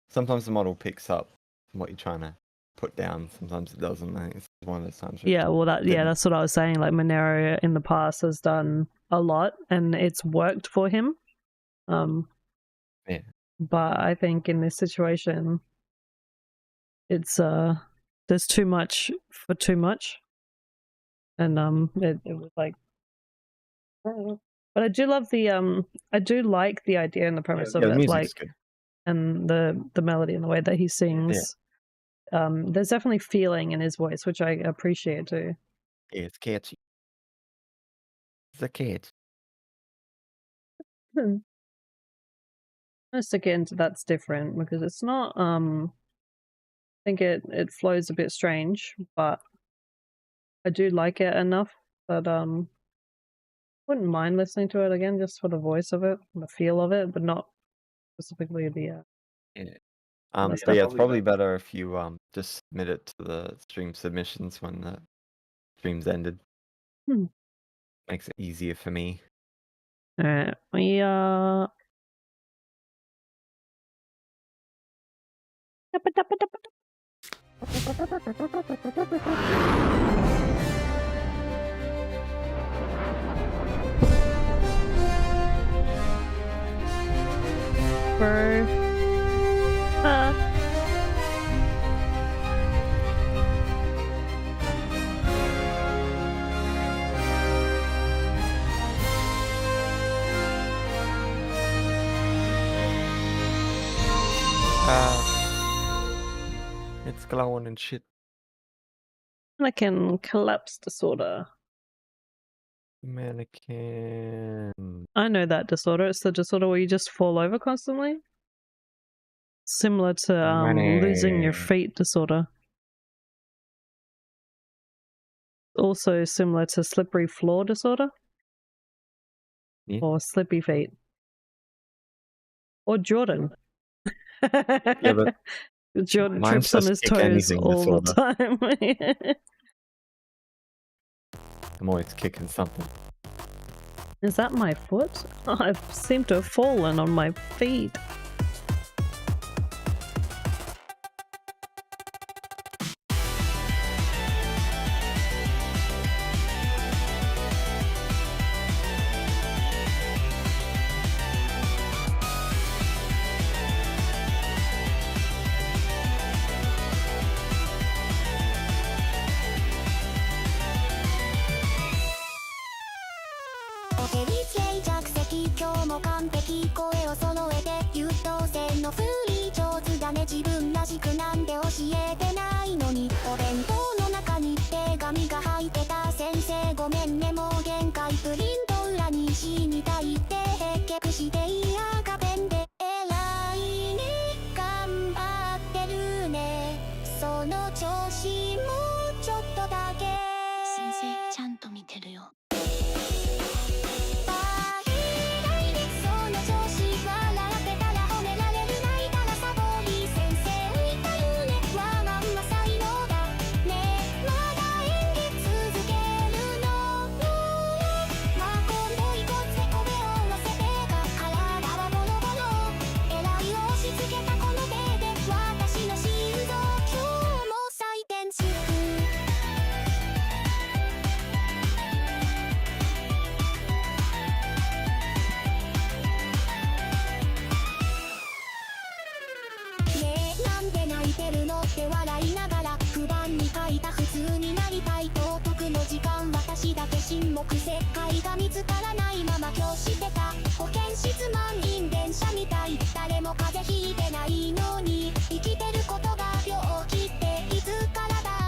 Sometimes the model picks up what you're trying to put down. Sometimes it doesn't. I think it's one of those times. Yeah, well, that's what I was saying. Like, Monero in the past has done a lot and it's worked for him. Yeah. But I think in this situation, it's there's too much for too much, and it was like. But I do love the I do like the idea and the premise of the it, music's like, good. and the melody and the way that he sings. There's definitely feeling in his voice, which I appreciate too. Yeah, it's catchy. It's a catch. Let's get into that's different because it's not. I think it flows a bit strange, but I do like it enough that wouldn't mind listening to it again just for the voice of it, the feel of it, but not specifically the Yeah. That's But yeah, it's definitely probably better if you just submit it to the stream submissions when the stream's ended. Hmm. Makes it easier for me. Alright, we are. Bro. It's glowing and shit. Mannequin collapse disorder. Mannequin. I know that disorder. It's the disorder where you just fall over constantly. Similar to losing your feet disorder. Also similar to slippery floor disorder. Yeah. Or slippy feet. Or Jordan. Yeah, but Jordan mine's trips on just his kick toes anything all disorder. the time. I'm always kicking something. Is that my foot? Oh, I seem to have fallen on my feet.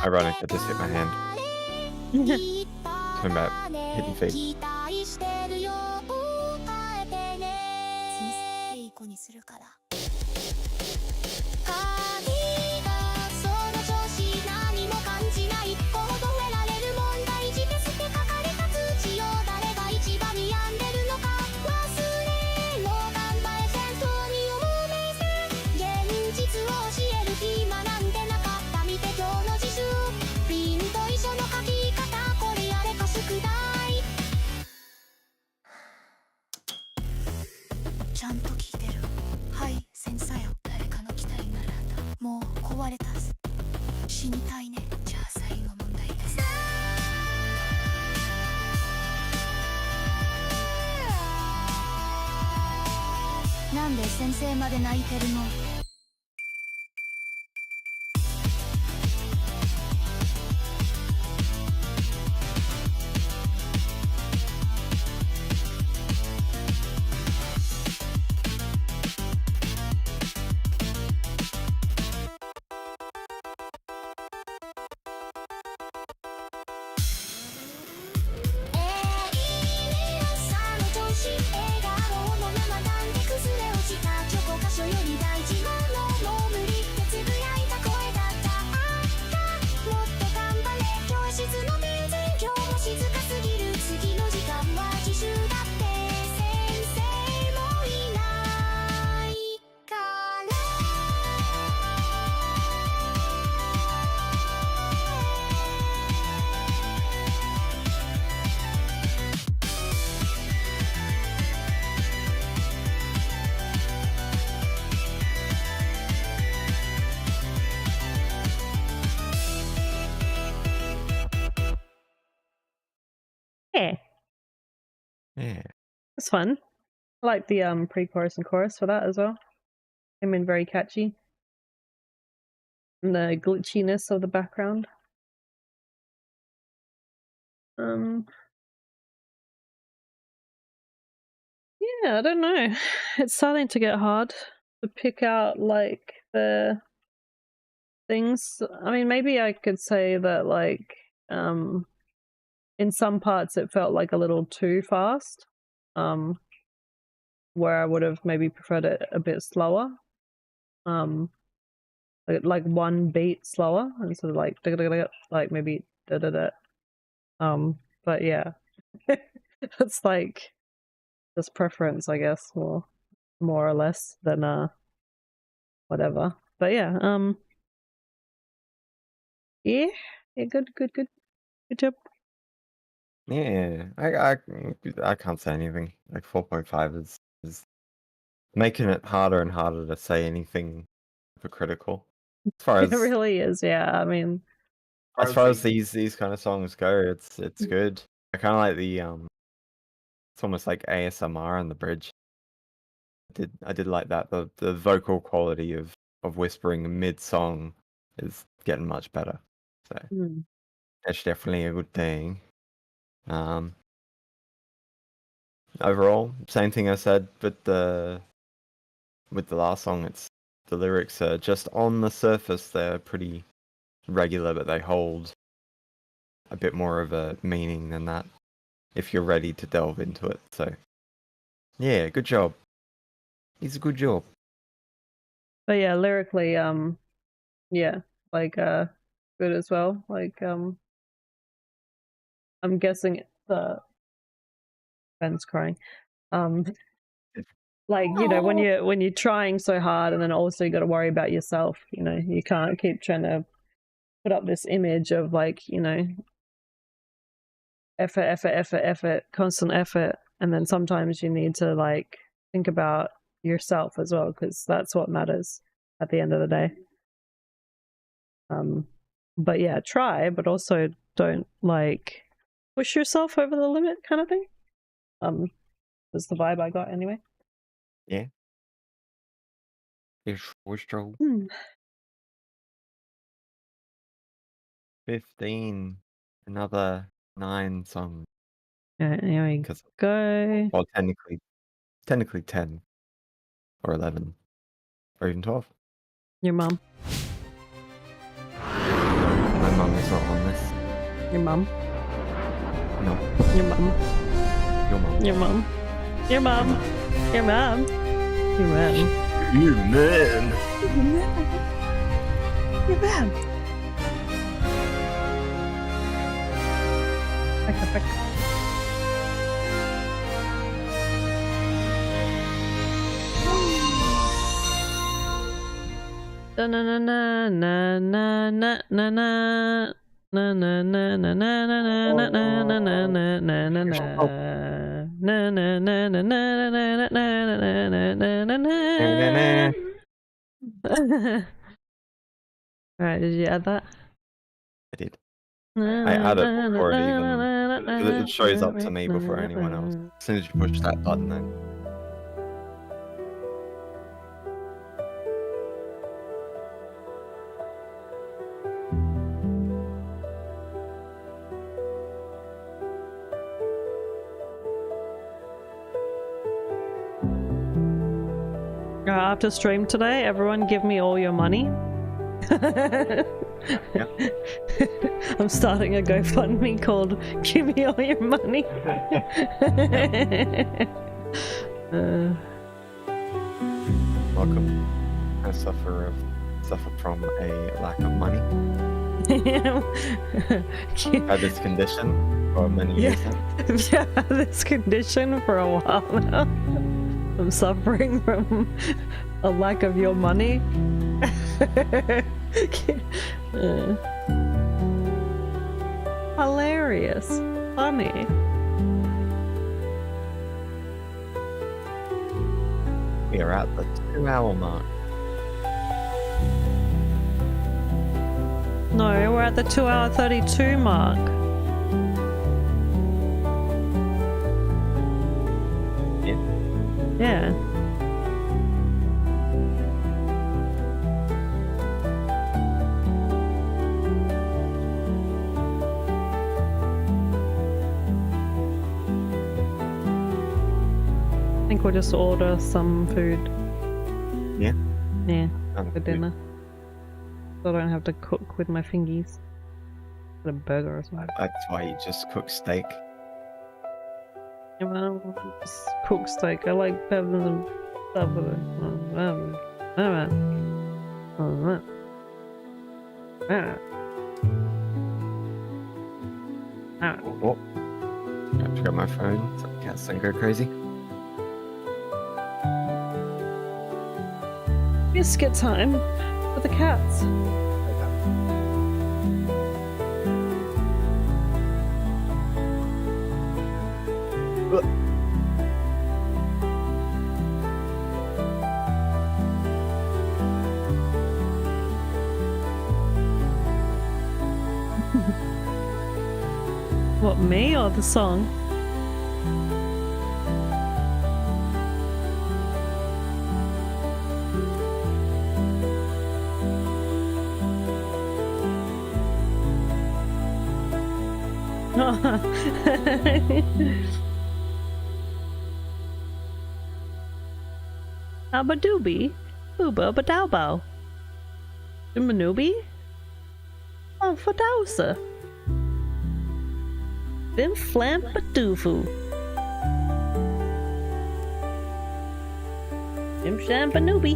Ironic, I just hit my hand. Talking about hitting feet. Yeah, Yeah. it's fun. I like the pre-chorus and chorus for that as well. Came in very catchy. And the glitchiness of the background. Yeah, I don't know. It's starting to get hard to pick out like the things. I mean, maybe I could say that like in some parts it felt like a little too fast. Where I would have maybe preferred it a bit slower. Like one beat slower instead of like maybe da. But yeah. It's like just preference, I guess, more or less than whatever. But yeah, yeah, good job. Yeah, I can't say anything. Like 4.5 is making it harder and harder to say anything for critical. As far It as really is, yeah. I mean, as far as these kind of songs go, it's good. I kind of like the it's almost like ASMR in the bridge. I did like that. The vocal quality of whispering mid song is getting much better. So that's definitely a good thing. Overall, same thing I said with the last song. It's the lyrics are just on the surface, they're pretty regular, but they hold a bit more of a meaning than that if you're ready to delve into it. So yeah, good job. It's a good job. but yeah, lyrically, yeah, like good as well. Like I'm guessing Ben's crying. Like, you know, when you're trying so hard and then also you got to worry about yourself, you know, you can't keep trying to put up this image of like, you know, effort, constant effort, and then sometimes you need to like think about yourself as well, because that's what matters at the end of the day. But yeah, try, but also don't like push yourself over the limit, kind of thing. Was the vibe I got anyway. Yeah. It's was true. 15. Another 9 songs. Here we go. Well, technically 10 or 11 or even 12. Your mom. My mum is not on this. Your mom. No. Your mom. Your mum. Your mom. Your mom. Your mom. Your mom. You man. Your mom. Back. Na na na na na na na na na. Na na na na na na na na na na na na na na na na na. Alright, did you add that? I did. I added it before it even. It shows up to me before anyone else. As soon as you push that button, then. After stream today, everyone give me all your money. I'm starting a GoFundMe called "Give Me All Your Money." Welcome. I suffer from a lack of money. Had this condition for many years now. Yeah, this condition for a while now. I'm suffering from a lack of your money. Hilarious. Funny. We are at the 2-hour mark. No, we're at the 2 hour 32 mark. Yeah. I think we'll just order some food. Yeah. Yeah, Um, for dinner. So I don't have to cook with my fingies. Get a burger or something. That's why you just cook steak. Yeah, well, just cook steak. I like having some stuff with it. Oh, I have to grab my phone so the cats don't go crazy. Biscuit time for the cats. What, me or the song? Abadooby, Booba Badowbow. Manubi? Oh, Fadousa. Bim Flam Badoofu. Bim Sham Banubi.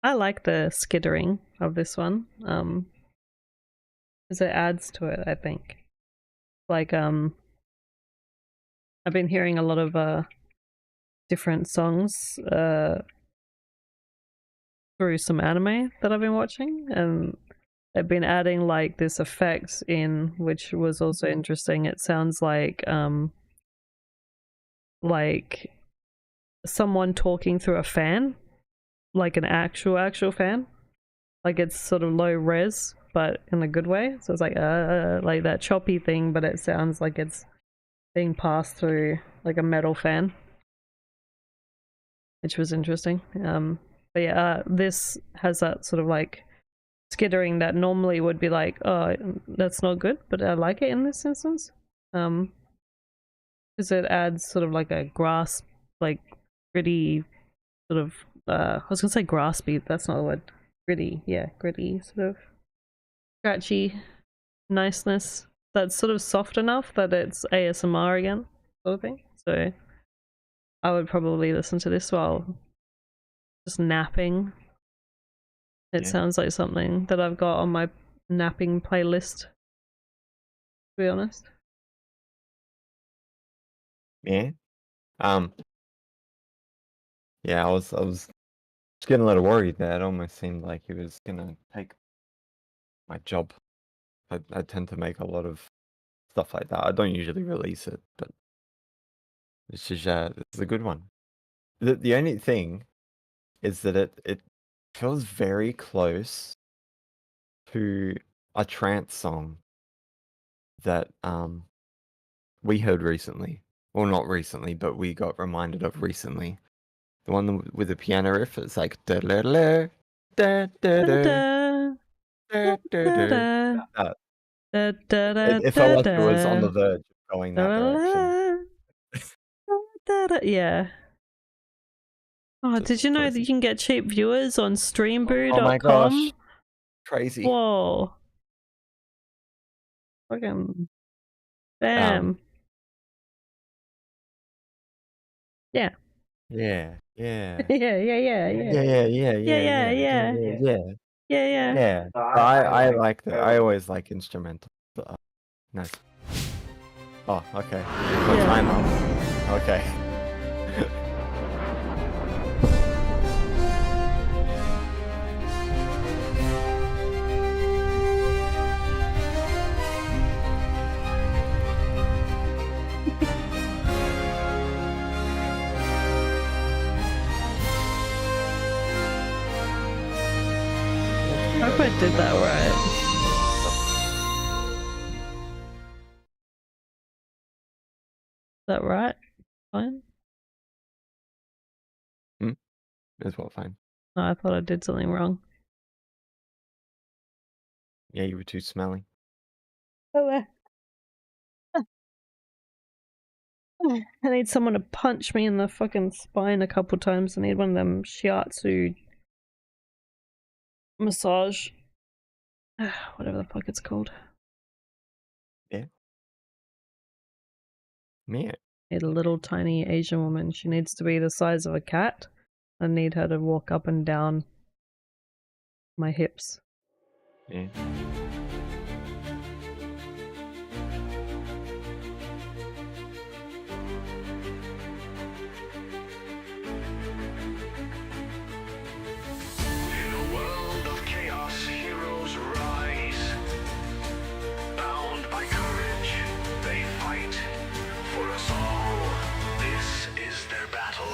I like the skittering of this one, because it adds to it, I think. Like, I've been hearing a lot of different songs through some anime that I've been watching, and they've been adding like this effect in, which was also interesting. It sounds like someone talking through a fan, like an actual fan. Like it's sort of low res, but in a good way. So it's like that choppy thing, but it sounds like it's being passed through like a metal fan, which was interesting. But yeah, this has that sort of like skittering that normally would be like, oh, that's not good, but I like it in this instance. Because it adds sort of like a grasp, like gritty sort of, I was gonna say graspy, that's not the word. Gritty, yeah, gritty, sort of scratchy niceness that's sort of soft enough that it's ASMR again, sort of thing. So I would probably listen to this while just napping. It sounds like something that I've got on my napping playlist, to be honest. Yeah. Yeah, I was getting a little worried there. It almost seemed like he was gonna take my job. I tend to make a lot of stuff like that. I don't usually release it, but this is a good one. The only thing is that it feels very close to a trance song that we heard recently. Well, not recently, but we got reminded of recently. The one with the piano riff. It's like da da da da da da da da. It felt like it was on the verge of going that direction. Yeah. Oh, did you know that you can get cheap viewers on streambrew.com? Oh my gosh. Crazy. Whoa. Fucking damn. Yeah. Yeah. Yeah. Yeah. I like that. I always like instrumental. Nice. Oh, okay. My timer. Okay. I hope I did that right. Is that right? Fine? Is what fine? No, I thought I did something wrong. Yeah, you were too smelly. Oh, I need someone to punch me in the fucking spine a couple times. I need one of them shiatsu massage. Whatever the fuck it's called. Yeah. Me. Need a little tiny Asian woman. She needs to be the size of a cat. I need her to walk up and down my hips. Yeah. In a world of chaos, heroes rise. Bound by courage, they fight for us all. This is their battle.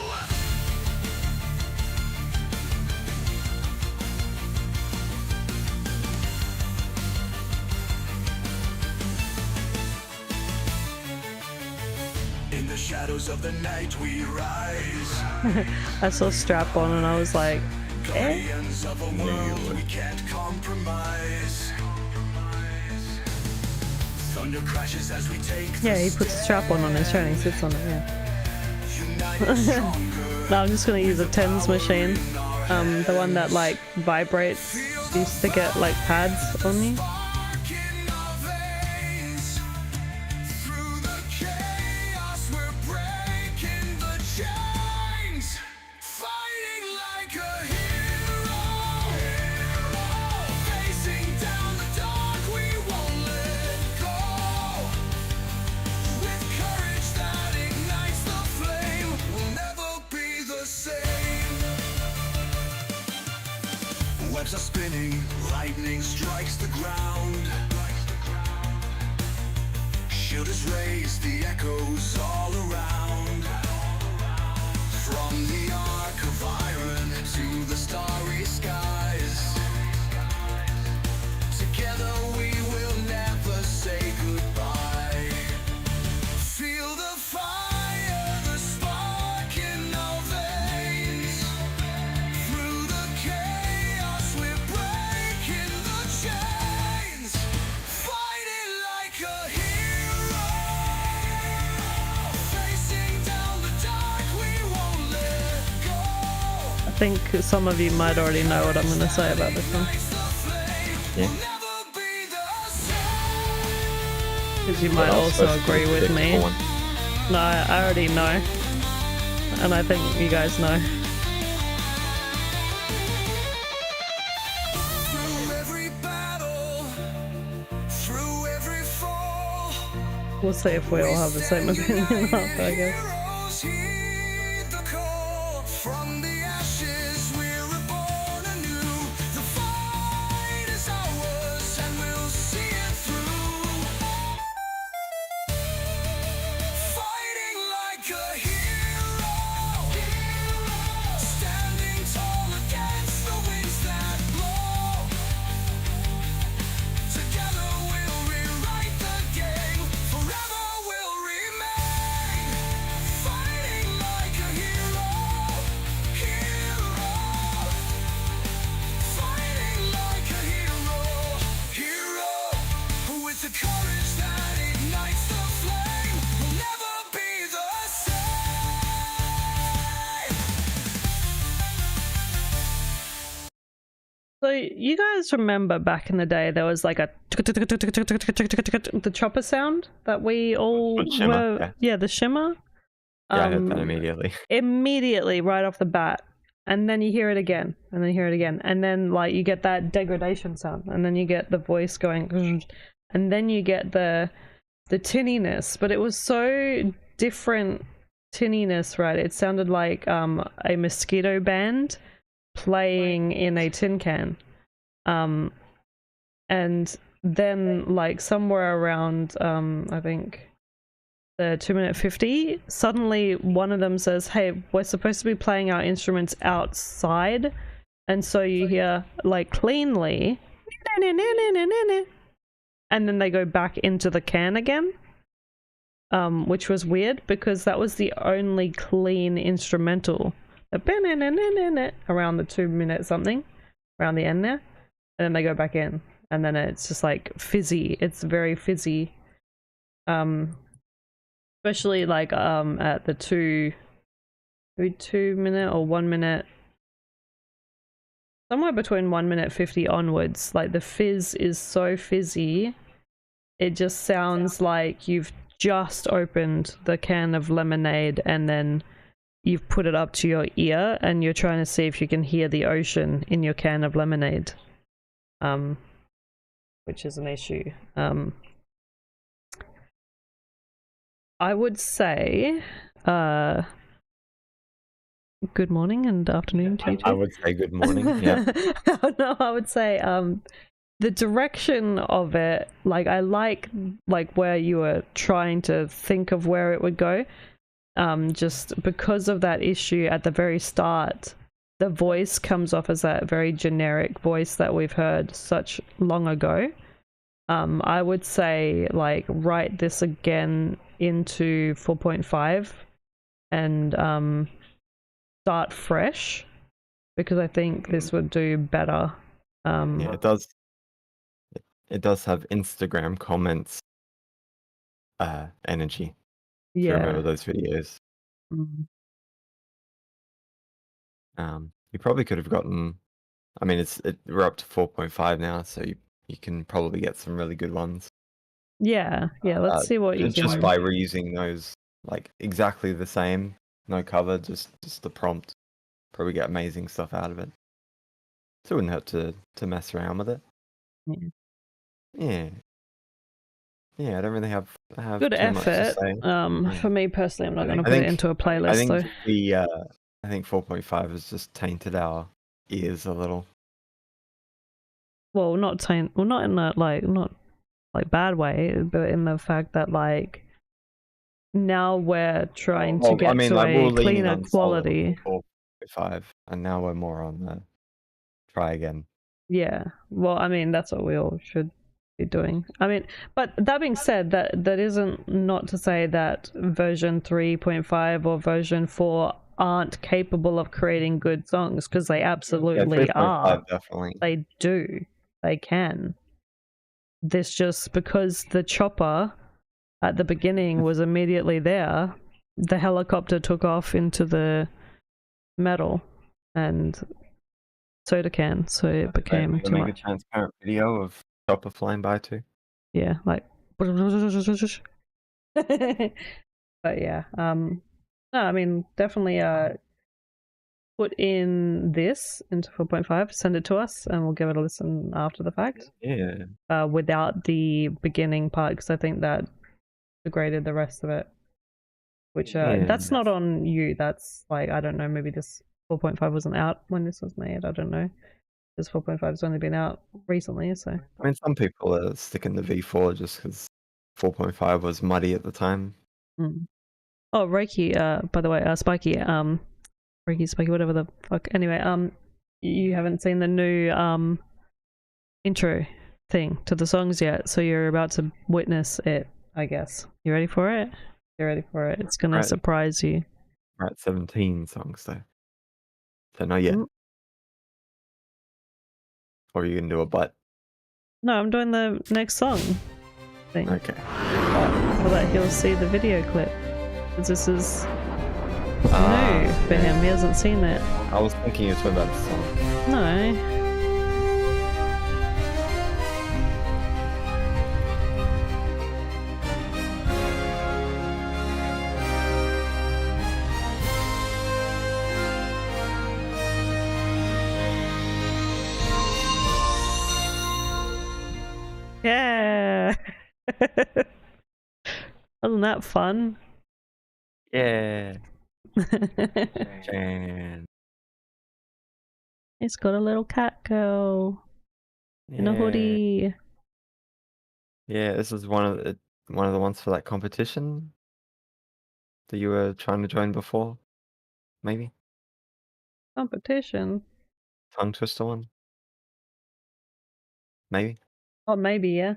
In the shadows of the night we rise. I saw Strap On and I was like, eh? Guardians of a world we can't compromise. Thunder crashes as we take Yeah, he puts a strap on his chair and he sits on it, yeah. No, I'm just gonna use a TENS machine. The one that like vibrates. Used to get like pads on you. Webs are spinning, lightning strikes the ground. Shield is raised, the echoes all around. From the arc of iron to the starry skies. Together we will never say goodbye. Feel the fire, the spark in our veins. Through the chaos we're breaking the chains. Fighting like a hero. Facing down the dark, we won't let go. I think some of you might already know what I'm gonna say about this one. Yeah. Because you might also agree with me. No, I already know. And I think you guys know. Through every battle, through every fall, We'll see if we all have the same opinion after, I guess. heroes heed the call. From the ashes we're reborn anew. The fight is ours and we'll see it through. Fighting like a hero. Standing tall against the winds that blow. Together we'll rewrite the game. Forever we'll remain. Fighting like a hero. Hero. Fighting like a hero. Hero. With the courage that ignites the flame. We'll never be the same. So you guys remember back in the day there was like a the chopper sound that we all The shimmer, were, yeah. the shimmer. Yeah, I heard that immediately. Immediately right off the bat, and then you hear it again, and then you hear it again, and then like you get that degradation sound, and then you get the voice going, and then you get the the tinniness, but it was so different tinniness, right? It sounded like a mosquito band playing in a tin can. And then like somewhere around I think the 2:50 suddenly one of them says, hey, we're supposed to be playing our instruments outside, and so you hear like cleanly and then they go back into the can again, which was weird because that was the only clean instrumental around the 2-minute something around the end there, and then they go back in, and then it's just like fizzy. It's very fizzy, especially like at the 2-minute or 1 minute, somewhere between 1:50 onwards. Like the fizz is so fizzy, it just sounds like you've just opened the can of lemonade and then you've put it up to your ear and you're trying to see if you can hear the ocean in your can of lemonade, which is an issue. I would say good morning and afternoon to you too. I would say good morning. Yeah. No, I would say the direction of it, like I like where you were trying to think of where it would go. Just because of that issue at the very start, the voice comes off as that very generic voice that we've heard such long ago. I would say like write this again into 4.5 and start fresh, because I think this would do better. Yeah, it does. It does have Instagram comments energy. If you remember those videos. You probably could have gotten, I mean, we're up to 4.5 now, so you can probably get some really good ones. Yeah, let's see what you can just by reusing those, like exactly the same, no cover, just the prompt. Probably get amazing stuff out of it. So it wouldn't hurt to mess around with it. Yeah. I don't really have good too effort. Much to say. For me personally, I'm not going to put it into a playlist though. I think 4.5 has just tainted our ears a little. Well, not in a not like bad way, but in the fact that like now we're trying to get to a cleaner quality. 4.5, and now we're more on the try again. Yeah. Well, I mean, that's what we all should be doing. I mean, but that being said, that isn't not to say that version 3.5 or version 4 aren't capable of creating good songs, because they absolutely are. Definitely. They do. They can. This just because the chopper at the beginning was immediately there, the helicopter took off into the metal and soda can, so it became too much. Make a transparent video of chopper flying by too. Yeah, like. But yeah, no, I mean, definitely put in this into 4.5, send it to us, and we'll give it a listen after the fact. Yeah. Without the beginning part, because I think that degraded the rest of it. Which that's not on you. That's like, I don't know, maybe this 4.5 wasn't out when this was made. I don't know. This 4.5 has only been out recently, so. I mean, some people are sticking to V4 just because 4.5 was muddy at the time. Oh, Reiki, by the way, Spiky, Reiki, Spiky, whatever the fuck. Anyway, you haven't seen the new intro thing to the songs yet, so you're about to witness it, I guess. You ready for it? You're ready for it. It's gonna surprise you. We're at 17 songs though, so not yet. Or are you gonna do a butt? No, I'm doing the next song thing. Okay. For that, you'll see the video clip, because this is new for him. He hasn't seen it. I was thinking you were talking about the song. No. Yeah. Wasn't that fun? Yeah. Jan. It's got a little cat girl in a Yeah. hoodie. Yeah, this is one of the ones for that competition that you were trying to join before, maybe? Competition. Tongue twister one? Maybe? Oh, maybe, yeah.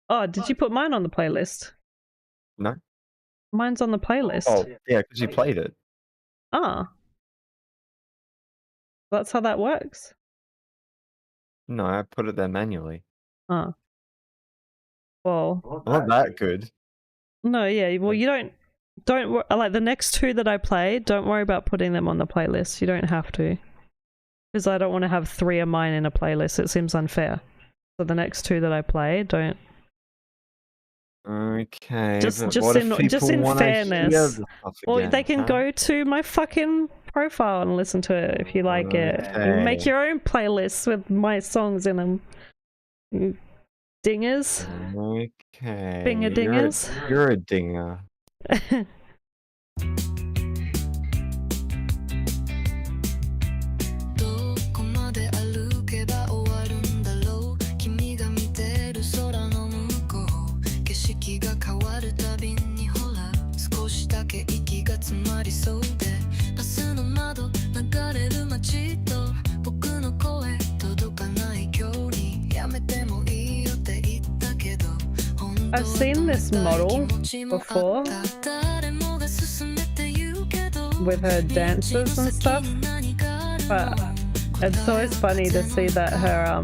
Oh, did you put mine on the playlist? No? Mine's on the playlist. Oh, yeah, because you played it. Ah. That's how that works. No, I put it there manually. Ah. Well, Not that good. no, yeah. Well, you don't like the next two that I play. Don't worry about putting them on the playlist. You don't have to, because I don't want to have 3 of mine in a playlist. It seems unfair. So the next two that I play, don't. Okay, Just but what if in people wanna hear fairness. the stuff Well, again, they can huh? go to my fucking profile and listen to it if you like it. Okay. Make your own playlists with my songs in them. You dingers. Okay. Binger dingers. You're a dinger. どこまで歩けば終わるんだろう君が見てる空の向こう景色が変わるたびにほら少しだけ息が詰まりそうでバスの窓流れる街と僕の声届かない距離やめてもいいよって言ったけど I've seen this model before with her dances and stuff, but it's always funny to see that her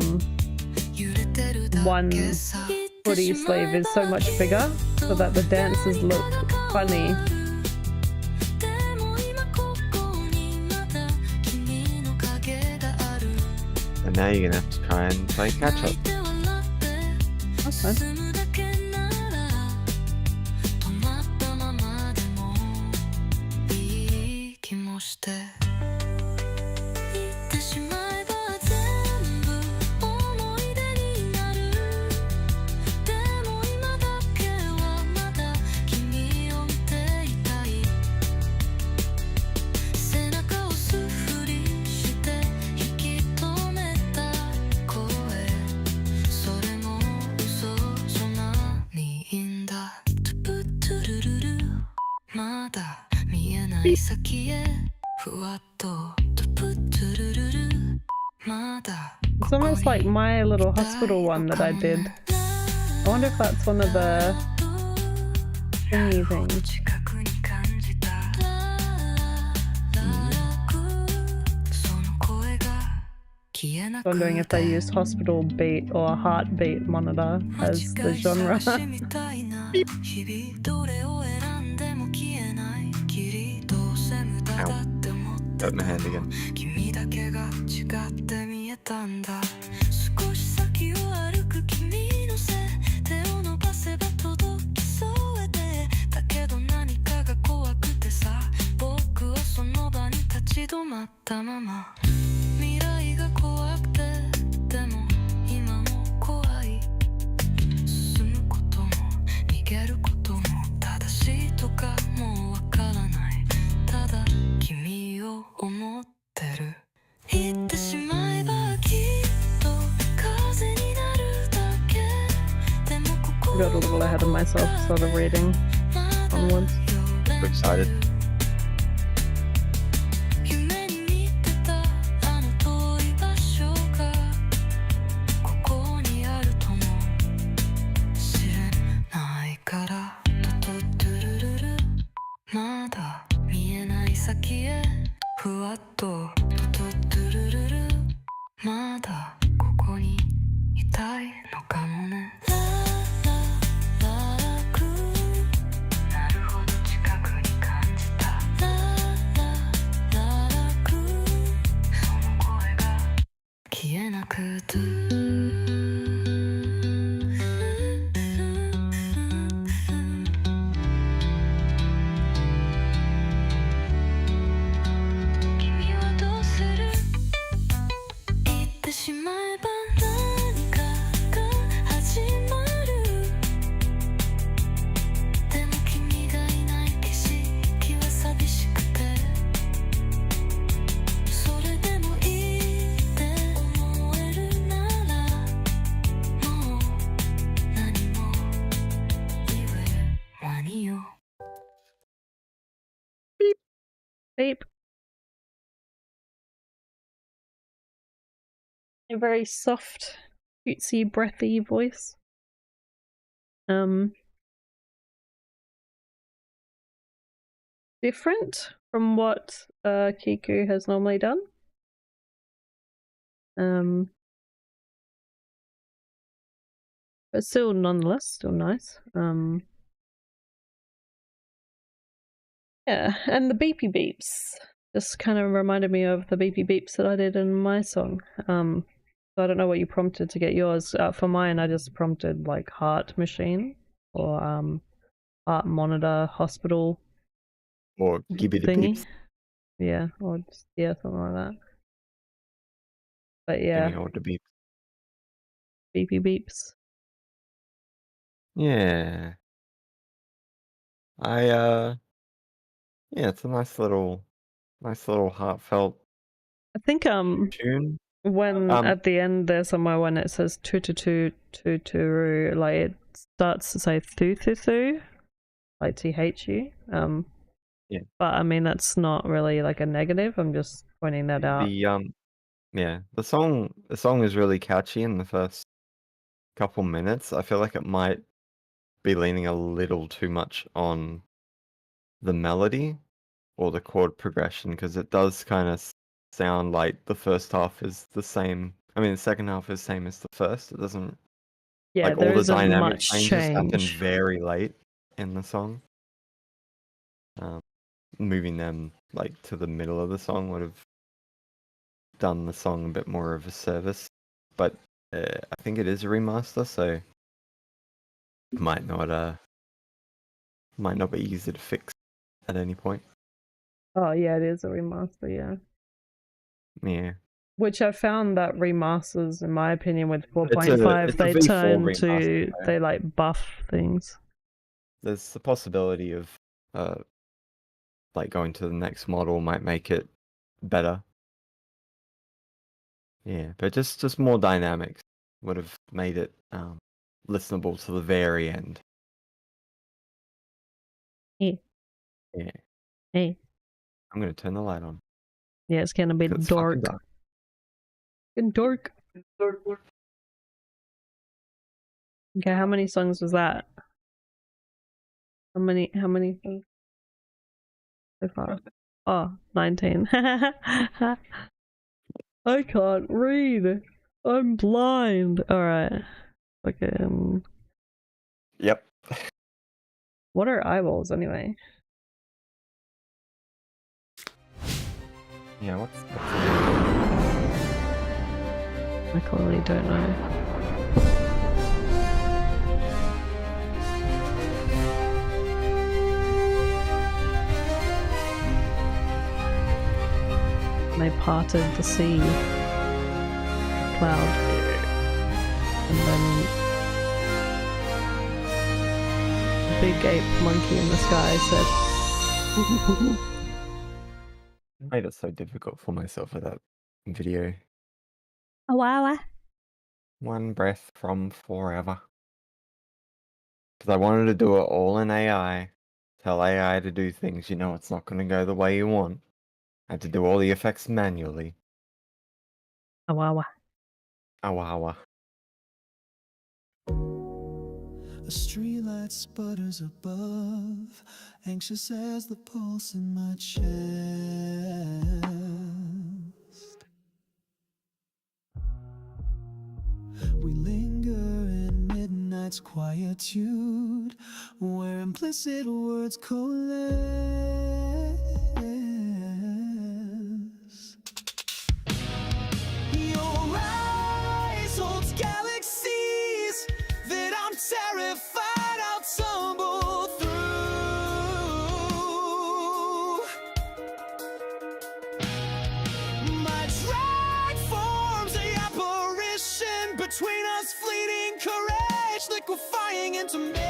one hoodie sleeve is so much bigger so that the dances look funny. And now you're gonna have to try and play catch up. That's fine. 'It's almost like my little hospital one that I did. I wonder if that's one of the thingy things. Wondering if they used hospital beat or heartbeat monitor as the genre. Ow. Got my hand again. 君だけが違って見えたんだ少し先を歩く君の背手を伸ばせば届きそうでだけど何かが怖くてさ僕はその場に立ち止まったまま未来が怖くてでも今も怖い進むことも逃げることも正しいとかもうわからないただ君を思ってる言ってしまえばきっと風になるだけでも I got a little ahead of myself, sort of reading onwards. I'm excited. 夢に見てたあの遠い場所がここにあるとも知れないからトトトゥルルルまだ見えない先へふわっとトトトゥルルルまだここにいたいのかもねララララクなるほど近くに感じたララララクその声が消えなくて君はどうする言ってしまえば何かが始まる beep. A very soft, cutesy, breathy voice. Different from what Kiku has normally done. But still, nonetheless, still nice. Yeah, and the beepy beeps just kind of reminded me of the beepy beeps that I did in my song. So I don't know what you prompted to get yours. For mine, I just prompted like heart machine or heart monitor hospital Or give it a thingy. peeps. Yeah, or just, yeah, something like that. But yeah, Any order beeps. beepy beeps. Yeah. Yeah, it's a nice little heartfelt I think tune. when at the end there's somewhere when it says tu like it starts to say thu, like thu. Yeah. But I mean that's not really like a negative. I'm just pointing that out. The song is really catchy in the first couple minutes. I feel like it might be leaning a little too much on the melody or the chord progression, because it does kind of sound like the first half is the same. I mean, the second half is same as the first. It doesn't. Yeah, Like there all the isn't dynamic much changes happen change. very late in the song. Moving them like to the middle of the song would have done the song a bit more of a service. But I think it is a remaster, so it might not be easy to fix at any point. Oh yeah, it is a remaster. Yeah. Yeah. Which I found that remasters, in my opinion, with It's 4.5, a they V4 turn remaster, to though. they like buff things. There's the possibility of like going to the next model might make it better. Yeah, but just more dynamics would have made it listenable to the very end. Yeah. Yeah. Hey. I'm gonna turn the light on. Yeah, it's gonna be 'Cause it's dark. fucking dark. And dark. Okay, how many songs was that? How many songs so far? Oh, 19. I can't read. I'm blind. Alright. Fucking. Yep. What are eyeballs anyway? Yeah, what's I clearly don't know. They parted the sea, the cloud, and then the big ape monkey in the sky said, I made it so difficult for myself with that video. "Oh wow, One breath from forever. Because I wanted to do it all in AI. Tell AI to do things, you know it's not going to go the way you want. I had to do all the effects manually. oh wow." Awawa. A streetlight sputters above, anxious as the pulse in my chest. We linger in midnight's quietude, where implicit words coalesce. Your eyes hold galaxies that I'm terrified I'll tumble through. My drag forms the apparition between us, fleeting courage liquefying into mist.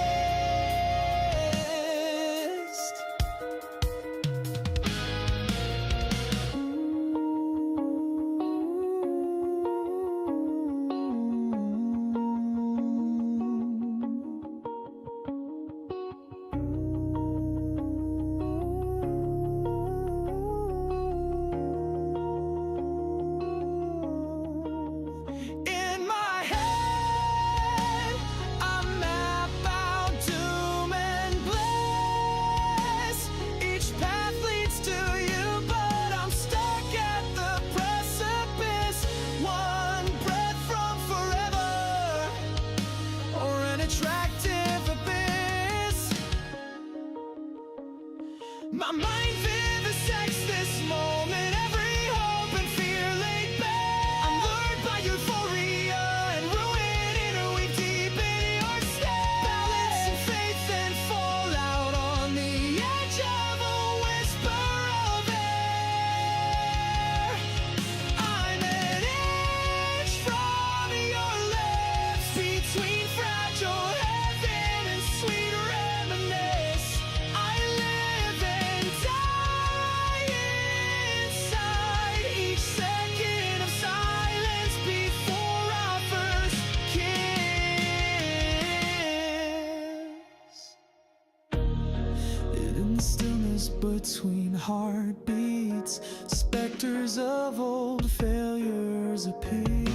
between heartbeats, specters of old failures appear.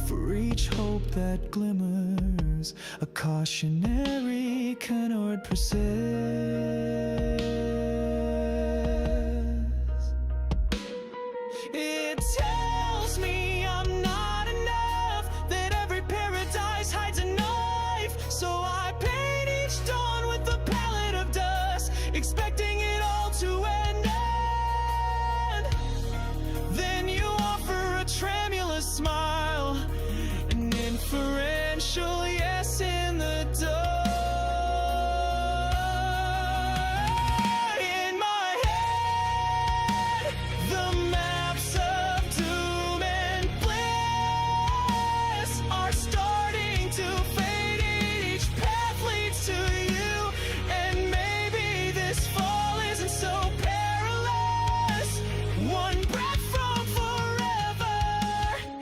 For each hope that glimmers, a cautionary canard persists. It tells me I'm not enough, that every paradise hides a knife. So I paint each dawn with a palette of dust, expecting it all to end. Then you offer a tremulous smile, an inferential yes in the dark. In my head, the maps of doom and bliss are starting to fade. Each path leads to you, and maybe this fall isn't so perilous. One breath from forever,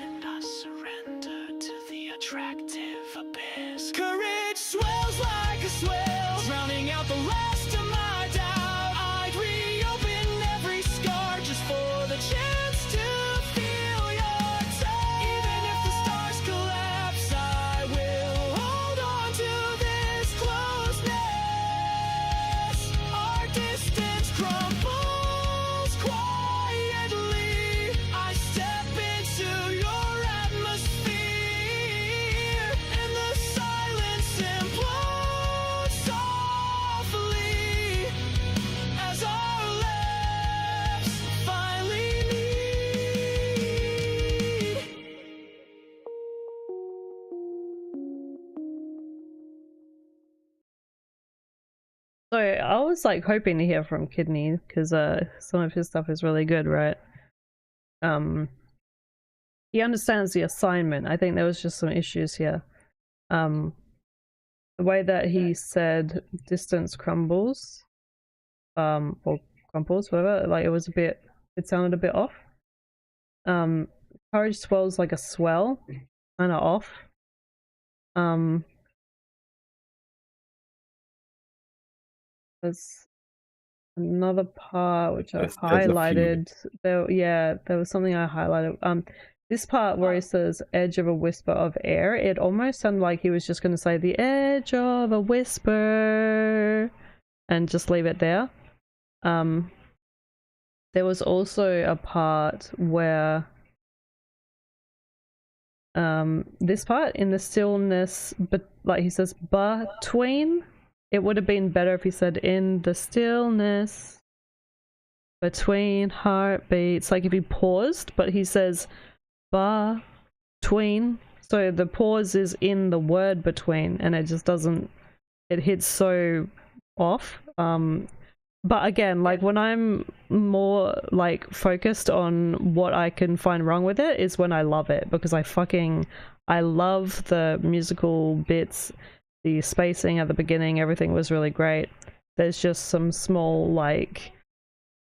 and I surrender to the attractive abyss. Courage swells like a swell, drowning out the last of my doubt. I'd reopen every scar just for the chance to feel your touch. Even if the stars collapse, I will hold on to this closeness. Our distance crumbles quietly. I step into your atmosphere, and the silence implodes softly as our lips finally meet. So I was like hoping to hear from Kidney because some of his stuff is really good, right? He understands the assignment. I think there was just some issues here. The way that he said distance crumbles, or crumples, whatever, like it sounded a bit off. Courage swells like a swell, kind of off. There's another part which I There's a few. highlighted. There was something I highlighted. This part where he says edge of a whisper of air, it almost sounded like he was just going to say the edge of a whisper and just leave it there. There was also a part where this part in the stillness, but like he says between, it would have been better if he said in the stillness between heartbeats, like if he paused, but he says between, so the pause is in the word between, and it just doesn't, it hits so off. But again, like when I'm more like focused on what I can find wrong with it is when I love it, because I love the musical bits, the spacing at the beginning, everything was really great. There's just some small like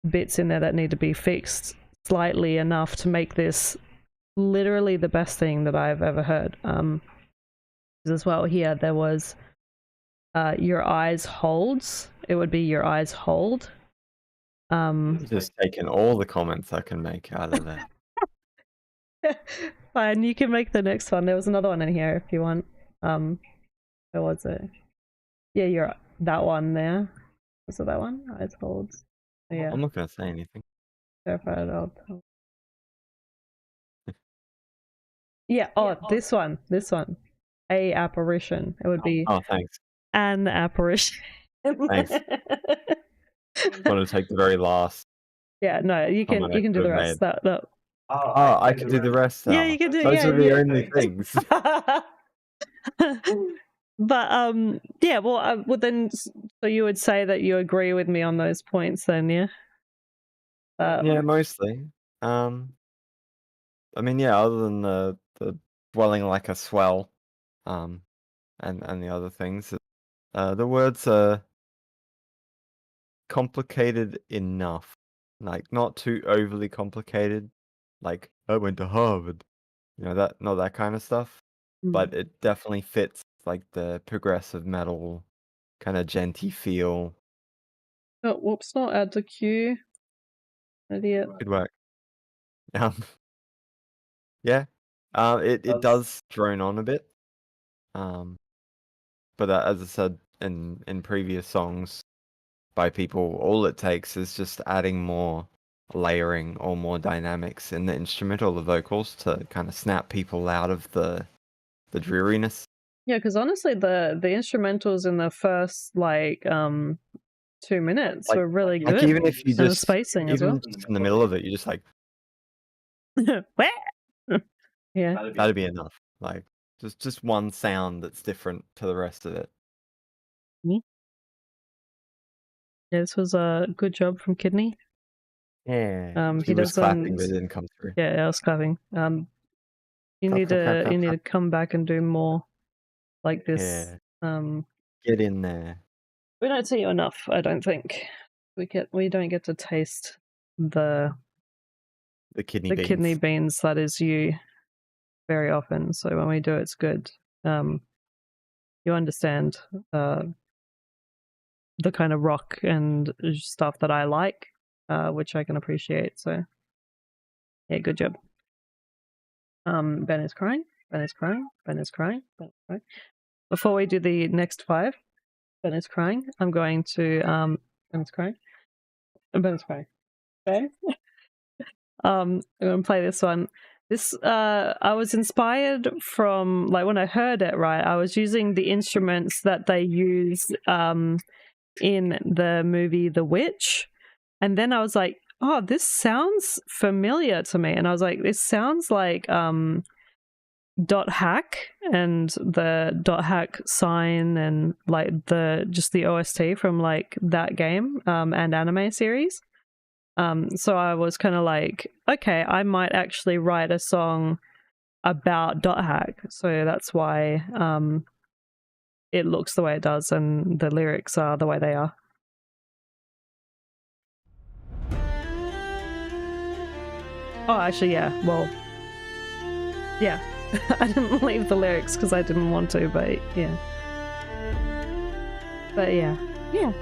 bits in there that need to be fixed slightly enough to make this literally the best thing that I've ever heard. As well here there was your eyes holds. It would be your eyes hold. Just taking all the comments I can make out of that. Fine, you can make the next one. There was another one in here if you want. Where was it? Yeah, that one there. Was it that one? Eyes holds. Oh, yeah. I'm not going to say anything. Terrified of. Yeah. Oh, this one. A apparition. It would be. Oh, thanks. An apparition. Thanks. I want to take the very last. Yeah, no, you can do the rest. That. Oh, I can do the rest now. Yeah, you can do. Those are the only things. But yeah. Well, then, so you would say that you agree with me on those points, then, yeah? Yeah, mostly. I mean, yeah. Other than the dwelling like a swell, and the other things, the words are complicated enough, like not too overly complicated, like I went to Harvard, not that kind of stuff, but it definitely fits like the progressive metal kind of genty feel. Oh, whoops, not add to queue. Idiot. Good work. Yeah. It does drone on a bit. But as I said in previous songs by people, all it takes is just adding more layering or more dynamics in the instrument or the vocals to kind of snap people out of the dreariness. Yeah, because honestly, the instrumentals in the first 2 minutes Like- were really Like good. even if you And the just spacing as well. even just in the middle of it, you just like Yeah. that'd be enough. Like just one sound that's different to the rest of it. Yeah, this was a good job from Kidney. Yeah. He He was clapping, but doesn't. it didn't come through. Yeah, I was clapping. You Clap, need clap, clap, to clap, you need to clap. come back and do more like this. Yeah. Get in there. We don't see you enough, I don't think. We don't get to taste the The kidney beans. kidney beans that is you very often. So when we do, it's good. You understand the kind of rock and stuff that I like, which I can appreciate. So yeah, good job. Ben is crying. Ben is crying. Ben is crying. Ben is crying. Before we do the next 5, Ben is crying. I'm going to Ben is crying. Ben is crying. Okay. I'm gonna play this one. This I was inspired from, like, when I heard it, right, I was using the instruments that they use in the movie The Witch, and then I was like, oh, this sounds familiar to me, and I was like, this sounds like dot hack and the dot hack sign and like the OST from like that game and anime series. So I was kind of like, okay, I might actually write a song about dot hack. So that's why it looks the way it does and the lyrics are the way they are. Oh, actually, yeah. Well, yeah. I didn't leave the lyrics because I didn't want to, but yeah. But yeah. Yeah.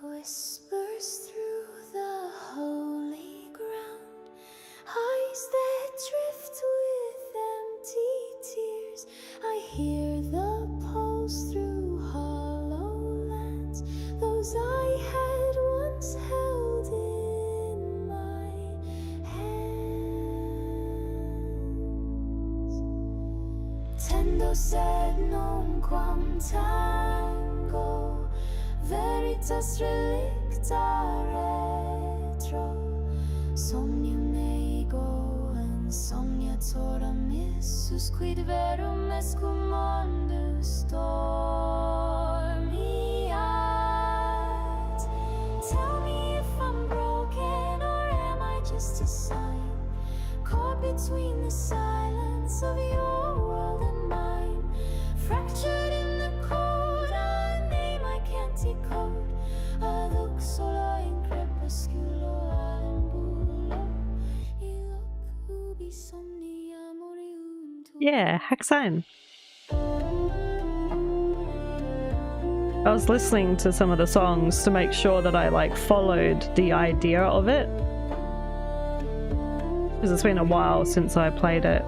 Whispers through the holy ground, eyes that drift with empty tears. I hear the pulse through hollow lands, those I had once held in my hands. Tendo sed non quam tango, veritas relicta retro, somnium ego insomniatorum issus, quid verum escumandus dormiat. Tell me if I'm broken or am I just a sign, caught between the silence of your world and mine, fractured in the cold, a name I can't decode, ad hoc sola in crepusculo alembulo, illoc ubi somnia moriuntur. Yeah, hack sign. I was listening to some of the songs to make sure that I like followed the idea of it, because it's been a while since I played it.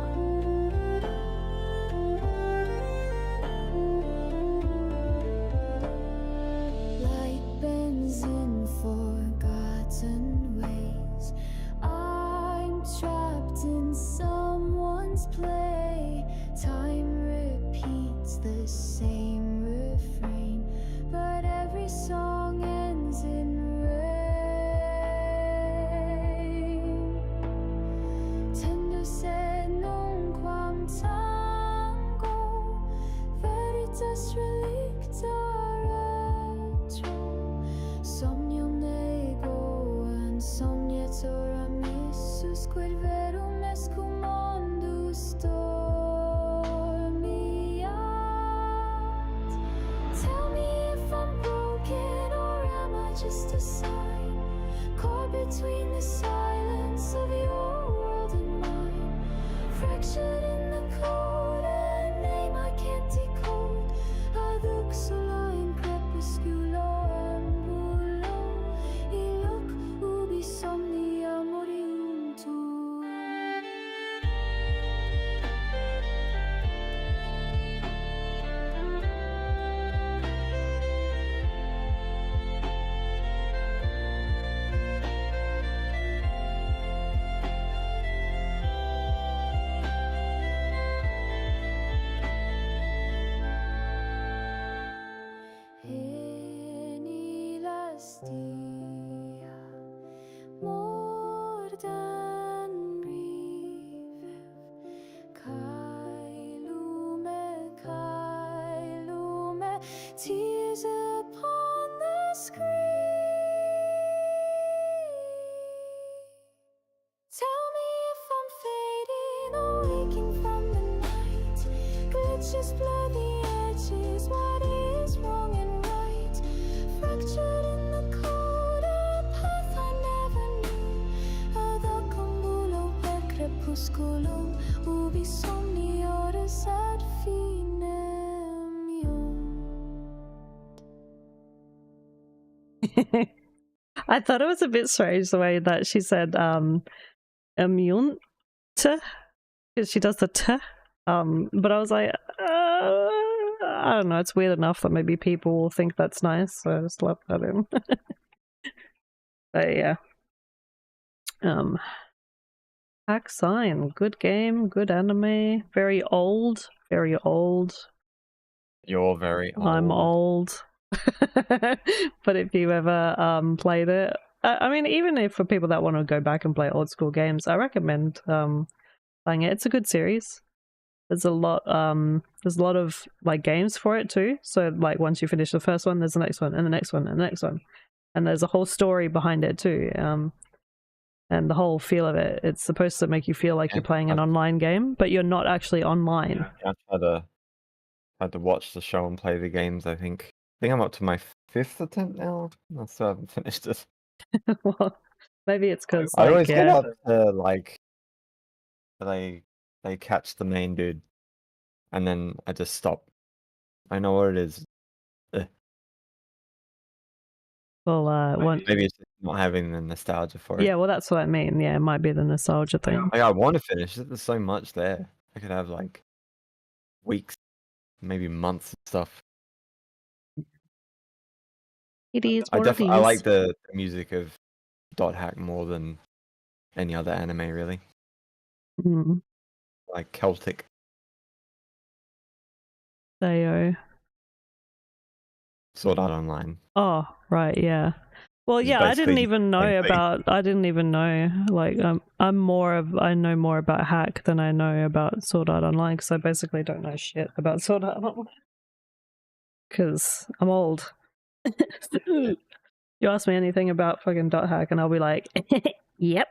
Light bends in forgotten ways. I'm trapped in someone's play. Time repeats the same refrain, but every song ends in rain. Tendo sed non Ora messo quel vero mescumando stormy eyes. Tell me if I'm broken or am I just a sign caught between the silence of your world and mine, fractured in the code, a name I can't decode. Aduc solo in crepusculo ambulo, iloc ubi somnia moriuntur. Enilastia mordan rivev kai lume tears upon the screen. Tell me if I'm fading or waking from the night. Glitches blur the edges, what is wrong and right? Fractured in the code, a path I never knew. Ad accumulo per crepusculum, ubi somni horas ad finem iunt. I thought it was a bit strange the way that she said immune to, because she does the t. But I was like, I don't know, it's weird enough that maybe people will think that's nice, so I just left that in. But yeah. Hack Sign, good game, good anime, very old, very old. You're very old. I'm old. But if you ever played it, I mean, even if for people that want to go back and play old school games, I recommend playing it. It's a good series. There's a lot of like games for it too. So like once you finish the first one, there's the next one and the next one and the next one, and there's a whole story behind it too. And the whole feel of it, it's supposed to make you feel like you're playing an online game, but you're not actually online. Yeah, I had to watch the show and play the games. I think I'm up to my 5th attempt now. I still haven't finished it. Well, maybe it's because I always get up to like they catch the main dude, and then I just stop. I know what it is. Well, Maybe it's just not having the nostalgia for it. yeah, well, that's what I mean. Yeah, it might be the nostalgia thing. Like, I want to finish it. There's so much there. I could have like weeks, maybe months of stuff. It is I what it is. like the music of Dot Hack more than any other anime, really. Mm. Like Celtic. They Sword Art Online. Oh, right, yeah. Well, It's yeah, I didn't basically even the same know thing. I didn't even know, like, I know more about Hack than I know about Sword Art Online, because I basically don't know shit about Sword Art Online. Because I'm old. You ask me anything about fucking Dot Hack and I'll be like, yep.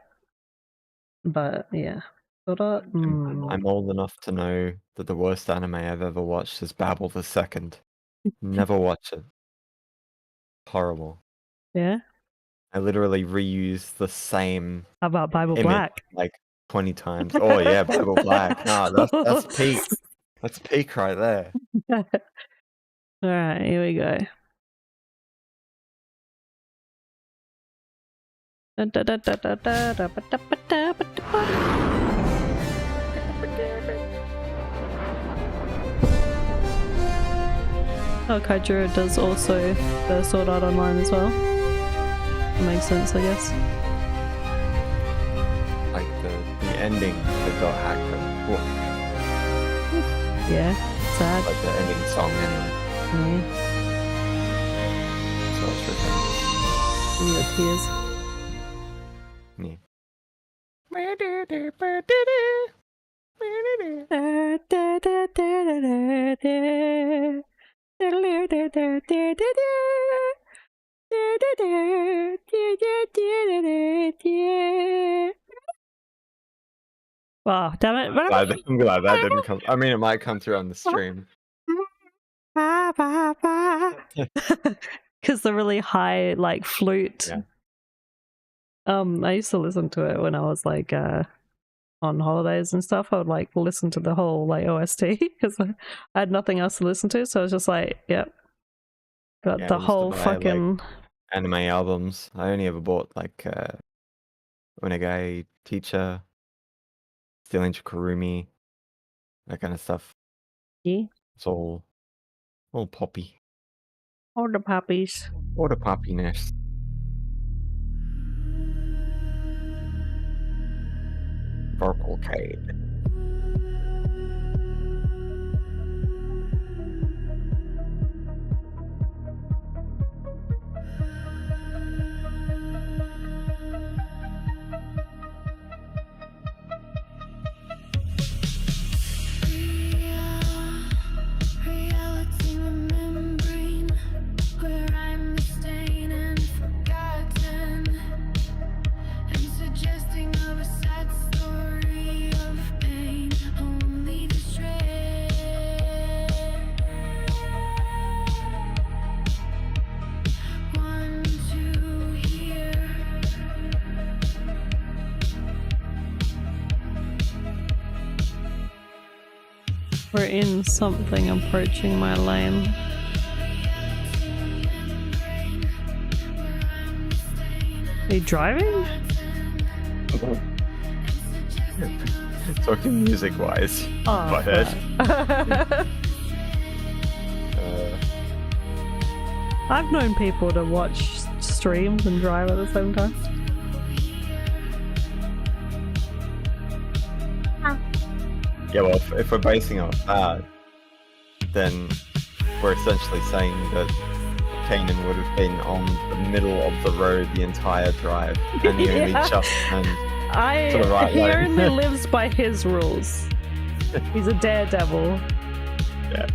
But, yeah. Sword Art? I'm old enough to know that the worst anime I've ever watched is Babel the Second. Never watch it. Horrible. Yeah? I literally reuse the same How about Bible image Black? like 20 times. Oh yeah, Bible Black. Nah, that's peak. That's peak right there. Alright, here we go. Oh, Kaijuro does also the Sword Art Online as well. That makes sense, I guess. Like the ending to Dot Hack. Yeah, sad. Like the ending song anyway. Yeah, So it's written. and the tears. Yeah. Oh, damn it. I'm glad that didn't come. I mean, it might come through on the stream. Because the really high, like, flute. Yeah. I used to listen to it when I was, like, on holidays and stuff. I would, like, listen to the whole, like, OST because I had nothing else to listen to. So I was just like, yep. Got Yeah, I the used to whole buy, fucking... Anime albums. I only ever bought like Onegai, Teacher, Stealing Kurumi, that kind of stuff. Yeah. It's all poppy. All the puppies. All the poppiness. Vocalcade. Reality remembering where I'm mistaken and forgotten, and suggesting of a sad story of pain, only the shred. One, two, here. We're in something approaching my lane. Are you driving? Talking music-wise, Oh, my head. I've known people to watch streams and drive at the same time. Yeah, well, if we're basing off that, then we're essentially saying that Kanan would have been on the middle of the road the entire drive, and he only Yeah. just turned to the right He lane. only lives by his rules. He's a daredevil. Yeah.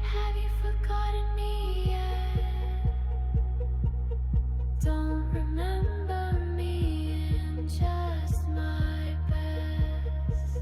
Have you forgotten me yet? Don't remember me in just my best.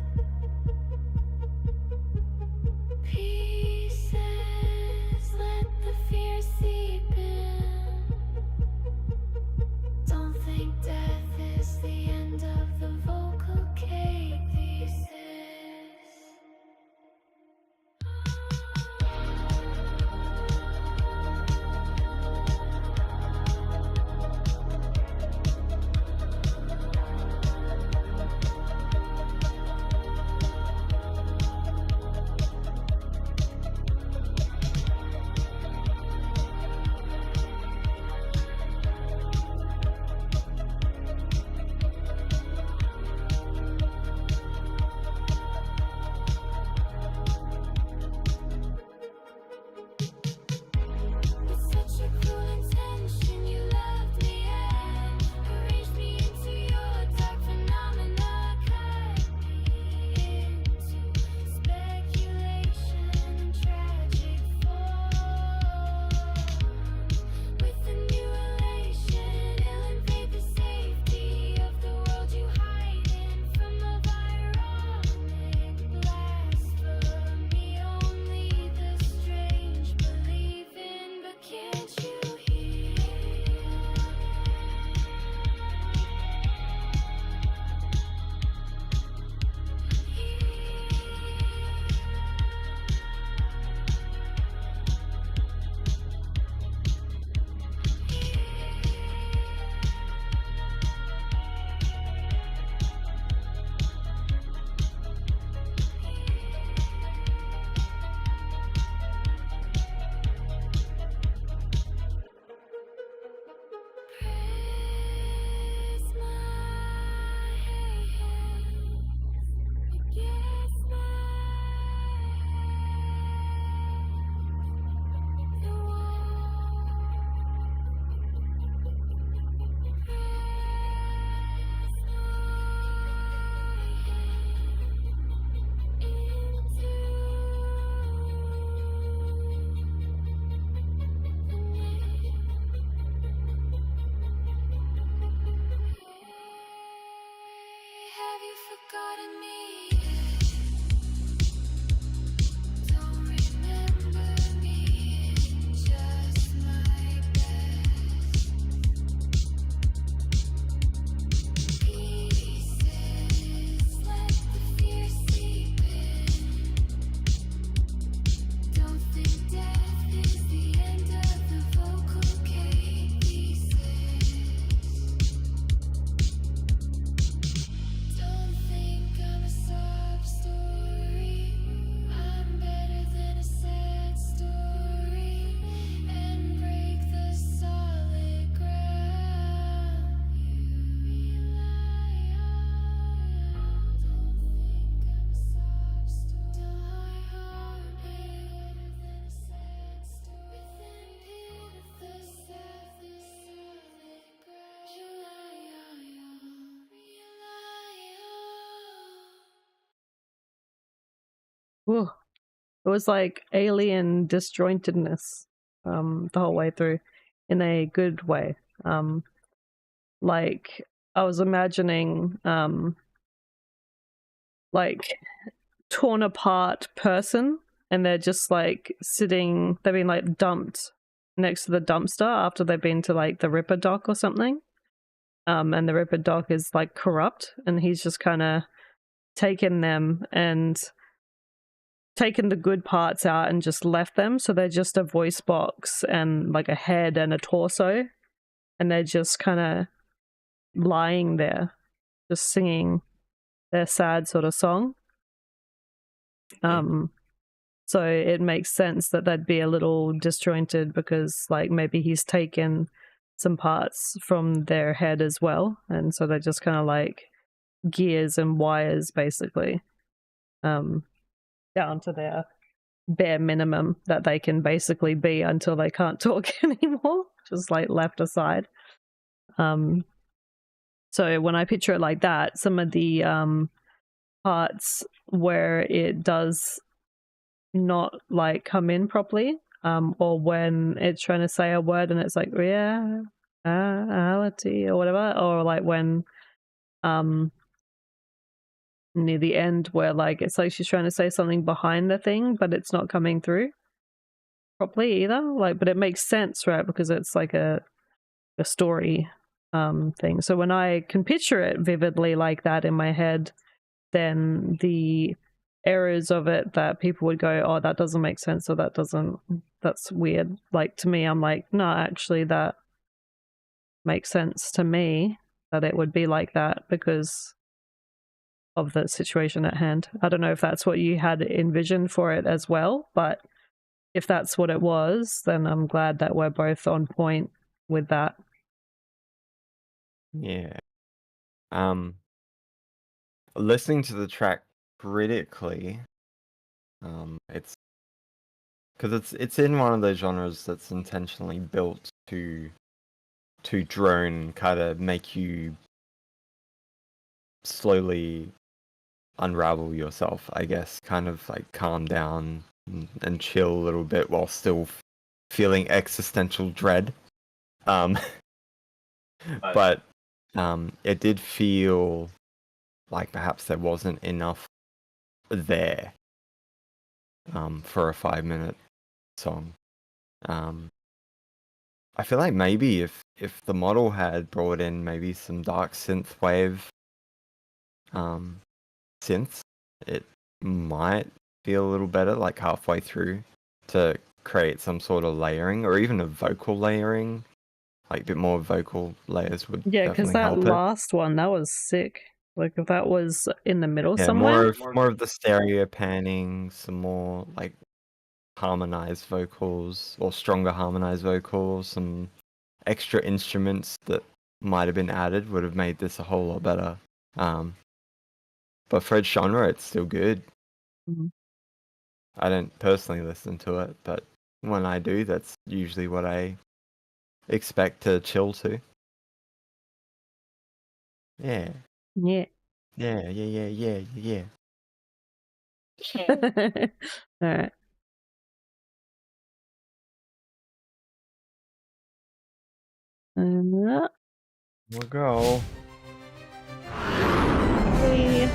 part of me. Don't remember me just my best pieces. Let the fear seep in. Don't think death is the end of the vocal cases. Don't think I'm a sob story. I'm better than a sad story. And break the solid ground you rely on. Don't think I'm a sob story. Die hard, better than a sad story. Within the solid ground you rely on. Whew. It was like alien disjointedness the whole way through, in a good way. Like I was imagining like torn apart person, and they're just like sitting, they've been like dumped next to the dumpster after they've been to like the Ripper dock or something. And the Ripper dock is like corrupt, and he's just kind of taken them and taken the good parts out and just left them, so they're just a voice box and like a head and a torso, and they're just kind of lying there just singing their sad sort of song. So it makes sense that they'd be a little disjointed, because like maybe he's taken some parts from their head as well, and so they're just kind of like gears and wires basically, down to their bare minimum that they can basically be until they can't talk anymore, just like left aside. So when I picture it like that, some of the parts where it does not like come in properly, or when it's trying to say a word and it's like reality or whatever, or like when near the end where like it's like she's trying to say something behind the thing but it's not coming through properly either, like, but it makes sense, right, because it's like a story thing. So when I can picture it vividly like that in my head, then the errors of it that people would go, oh, that doesn't make sense, or that's weird, like, to me, I'm like, no, actually that makes sense to me that it would be like that because of the situation at hand. I don't know if that's what you had envisioned for it as well, but if that's what it was, then I'm glad that we're both on point with that. Yeah. Listening to the track critically, it's because it's in one of those genres that's intentionally built to drone, kind of make you slowly unravel yourself, I guess, kind of like calm down and chill a little bit while still feeling existential dread. But it did feel like perhaps there wasn't enough there for a 5-minute song. I feel like maybe if the model had brought in maybe some dark synthwave synths, it might feel a little better, like halfway through, to create some sort of layering, or even a vocal layering, like a bit more vocal layers would because definitely that help last one, that was sick. Like if that was in the middle Yeah, somewhere. more of the stereo panning, some more like harmonized vocals or stronger harmonized vocals, some extra instruments that might have been added would have made this a whole lot better. But for its genre, it's still good. Mhm. I don't personally listen to it, but when I do, that's usually what I expect to chill to. Yeah. Yeah. Yeah, yeah, yeah, yeah, yeah. All right. We'll go. 3,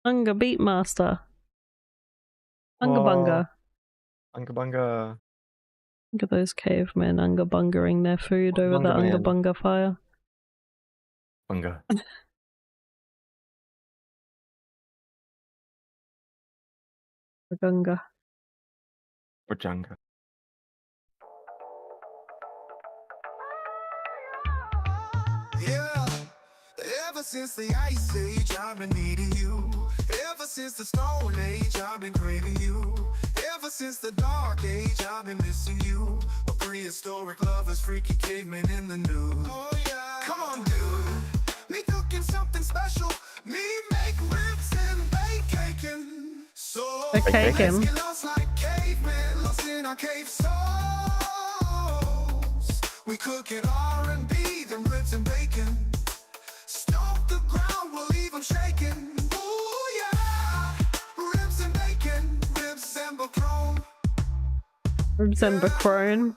Unga Beatmaster. Unga Bunga. Unga Bunga. Look at those cavemen Unga Bungering their food over the Unga Bunga fire. Bunga. Gunga. Bajunga. Yeah, ever since the ice age, I've been needing you. Ever since the stone age, I've been craving you. Ever since the dark age, I've been missing you. A prehistoric lovers, freaky caveman in the nude. Oh yeah, come on, dude. Me cooking something special. Me make ribs and bacon. So They're caking. let's get lost like cavemen, lost in our cave souls. We cooking R&B, them ribs and bacon. Stomp the ground, we'll leave them shaking. Ooh yeah, ribs and bacon, ribs and bachrome. Ribs and bachrome.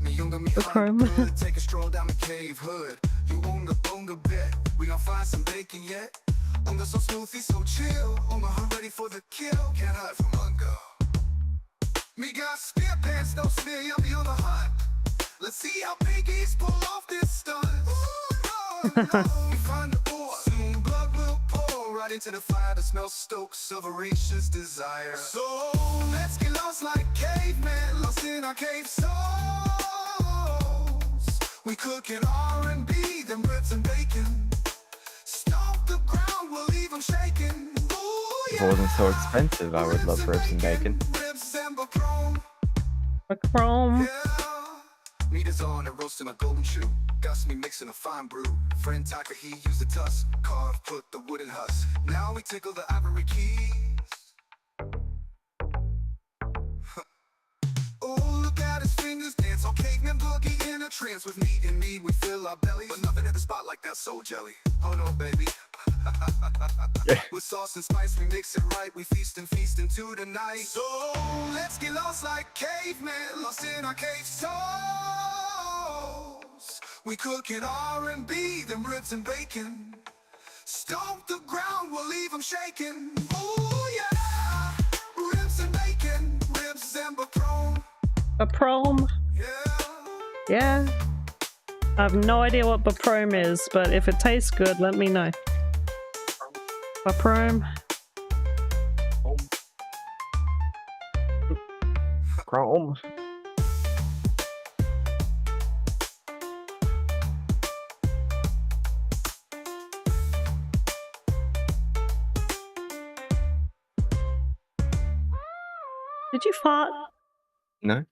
Bachrome. Take a stroll down the cave hood. You unga bunga bet. We gon' find some bacon yet. Unga so smoothy, so chill. Unga ready for the kill. Can't hide from unga. Me got spear pants, no smear. Yummy on the hunt. Let's see how piggies pull off this stunt. Ooh, no, no. We find the boar. Soon blood will pour right into the fire. The smell stokes of voracious desire. So let's get lost like cavemen, lost in our cave souls. We cooking R&B, them ribs and bacon. Stomp the ground, we'll leave them shaking. Ooh, If it wasn't so expensive, I would love ribs and bacon. Ribs and bachrome. Bachrome. Yeah. Meat is on and roasting a golden chew. Gus me mixing a fine brew. Friend Tucker, he used the tusk. Carve, put the wooden husk. Now we tickle the ivory keys. Oh, look at his fingers dance on caveman boogie in a trance. With meat and meat, we fill our belly. But nothing at the spot like that soul jelly. Oh no, baby. Yeah. With sauce and spice, we mix it right. We feast into the night. So let's get lost like cavemen, lost in our cave souls. We cooking R&B, them ribs and bacon. Stomp the ground, we'll leave them shaking. Oh yeah, ribs and bacon, ribs and bachrome. Bachrome. Yeah. Yeah. I have no idea what bachrome is, but if it tastes good, let me know. Bachrome. Chrome. Did you fart? No?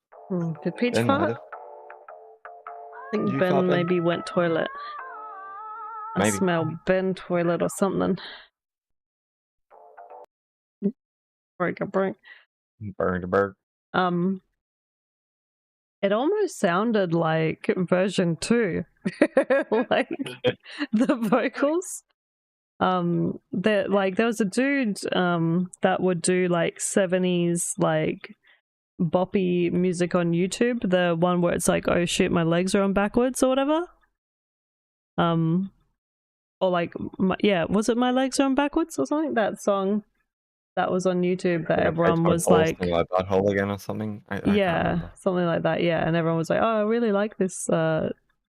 Did Peach Ben might fart? have. I think Did you Ben fart, Ben? maybe went toilet. I Maybe. smell Ben toilet or something. Break a break. Burn to burn. It almost sounded like version 2. Like the vocals. There was a dude that would do like 70s like boppy music on YouTube, the one where it's like, oh shit, my legs are on backwards or whatever. Or like, was it my legs are on backwards or something? That song that was on YouTube that everyone was like, my butthole again or something. I can't yeah, remember. something like that. Yeah, and everyone was like, oh, I really like this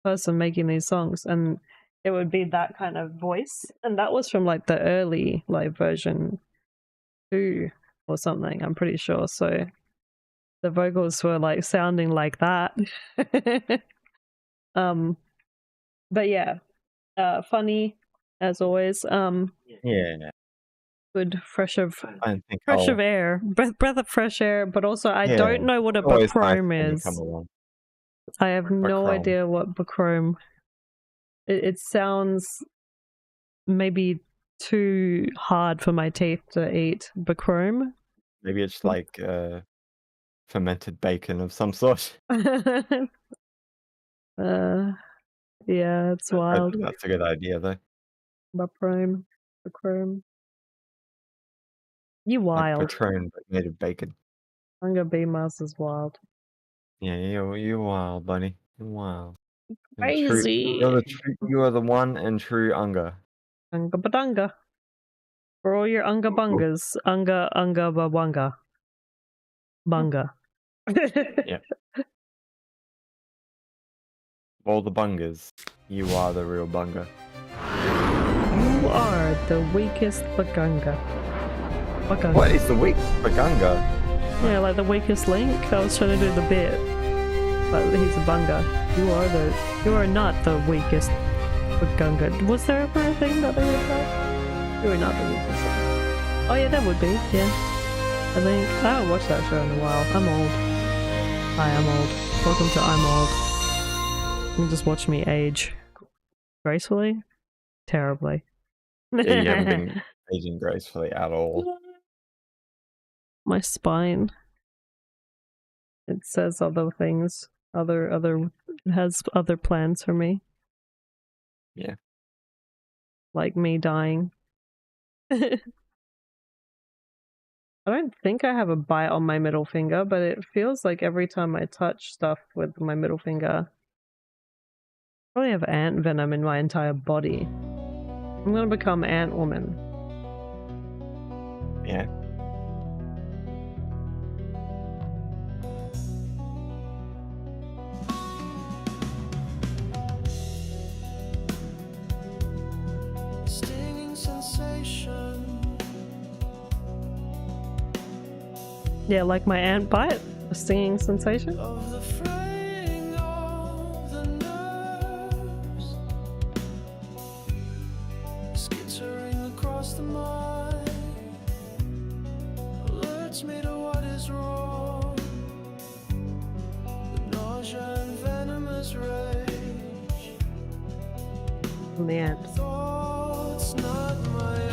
person making these songs, and it would be that kind of voice, and that was from like the early like version 2 or something, I'm pretty sure. So the vocals were like sounding like that. But yeah, funny as always. Yeah. Good fresh of I don't think I'll- air, breath of fresh air. But also, I Yeah, don't know what a always nice bachrome when you is. come along. I have no Bachrome. idea what bachrome. It sounds maybe too hard for my teeth to eat. Bachrome. Maybe it's like fermented bacon of some sort. Yeah, it's I wild. think that's a good idea, though. The chrome. The chrome. You Like wild. Patron, but made of bacon. Unga Bemas is wild. Yeah, you're wild, buddy. You're wild. Crazy. You are the one and true Unga. Unga Badunga. For all your Unga Bungas. Unga Babunga. Bunga. Yeah. All the bungers, you are the real bunga. You are the weakest Bagunga. What is the weak Bagunga? Yeah, like the weakest link. I was trying to do the bit. But he's a bunga. You are not the weakest Bagunga. Was there ever a thing that they would say? You are not the weakest. Oh yeah, that would be, yeah. I think I haven't watched that show in a while. I'm old. Hi, I'm old. Welcome to I'm Old. You just watch me age gracefully, terribly. Yeah, you haven't been aging gracefully at all. My spine. It says other things. It has other plans for me. Yeah. Like me dying. I don't think I have a bite on my middle finger, but it feels like every time I touch stuff with my middle finger, I probably have ant venom in my entire body. I'm gonna become Ant Woman. Yeah. Stinging sensation. Yeah, like my ant bite, a stinging sensation. Of the fraying of the nerves, skittering across the mind, alerts me to what is wrong. The nausea and venomous rage, From the ant. thoughts not my own.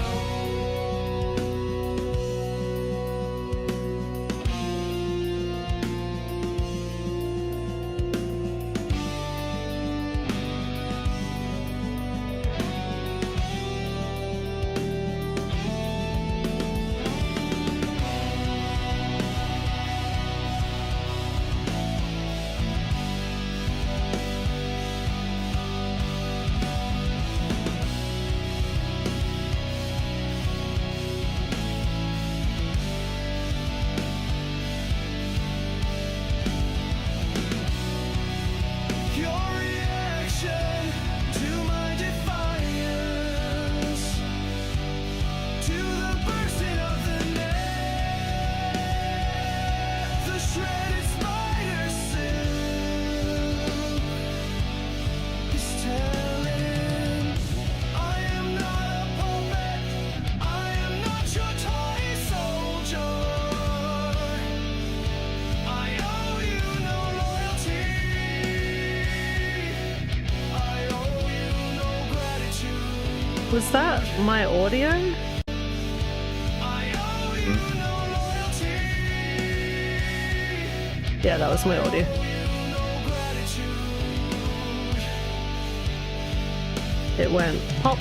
Your reaction to my defiance, to the bursting of the net, the shredded spider silk is telling. I am not a puppet, I am not your toy soldier. I owe you no loyalty. I owe you no gratitude. Was that my audio? I owe you no loyalty. Yeah, that was my audio. I owe you no gratitude. It went pop.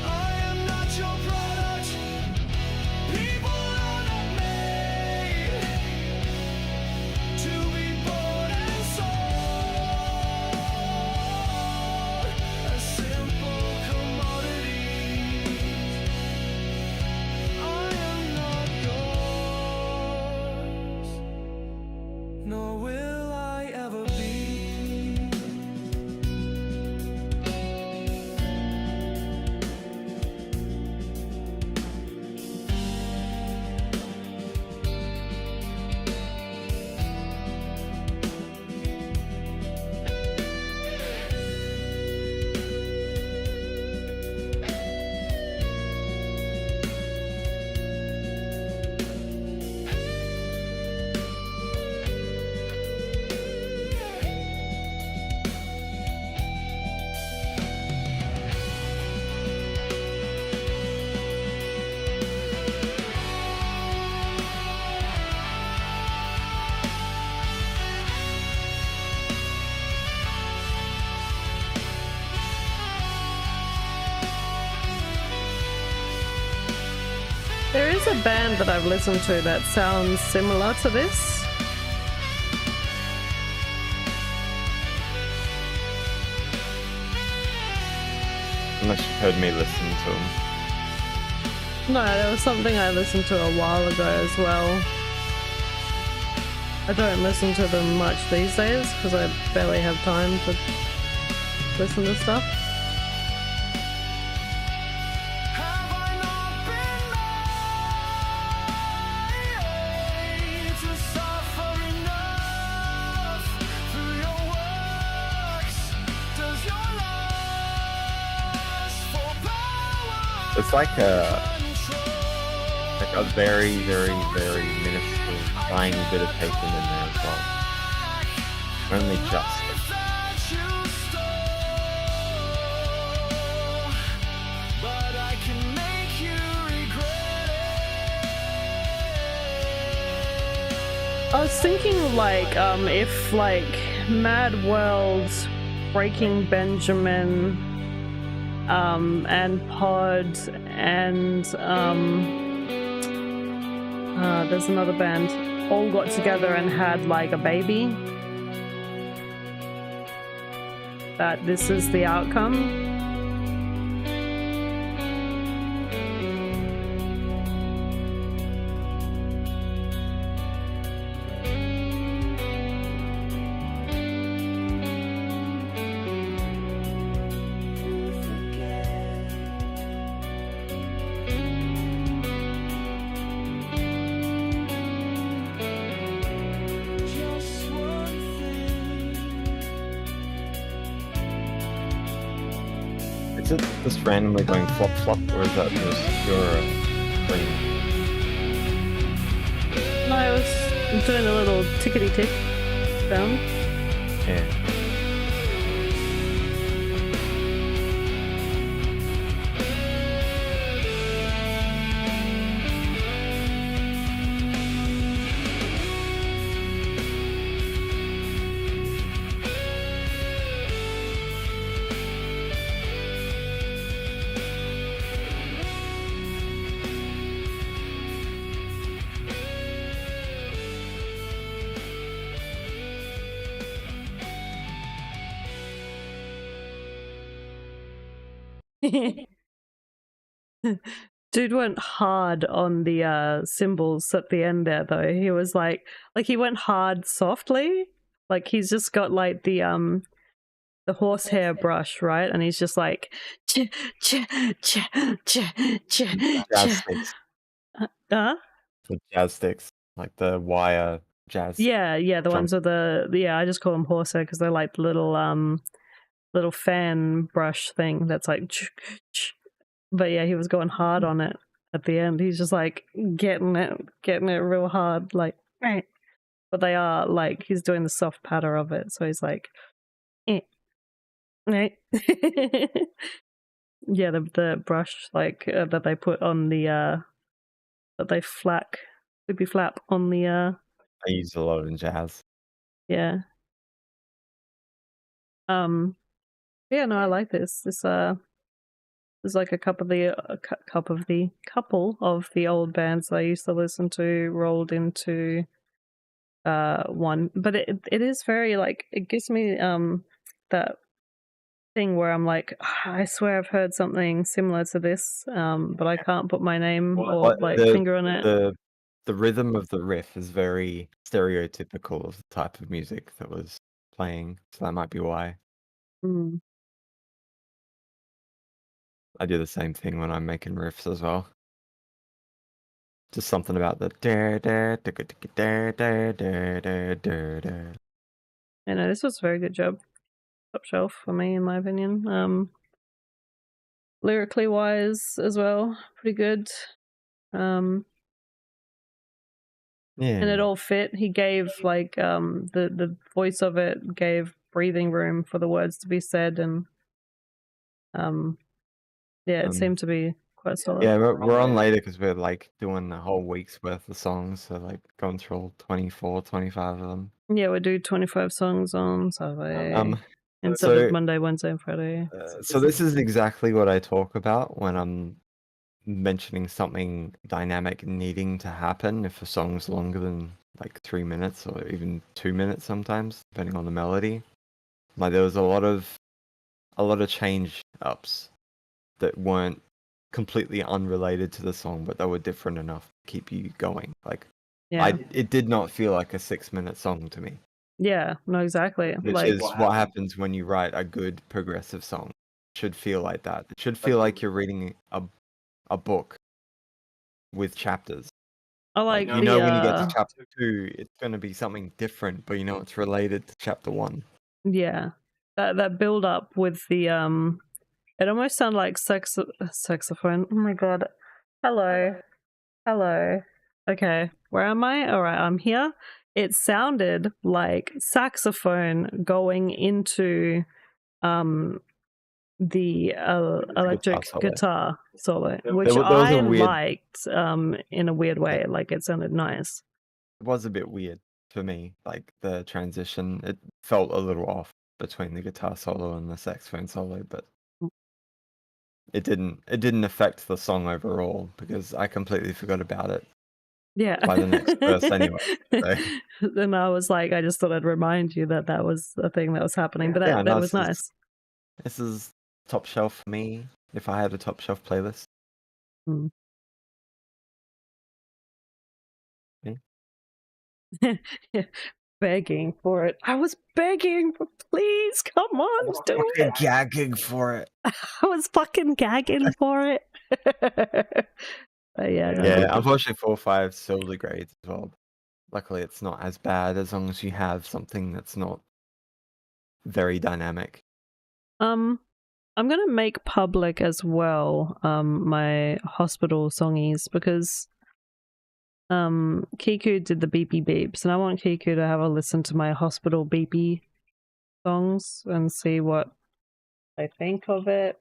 I am not your product. People are not made to be bought and sold as simple commodities. I am not yours, nor will I ever be. a band that I've listened to that sounds similar to this. Unless you've heard me listen to them. No, there was something I listened to a while ago as well. I don't listen to them much these days because I barely have time to listen to stuff. Have I not been made to suffer enough through your works? Does your lust for power It's like a very, very, very minuscule, tiny bit of Taken in there as well. Only just. that you stole, but I can make you regret it. I was thinking like if like Mad World, Breaking Benjamin, and Pod and there's another band all got together and had like a baby, that this is the outcome. Just one thing. Is it just randomly going flop flop, or is that just your brain? No, I was doing a little tickety tick sound. Yeah. Dude went hard on the cymbals at the end there though. He was like he went hard softly. Like he's just got like the horsehair brush, right? And he's just like ch ch ch ch ch Jazz sticks. huh? The jazz sticks. Like the wire jazz. Yeah, the drum. ones with the I just call them horsehair because they're like the little fan brush thing that's like ch ch. But yeah, he was going hard on it at the end. He's just like getting it real hard, like. Eh. But they are like he's doing the soft patter of it, so he's like, eh. Eh. Yeah, the brush like that they put on the that they flippy flap on the I use a lot in jazz. yeah. Yeah, no, I like this. This is like a couple of the old bands I used to listen to rolled into one, but it is very like it gives me that thing where I'm like, I swear I've heard something similar to this, but I can't put my name or like finger on it. The rhythm of the riff is very stereotypical of the type of music that was playing, so that might be why. Mm. I do the same thing when I'm making riffs as well. Just something about the I know this was a very good job. Top shelf for me, in my opinion. Lyrically wise as well, pretty good. And it Yeah. all fit. He gave like the voice of it gave breathing room for the words to be said, and yeah, it seemed to be quite solid. Yeah, we're on later because we're like doing the whole week's worth of songs, so like going through all 24, 25 of them. Yeah, we do 25 songs on Saturday instead so- of Monday, Wednesday, and Friday. So this is exactly what I talk about when I'm mentioning something dynamic needing to happen if a song's longer than like 3 minutes or even 2 minutes sometimes, depending on the melody. Like there was a lot of change ups that weren't completely unrelated to the song, but they were different enough to keep you going. Like Yeah. it did not feel like a 6-minute song to me. Yeah, no, exactly. Which Like, is what happens when you write a good progressive song. It should feel like that. It should feel like you're reading a book with chapters. I like you know when you get to chapter 2, it's going to be something different, but you know it's related to chapter 1. Yeah, that build up with the it almost sounded like saxophone. Oh my god. Hello. Okay, where am I? All right, I'm here. It sounded like saxophone going into the electric guitar solo, which there was I a weird, liked in a weird way. Like it sounded nice. it was a bit weird for me. Like the transition, it felt a little off between the guitar solo and the saxophone solo, but it didn't affect the song overall because I completely forgot about it. Yeah. By the next verse anyway. So. Then I was like, I just thought I'd remind you that that was a thing that was happening, but that was nice. This is top shelf for me. If I had a top shelf playlist. Mm. Yeah. Begging for it. I was begging for, please, come on, do it. Gagging for it. I was fucking gagging for it. Yeah, unfortunately 4 5 still degrades as well. Luckily it's not as bad as long as you have something that's not very dynamic. I'm gonna make public as well my hospital songies because Kiku did the beepy beeps and I want Kiku to have a listen to my hospital beepy songs and see what I think of it.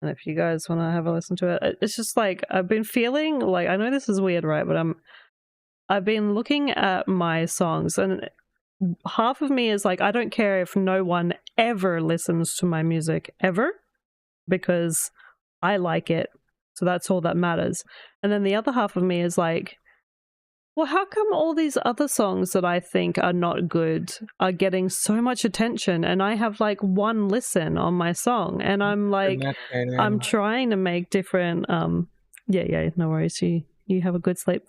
And if you guys want to have a listen to it, it's just like I've been feeling like, I know this is weird, right? But I've been looking at my songs and half of me is like, I don't care if no one ever listens to my music ever because I like it. So that's all that matters. And then the other half of me is like, well, how come all these other songs that I think are not good are getting so much attention and I have like one listen on my song and I'm like, I'm trying to make different, yeah, no worries. You have a good sleep.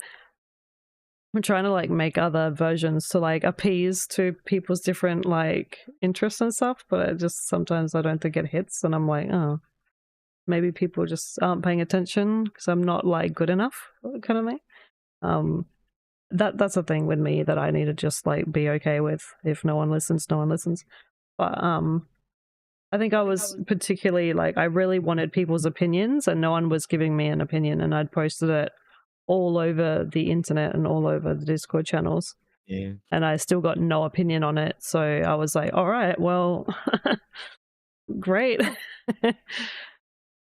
I'm trying to like make other versions to like appease to people's different like interests and stuff, but I just sometimes I don't think it hits and I'm like, oh, maybe people just aren't paying attention because I'm not like good enough kind of thing. That's a thing with me that I need to just like be okay with. If no one listens, no one listens. But I think I was particularly like, I really wanted people's opinions and no one was giving me an opinion and I'd posted it all over the internet and all over the Discord channels. Yeah. And I still got no opinion on it. So I was like, all right, well, great.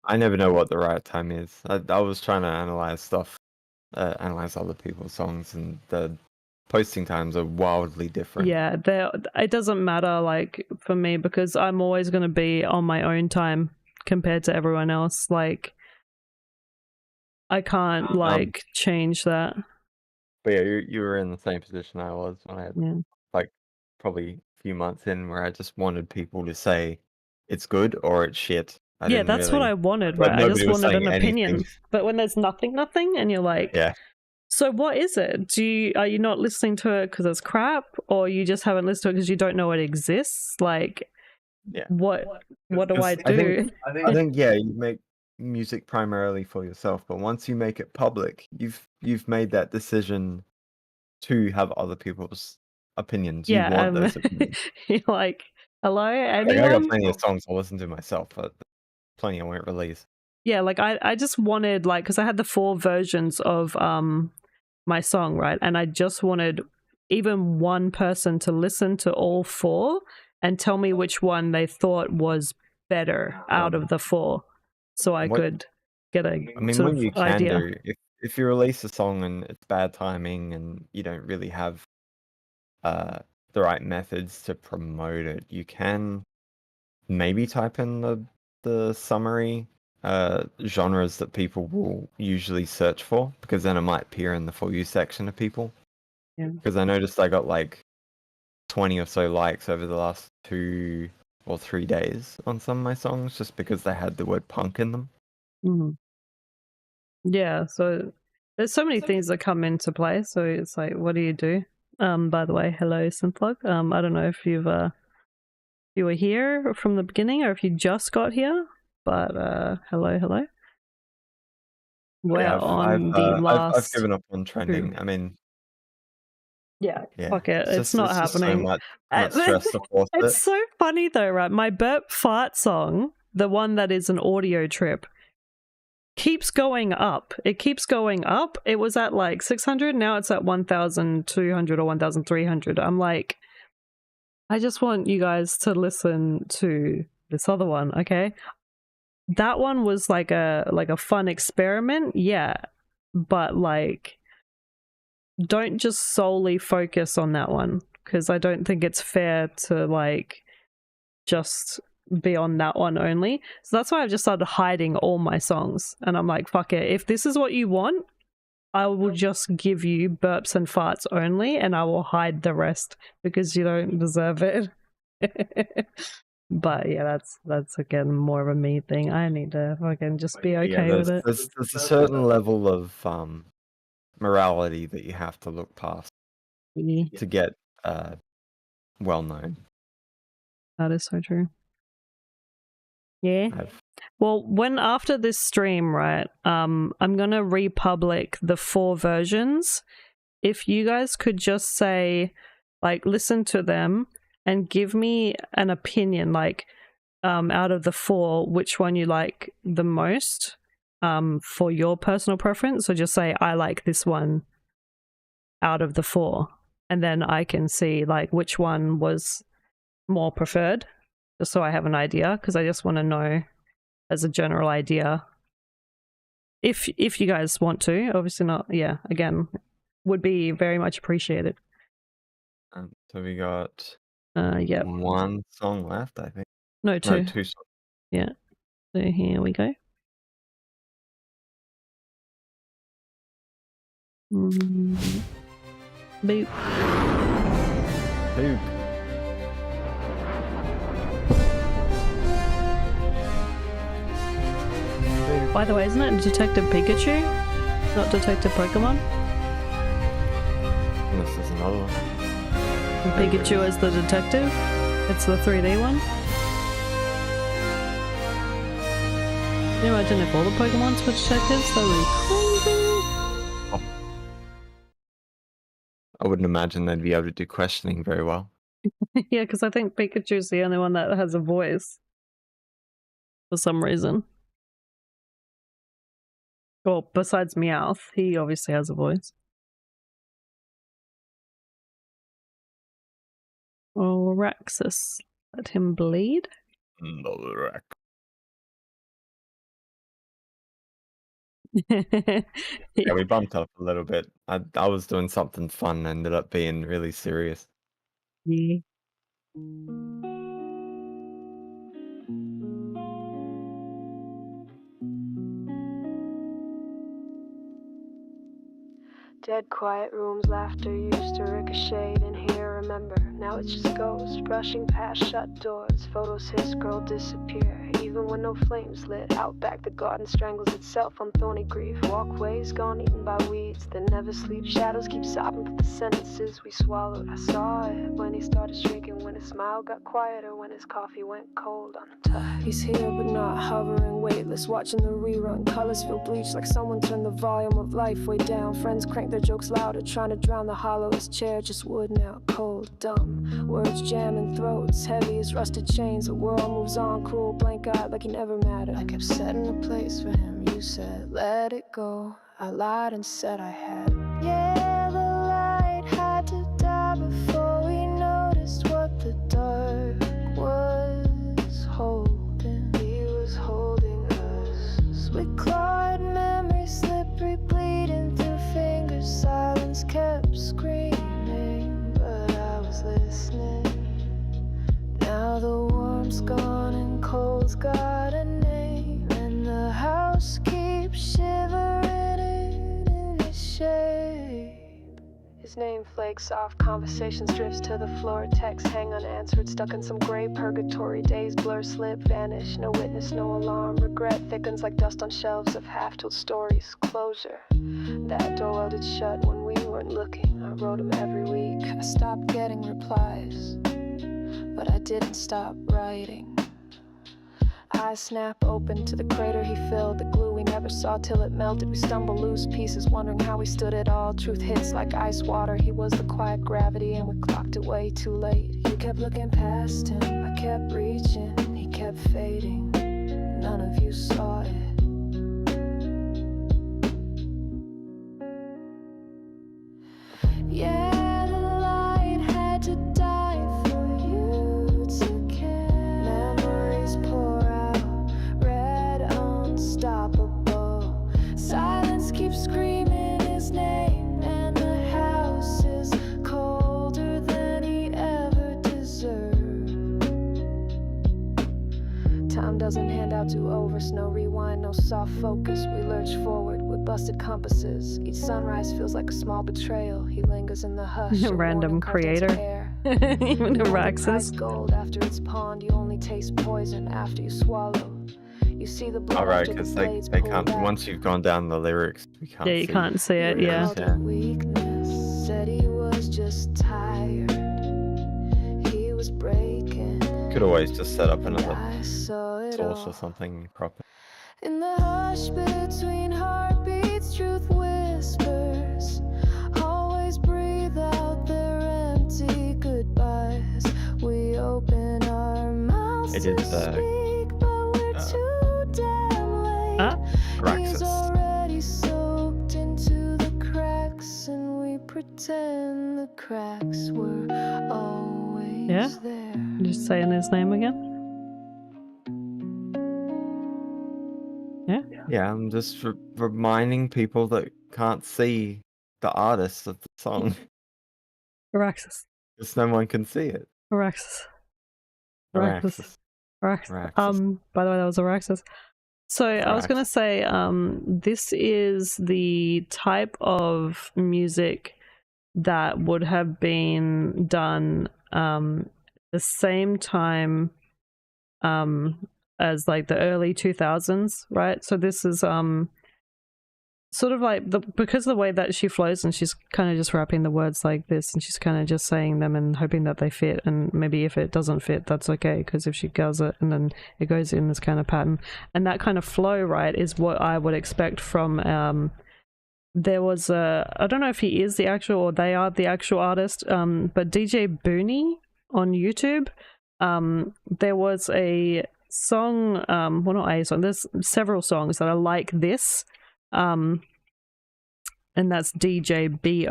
I never know what the right time is. I was trying to analyze stuff, analyze other people's songs, and the posting times are wildly different. Yeah, it doesn't matter like for me because I'm always going to be on my own time compared to everyone else. Like I can't like change that. But yeah, you were in the same position I was when I had like probably a few months in where I just wanted people to say it's good or it's shit. That's what I wanted, right? I just wanted an opinion. Anything. But when there's nothing, and you're like, yeah. So what is it? Are you not listening to it because it's crap, or you just haven't listened to it because you don't know it exists? Like, what do I do? I think you make music primarily for yourself, but once you make it public, you've made that decision to have other people's opinions. You want those opinions. You're like, hello, anyone? Like, I got plenty of songs I'll listen to myself, but plenty I won't release. Yeah, like I just wanted like because I had the 4 versions of my song, right? And I just wanted even one person to listen to all 4 and tell me which one they thought was better out of the 4, so I could get a sort of idea. If you release a song and it's bad timing and you don't really have the right methods to promote it, you can maybe type in the summary genres that people will usually search for, because then it might appear in the For You section of people. Yeah. Because I noticed I got like 20 or so likes over the last 2 or 3 days on some of my songs, just because they had the word punk in them. Mhm. Yeah, so there's so many things that come into play. So it's like, what do you do? By the way, hello, Synthlock. I don't know if you were here from the beginning or if you just got here, but hello. We're Yeah, on the I've last given up on trending. I mean, Yeah, yeah, fuck it. It's not it's just so happening. much stress to force it. It's so funny though, right? My burp fart song, the one that is an audio trip, keeps going up. It keeps going up. It was at like 600. Now it's at 1,200 or 1,300. I'm like, I just want you guys to listen to this other one, okay? That one was like a fun experiment, yeah, but like, don't just solely focus on that one, because I don't think it's fair to like just be on that one only. So that's why I've just started hiding all my songs, and I'm like, fuck it, if this is what you want, I will just give you burps and farts only, and I will hide the rest because you don't deserve it. But yeah, that's again more of a me thing. I need to fucking just be okay with it. There's a certain level of morality that you have to look past to get well known. That is so true. Yeah. Well, when after this stream, right, I'm gonna republic the 4 versions. If you guys could just say, like, listen to them and give me an opinion, like, out of the 4, which one you like the most, for your personal preference. So just say, I like this one out of the 4, and then I can see like which one was more preferred, just so I have an idea, because I just want to know as a general idea. If you guys want to, obviously not. Yeah, again, would be very much appreciated. So we got yeah, 1 song left, I think. No, 2. No, 2 songs. Yeah. So here we go. Boop. Boop. By the way, isn't it Detective Pikachu? Not Detective Pokemon? And this is another one. And Pikachu is the detective? It's the 3D one? Can you imagine if all the Pokemons were detectives? That would be crazy. I wouldn't imagine they'd be able to do questioning very well. Yeah, because I think Pikachu's the only one that has a voice. For some reason. Well, besides Meowth, he obviously has a voice. Oh, Raxus. Let him bleed? Yeah, we bumped up a little bit. I was doing something fun and ended up being really serious. Yeah. Dead quiet rooms, laughter used to ricochet in here, remember. Now it's just ghosts, brushing past shut doors. Photos hiss, girl disappear. Even when no flames lit, out back the garden strangles itself on thorny grief. Walkways gone eaten by weeds that never sleep. Shadows keep sobbing for the sentences we swallowed. I saw it when he started shrinking, when his smile got quieter, when his coffee went cold on the top. He's here but not hovering, weightless, watching the rerun. Colors feel bleached like someone turned the volume of life way down. Friends crank their jokes louder, trying to drown the hollow. His chair just wood now, cold, dumb. Words jamming throats, heavy as rusted chains. The world moves on, cruel, blank-eyed, like he never mattered. I kept setting a place for him. You said, let it go. I lied and said I had. Yeah, the light had to die before we noticed what the dark was holding. He was holding us. We clawed memories, slippery, bleeding through fingers. Silence kept screaming, but I was listening. Now the warmth's gone and cold's got a name, and the house keeps shivering in his shade. His name flakes off, conversations drifts to the floor, texts hang unanswered, stuck in some gray purgatory. Days blur, slip, vanish, no witness, no alarm. Regret thickens like dust on shelves of half-told stories. Closure, that door welded shut when we weren't looking. I wrote him every week. I stopped getting replies, but I didn't stop writing. Eyes snap open to the crater he filled, the glue we never saw till it melted. We stumble loose pieces, wondering how we stood it all. Truth hits like ice water. He was the quiet gravity, and we clocked it way too late. You kept looking past him, I kept reaching, he kept fading. None of you saw it. Yeah, the light had to die for you to care. Memories pour out, red unstoppable. Silence keeps screaming his name, and the house is colder than he ever deserved. Time doesn't hand out do-overs, no rewind, no soft focus. We lurch forward with busted compasses. Each sunrise feels like a small betrayal. He lingers in the hush. a Random warning carved into creator. air. Even You only Araxes. price gold after it's pawned. You only taste poison after you swallow. You see the blood Alright, after the because blades they pulled can't. out. Once you've gone down the lyrics, we can't. Yeah, you see. can't see it, You yeah. called it weakness, said he was just tired. He was breaking. Could always just set up another I saw it source all. or something proper. In the hush between heartbeats, truth whispers. Always breathe out their empty goodbyes. We open our mouths It to is, speak, but we're too damn late. Ah, He's Araxes. already soaked into the cracks, and we pretend the cracks were always Yeah? there. Just saying his name again? Yeah? Yeah, I'm just reminding people that can't see the artist of the song, Araxes. because no one can see it. Araxes. Araxes. Araxes. Araxes. By the way, that was Araxes. So I was gonna Araxes. say, this is the type of music that would have been done the same time as like the early 2000s, right? So this is sort of like because of the way that she flows, and she's kind of just rapping the words like this, and she's kind of just saying them and hoping that they fit, and maybe if it doesn't fit, that's okay, because if she does it and then it goes in this kind of pattern, and that kind of flow, right, is what I would expect from there was I don't know if he is the actual or they are the actual artist, but DJ Booney on YouTube, there was a song, well, not a song, there's several songs that are like this, and that's DJ Boonnie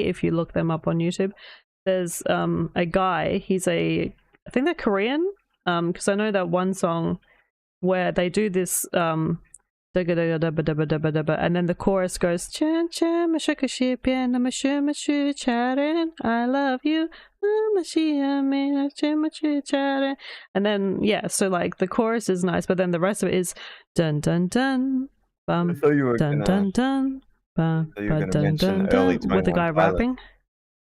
if you look them up on YouTube. There's a guy, I think they're Korean, because I know that one song where they do this and then the chorus goes I love you, and then yeah, so like the chorus is nice, but then the rest of it is dun dun dun bum I thought you were dun gonna, dun dun bum I thought you were dun gonna mention dun early dun with the 21 guy Pilots. rapping.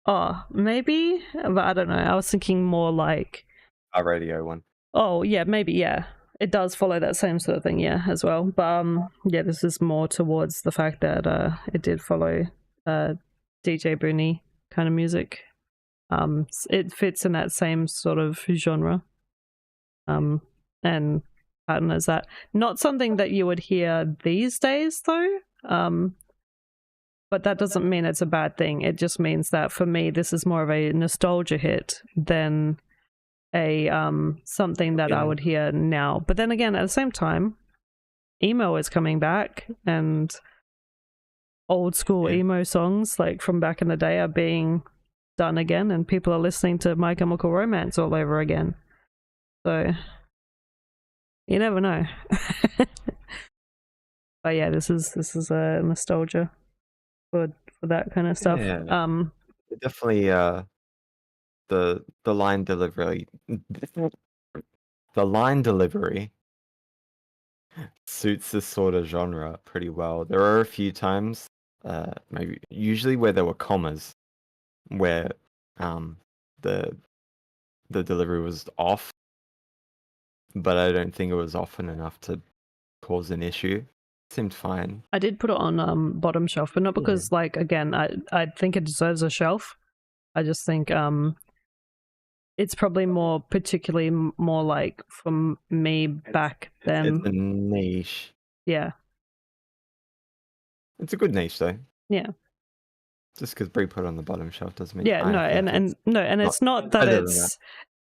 Oh, maybe, but I don't know. I was thinking more like, Our radio one. oh yeah, maybe, yeah. It does follow that same sort of thing, yeah, as well. But yeah, this is more towards the fact that it did follow DJ Booney kind of music. It fits in that same sort of genre, and pattern as that. Not something that you would hear these days, though. But that doesn't mean it's a bad thing. It just means that for me, this is more of a nostalgia hit than a something that I would hear now. But then again, at the same time, emo is coming back, and old school emo songs like from back in the day are being done again, and people are listening to My Chemical Romance all over again. So you never know. But yeah, this is a nostalgia for that kind of stuff. Yeah. Definitely the line delivery suits this sort of genre pretty well. There are a few times, maybe usually where there were commas, where the delivery was off, but I don't think it was often enough to cause an issue. It seemed fine. I did put it on bottom shelf, but not because like again, I think it deserves a shelf. I just think it's probably more particularly more like from me back then. It's a niche. Yeah. It's a good niche though. Yeah. Just because Bree put it on the bottom shelf doesn't mean Yeah, no, and it's not that better than it's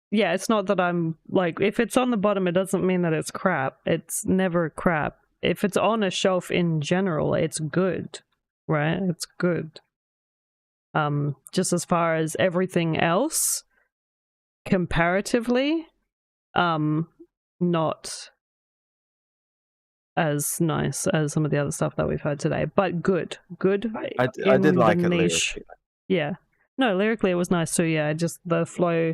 yeah, it's not that I'm like if it's on the bottom it doesn't mean that it's crap. It's never crap. If it's on a shelf in general, it's good. Right? It's good. Just as far as everything else comparatively, not as nice as some of the other stuff that we've heard today, but good. I did like it niche. lyrically. Yeah. No, lyrically it was nice too, yeah. Just the flow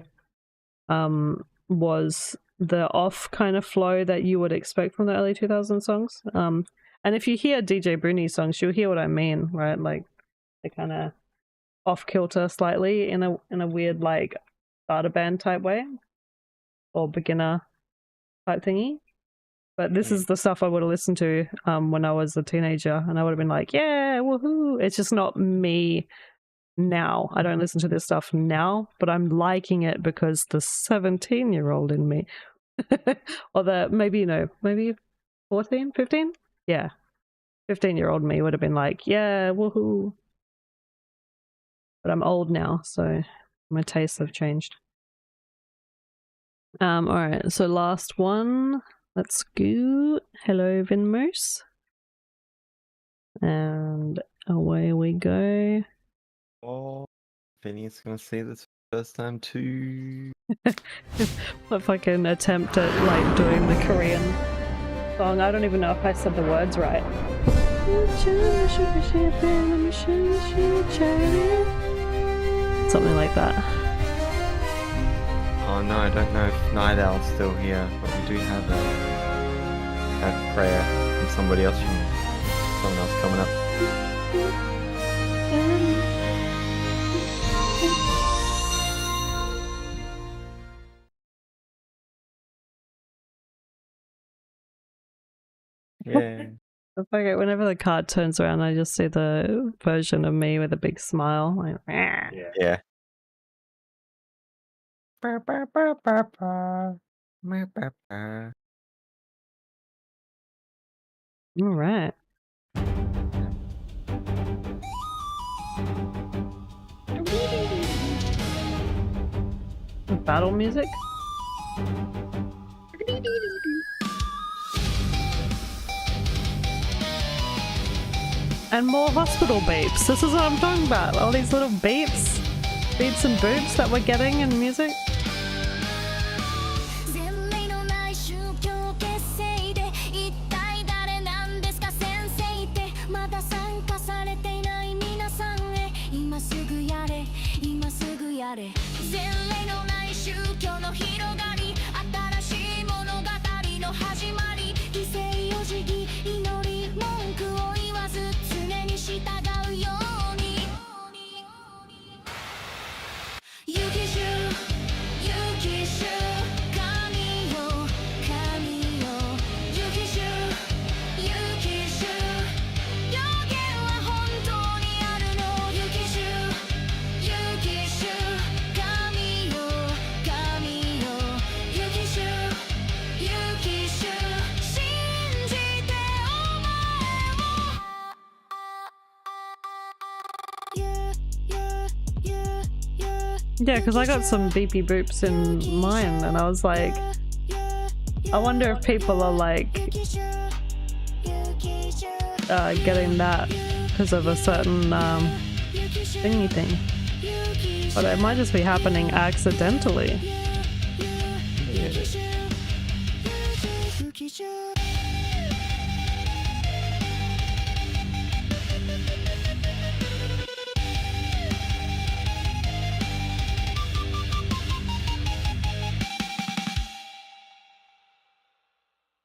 was the off kind of flow that you would expect from the early 2000 songs. And if you hear DJ Bruni's songs, you'll hear what I mean, right? Like they kind of off kilter slightly in a weird like starter band type way or beginner type thingy. But this is the stuff I would have listened to when I was a teenager, and I would have been like, yeah, woohoo. It's just not me now. I don't listen to this stuff now, but I'm liking it because the 17-year-old in me, or the maybe 14, 15? Yeah. 15-year-old me would have been like, yeah, woohoo. But I'm old now, so my tastes have changed. Alright, so last one. Let's go. Hello, Vinmoose. And away we go. Oh, Vinny's gonna see this first time too. If I can attempt at like doing the Korean song. I don't even know if I said the words right. Something like that. Oh no, I don't know if Night Owl's still here, but we do have a prayer from someone else coming up. Yeah. Okay, whenever the card turns around, I just see the version of me with a big smile. Like, Yeah. all right. Battle music. And more hospital beeps. This is what I'm talking about. All these little beeps and boops that we're getting in music. Yeah, because I got some beepy boops in mine, and I was like, I wonder if people are like getting that because of a certain thingy thing. But it might just be happening accidentally.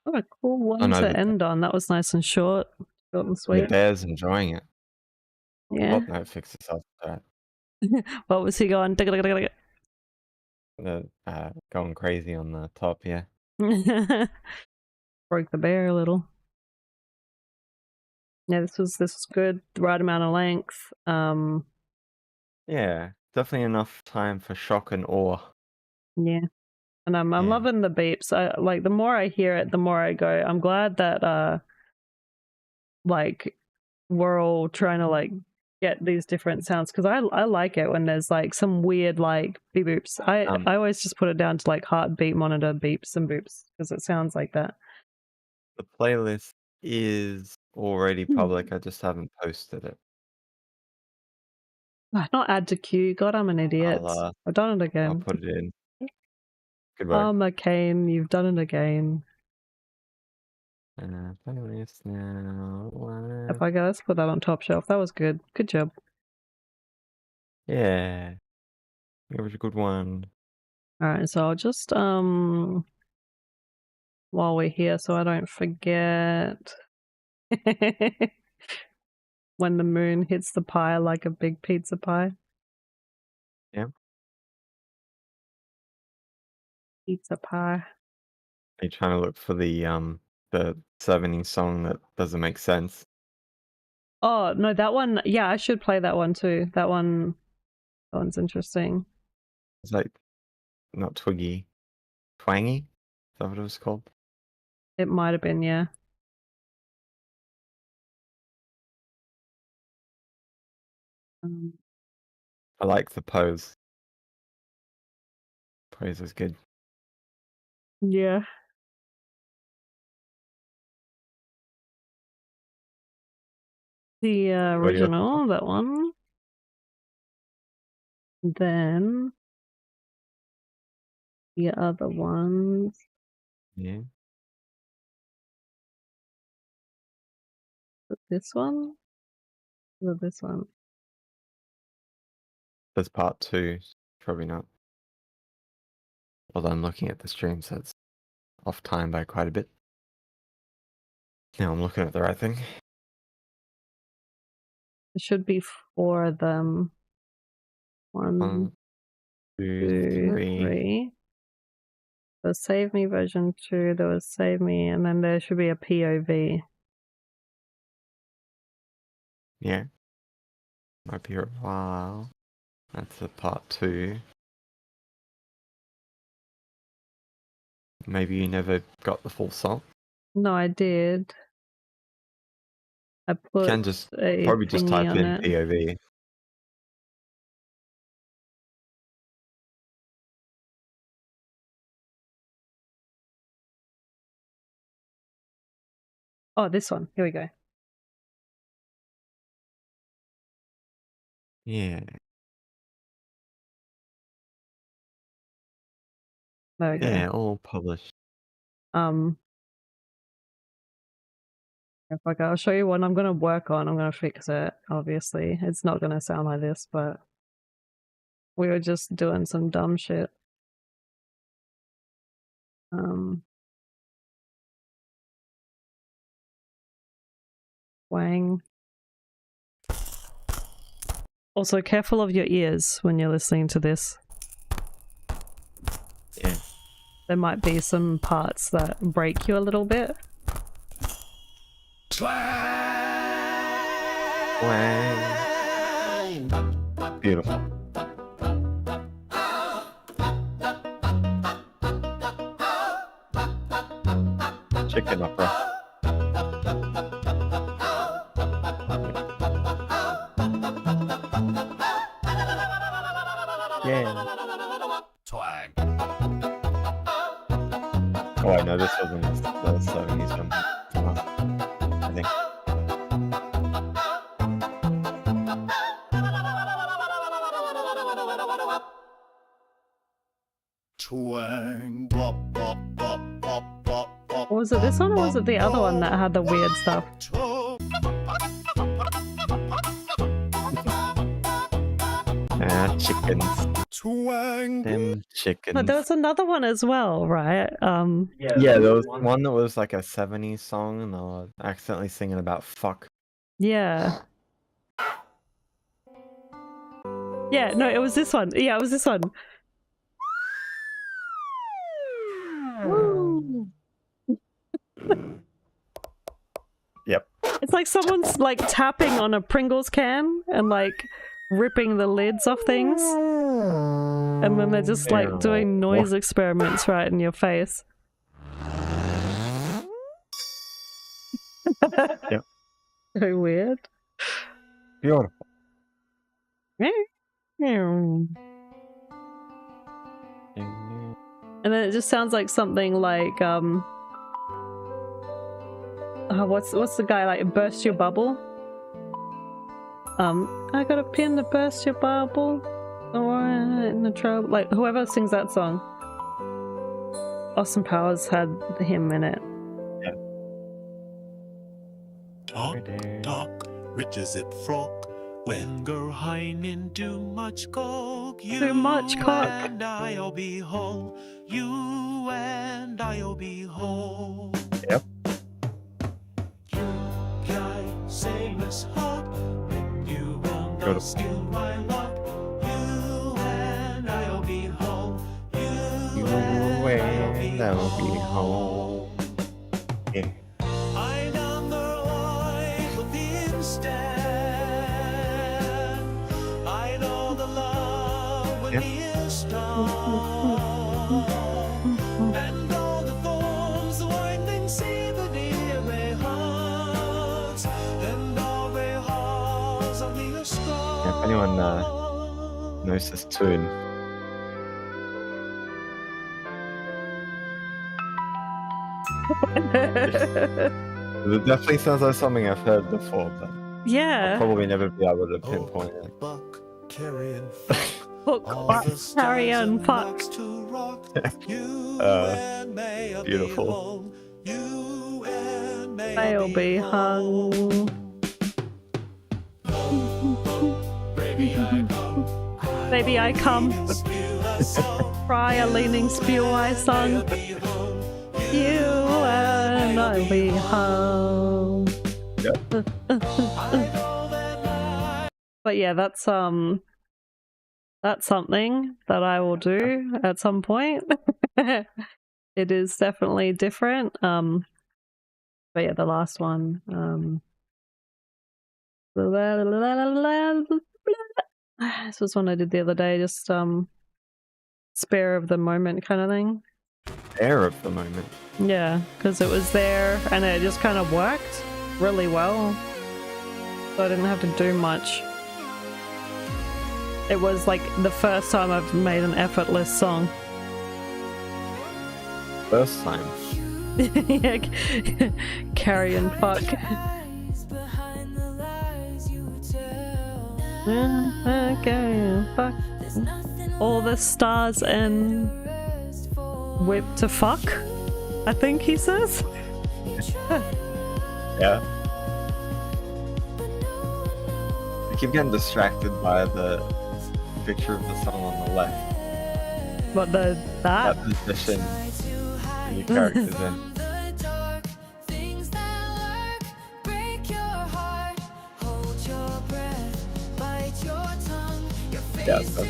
What a cool one no, to end on. That was nice and short and the sweet. bear's enjoying it. Yeah. Oh, no, it fixed itself. Right. What was he going? The going crazy on the top, yeah. Broke the bear a little. Yeah, this was good. The right amount of length. Yeah, definitely enough time for shock and awe. Yeah. And I'm Yeah. loving the beeps. I like the more I hear it, the more I go, I'm glad that like we're all trying to like get these different sounds, because I like it when there's like some weird like beep boops. I always just put it down to like heartbeat monitor beeps and boops because it sounds like that. The playlist is already public. I just haven't posted it. Not add to queue. God, I'm an idiot. I've done it again. I'll put it in. Good Oh, work. McCain, you've done it again. Playlist now. If I go, let's put that on top shelf. That was good. Good job. Yeah. It was a good one. Alright, so I'll just while we're here, so I don't forget when the moon hits the pie like a big pizza pie. Yeah. Pizza pie. Are you trying to look for the 70s song that doesn't make sense? Oh no, that one. Yeah, I should play that one too. That one's interesting. It's like not Twiggy, Twangy. Is that what it was called? It might have been, yeah. I like the pose. Pose is good. Yeah. The original, that one. Then the other ones. Yeah. This one? Or this one? There's part 2. Probably not. Although I'm looking at the stream, so it's off time by quite a bit. Now I'm looking at the right thing. There should be 4 of them. 1, 2, 3. The Save Me version 2, there was Save Me, and then there should be a POV. Yeah. Might be a while. That's the part 2. Maybe you never got the full song. No, I did. I put You can just probably just type in it. POV. Oh, this one. Here we go. Yeah. There we go. Yeah, all published. If I go, I'll show you one I'm gonna work on. I'm gonna fix it. Obviously, it's not gonna sound like this, but we were just doing some dumb shit. Wang. Also, careful of your ears when you're listening to this. Yeah. There might be some parts that break you a little bit. Wang. Beautiful. Chicken opera. Yeah. Twang. Oh, I know this wasn't the 70s one. I think. Twang. Bop, bop, bop, bop, bop, bop. Was it this one or was it the other one that had the weird stuff? Chickens. twang. Them chickens. But there was another one as well, right? Yeah, there was one that was like a 70s song and they were accidentally singing about fuck. Yeah. Yeah, no, it was this one. Yeah, it was this one. Woo. Yep. It's like someone's like tapping on a Pringles can and like ripping the lids off things. And then they're just like doing noise experiments right in your face. Yep. So weird. Beautiful. And then it just sounds like something like what's the guy like, burst your bubble? I got a pin to burst your bubble. Or in the trouble, like whoever sings that song. Austin Powers had him in it. Yeah. Talk, rich as it frock. When girl Heinen do much coke, you Too much cock. and I'll be home. You and I'll be home. Yep. You guy same as hot. You won't Go to- steal my luck. You and I'll be home. You and I'll be home. Yeah. I number one with the instant. I know the love with Yep. the instant. And all the thorns, the winding sea, the dear may hearts. And all their hearts of the stars. If anyone knows this tune, it definitely sounds like something I've heard before, but I'll Yeah. probably never be able to pinpoint it. Buck, carrying Fuck, carry on, fuck. Beautiful. They'll be hung. Baby, I come. Cry a leaning spew I sung. You and I'll be home. But yeah, that's something that I will do at some point. It is definitely different. But yeah, the last one. This was one I did the other day, just spare of the moment kind of thing. Air of the moment. Yeah, because it was there and it just kind of worked really well. So I didn't have to do much. It was like the first time I've made an effortless song. First time. Yeah, carry and fuck. Carry and fuck. All the stars and whip to fuck, I think he says. Yeah. I keep getting distracted by the picture of the song on the left. What that? That position the character's in. Yeah, so.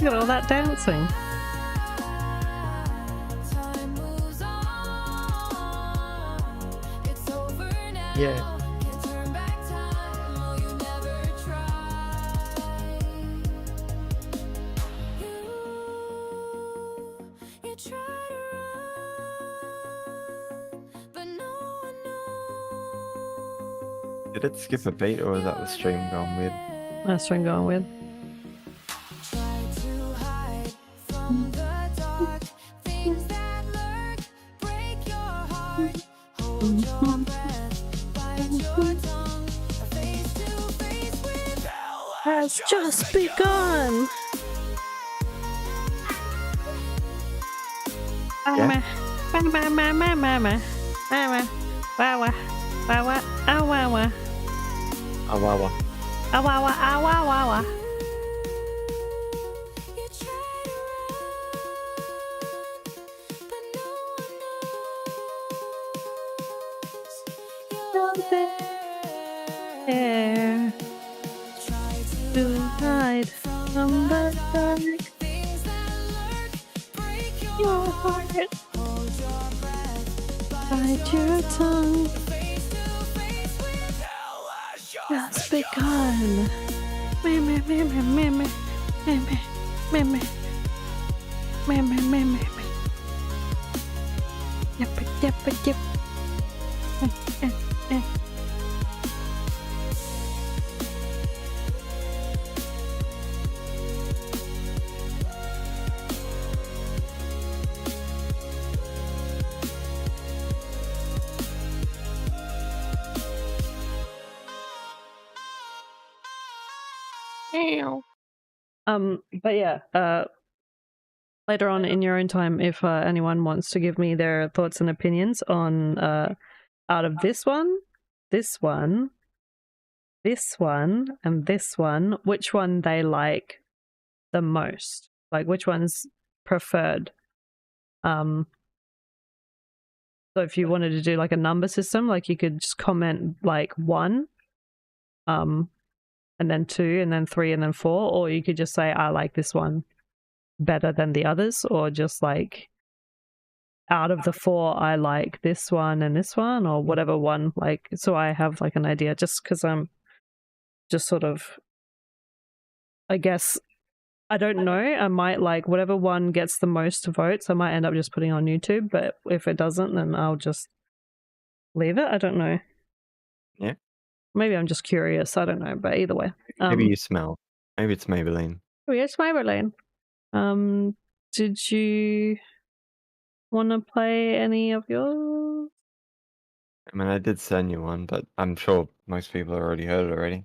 Look at all that dancing. Yeah. Did it skip a beat or was that the stream going weird? That's what I'm going with. heart. Hold your breath, bite your tongue. Face to face with hell Has just begun. Yeah. Awawa. You try to run, but no one knows you're there. Try to hide from the dark. Things that lurk, break your heart. Hold your breath, Bite your tongue. face to face with hell has Just begun. Me. Yep. But yeah, later on in your own time, if anyone wants to give me their thoughts and opinions on out of this one, and this one, which one they like the most, like which one's preferred. So if you wanted to do like a number system, like you could just comment like 1, and then 2, and then 3, and then 4, or you could just say I like this one better than the others, or just like out of the 4 I like this one and this one, or whatever one, like, so I have like an idea, just because I'm just sort of, I guess, I don't know, I might like whatever one gets the most votes, I might end up just putting on YouTube, but if it doesn't, then I'll just leave it. I don't know. Yeah. Maybe I'm just curious, I don't know, but either way. Maybe you smell. Maybe it's Maybelline. Oh, yes, Maybelline. Did you want to play any of yours? I mean, I did send you one, but I'm sure most people have already heard it already.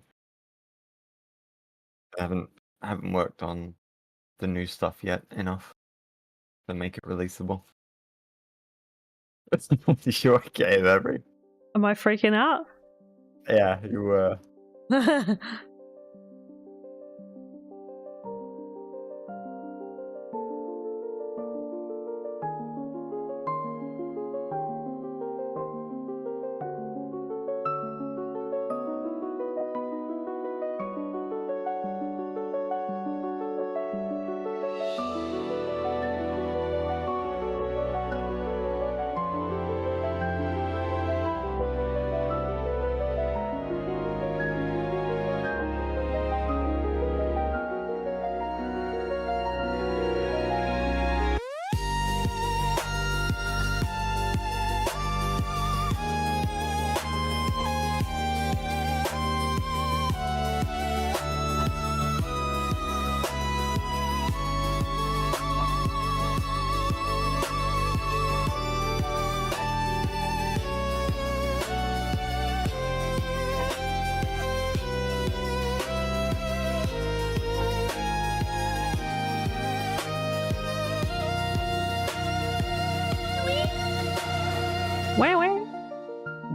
I haven't worked on the new stuff yet enough to make it releasable. You okay there, Bree? Am I freaking out? Yeah, you were.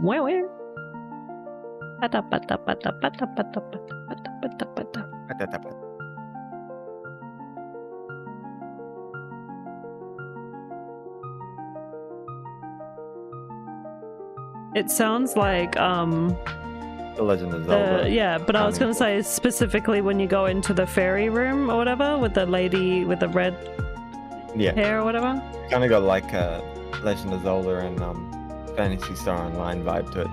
Where? It sounds like The Legend of Zelda. yeah, but I was gonna say specifically when you go into the fairy room or whatever with the lady with the red hair or whatever. Kind of got like a Legend of Zelda and Phantasy Star Online vibe to it.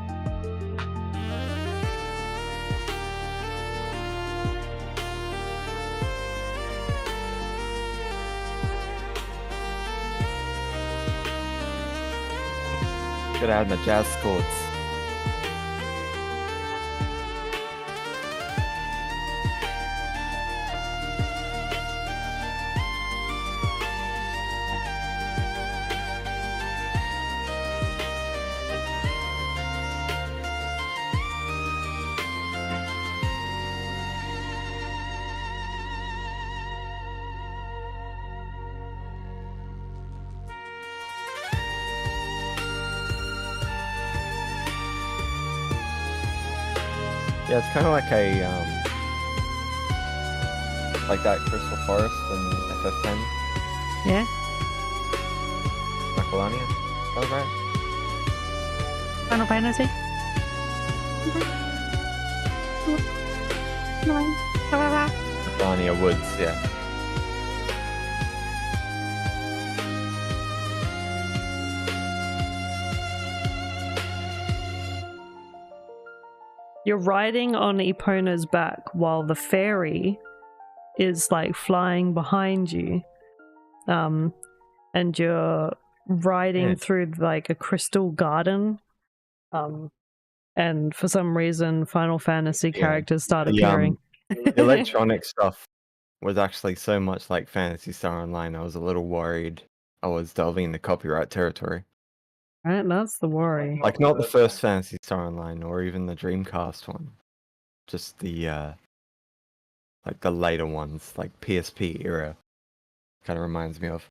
Could add my jazz chords. Yeah, it's kind of like a like that Crystal Forest in FF10. Yeah. Macalania. Is that right? Final Fantasy. Macalania Woods, yeah. You're riding on Epona's back while the fairy is like flying behind you. And you're riding through like a crystal garden. And for some reason Final Fantasy characters start appearing. The electronic stuff was actually so much like Phantasy Star Online, I was a little worried I was delving into copyright territory. Right, that's the worry. Like not the first Phantasy Star Online or even the Dreamcast one. Just the like the later ones, like PSP era. Kinda reminds me of.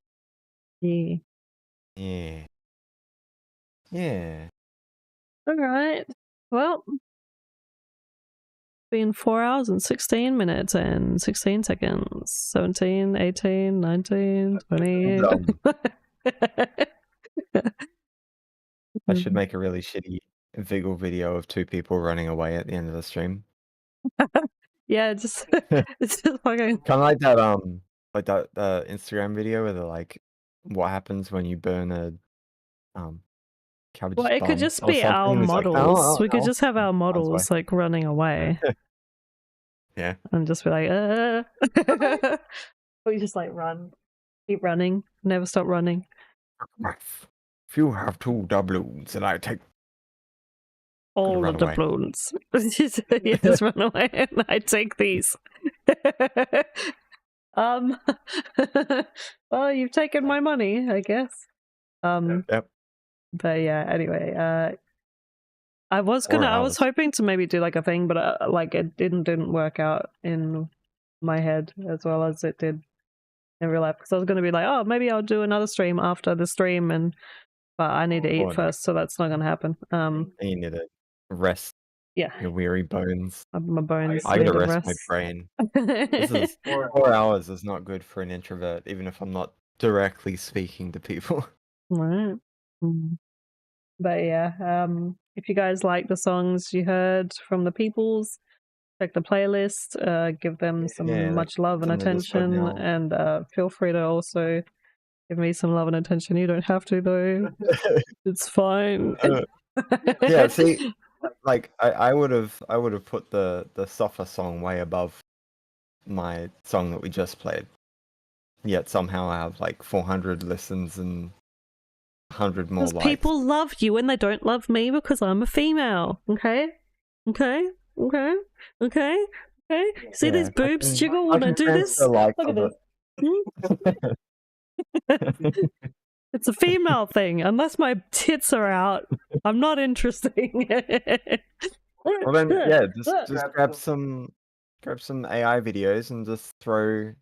Yeah. Yeah. Yeah. Alright. Well, been 4 hours and 16 minutes and 16 seconds. 17, 18, 19, 20. I should make a really shitty Viggle video of 2 people running away at the end of the stream. Yeah, just it's just fucking Kinda like that Instagram video where they're like, what happens when you burn a cabbage well, it could bomb just or be our something? It's like, models. We could just have our runs models like running away. Yeah. And just be like, we just like run. Keep running. Never stop running. If you have 2 doubloons and I take All run of the away. balloons. Yeah, just run away and I take these. Well, you've taken my money, I guess. Yep. But yeah, anyway, I was hoping to maybe do like a thing, but like it didn't work out in my head as well as it did in real life, because I was going to be like, oh, maybe I'll do another stream after the stream, but I need to eat first, so that's not going to happen. You need to rest your weary bones. My bones I need gotta to rest my brain. This is 4 hours is not good for an introvert, even if I'm not directly speaking to people. Right. But yeah, if you guys like the songs you heard from the peoples, check the playlist, give them some much love and attention, and feel free to also give me some love and attention. You don't have to though. It's fine. Yeah, see, like I would have put the softer song way above my song that we just played. Yet somehow I have like 400 listens and 100 more likes. People love you and they don't love me because I'm a female. Okay? See these boobs jiggle when I do this? Look at this. It's a female thing. Unless my tits are out, I'm not interested. Well then, yeah, just grab some AI videos and just throw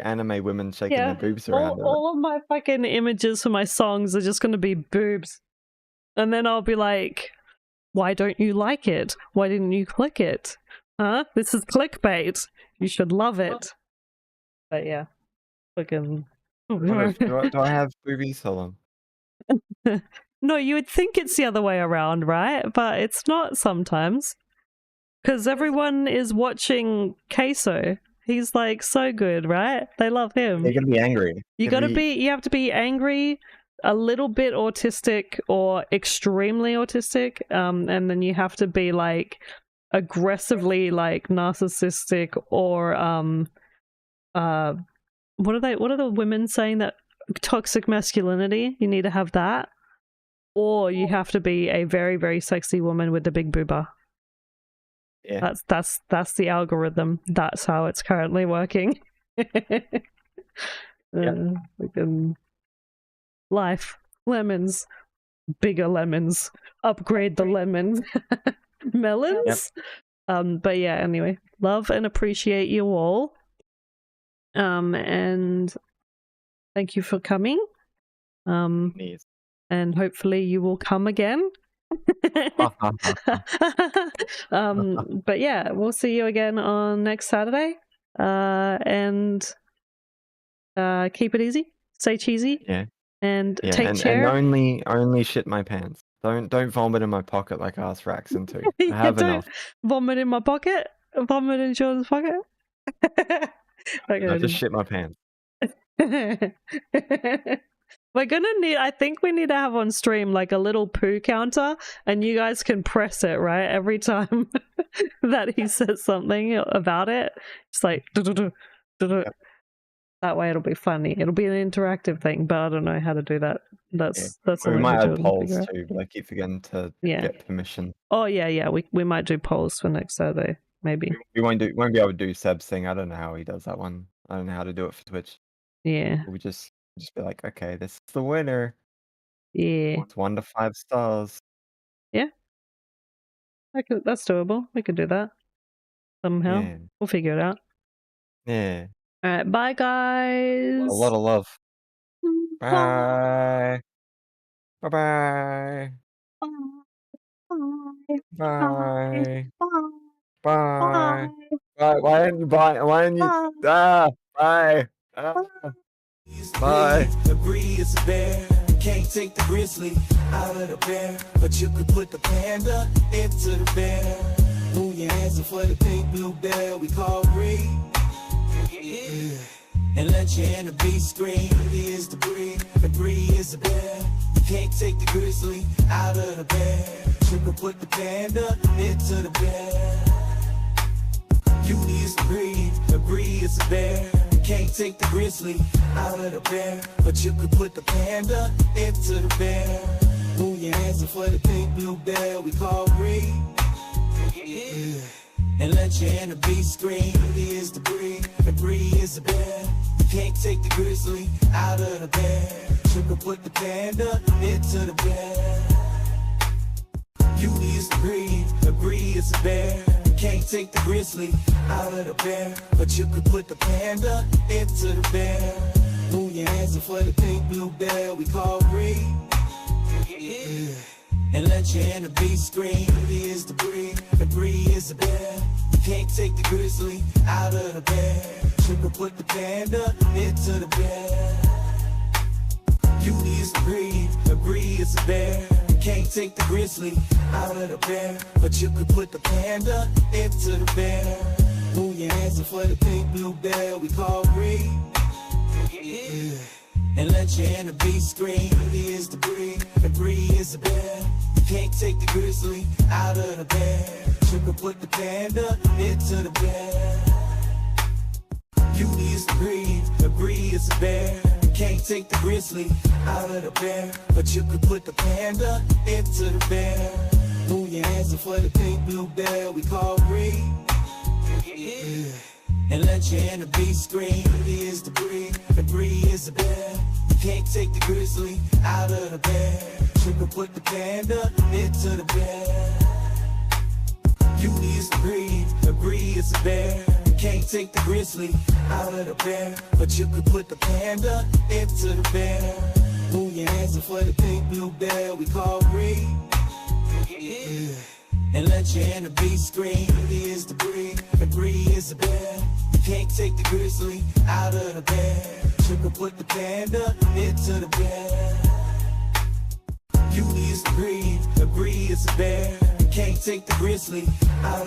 anime women shaking their boobs around. All of my fucking images for my songs are just going to be boobs, and then I'll be like, "Why don't you like it? Why didn't you click it? Huh? This is clickbait. You should love it." But yeah, fucking. Do I have boobies? Hold on. No, you would think it's the other way around, right? But it's not sometimes. Because everyone is watching Queso. He's like so good, right? They love him. You're gonna be angry. You have to be angry, a little bit autistic or extremely autistic, and then you have to be like aggressively like narcissistic or what are the women saying, that toxic masculinity? You need to have that, or you have to be a very, very sexy woman with the big booba. Yeah. That's the algorithm. That's how it's currently working. Life, lemons, bigger lemons, upgrade the lemon, melons. Yep. But yeah, anyway, love and appreciate you all. And thank you for coming. And hopefully you will come again. But yeah, we'll see you again on next Saturday. And keep it easy, stay cheesy, Yeah. and Yeah, take and care. only shit my pants. Don't vomit in my pocket like ass Raxon too. I have Don't enough. vomit in my pocket. Vomit in Jordan's pocket. I just shit my pants. We're gonna need, I think we need to have on stream like a little poo counter, and you guys can press it, right? Every time that he says something about it. It's like, Yep. that way it'll be funny. It'll be an interactive thing, but I don't know how to do that. That's We something might for have Jordan to polls figure out. too, but I keep forgetting to Yeah. get permission. Oh yeah, we might do polls for next Saturday, maybe. We won't be able to do Seb's thing. I don't know how he does that one. I don't know how to do it for Twitch. Yeah. We just be like, okay, this is the winner. Yeah. It's 1 to 5 stars. That's doable. We could do that somehow. Yeah. We'll figure it out. Yeah. All right, bye guys. A lot of love. Bye. Bye. Bye-bye. Bye. Bye. Bye. Bye. Bye. Why aren't you bye? Why aren't you? Ah. Bye. Bye. Bree is a bear. Can't take the grizzly out of the bear, but you could put the panda into the bear. Move your hands up for the pink blue bear we call Bree. Yeah. And let your inner beast scream. Bree is the Bree. The Bree is a bear. Can't take the grizzly out of the bear. You could put the panda into the bear. Beauty is the breed. The Bree is a bear. Can't take the grizzly out of the bear, but you could put the panda into the bear. Move your hands up for the pink blue bear we call Bree. Yeah. And let your inner beast scream. Bree is the Bree. The Bree is a bear. Can't take the grizzly out of the bear. You could put the panda into the bear. Beauty is the breed. The Bree is a bear. Can't take the grizzly out of the bear, but you could put the panda into the bear. Move your hands up for the pink blue bear we call Bree. Yeah. And let your inner beast scream. Bree is the Bree. The Bree is a bear. Can't take the grizzly out of the bear. You could put the panda into the bear. Beauty is the breed. The Bree is a bear. Can't take the grizzly out of the bear, but you could put the panda into the bear. Move your hands up for the pink blue bear we call Bree. Yeah. And let your inner beast scream. Bree is the Bree. The Bree is a bear. Can't take the grizzly out of the bear. You could put the panda into the bear. Beauty is the breed. The Bree is a bear. Can't take the grizzly out of the bear, but you could put the panda into the bear. Move your hands up for the pink blue bear we call Bree. Yeah. And let your inner beast scream. Bree is the Bree. The Bree is a bear. Can't take the grizzly out of the bear. You could put the panda into the bear. Beauty is the breed. The Bree is a bear. Can't take the grizzly out of the bear, but you could put the panda into the bear. Move your hands up for the pink blue bear we call Bree. Yeah. And let your inner beast scream. Bree is the Bree. The Bree is a bear. Can't take the grizzly out of the bear. You could put the panda into the bear. Beauty is the breed. The Bree is a bear. Can't take the grizzly out of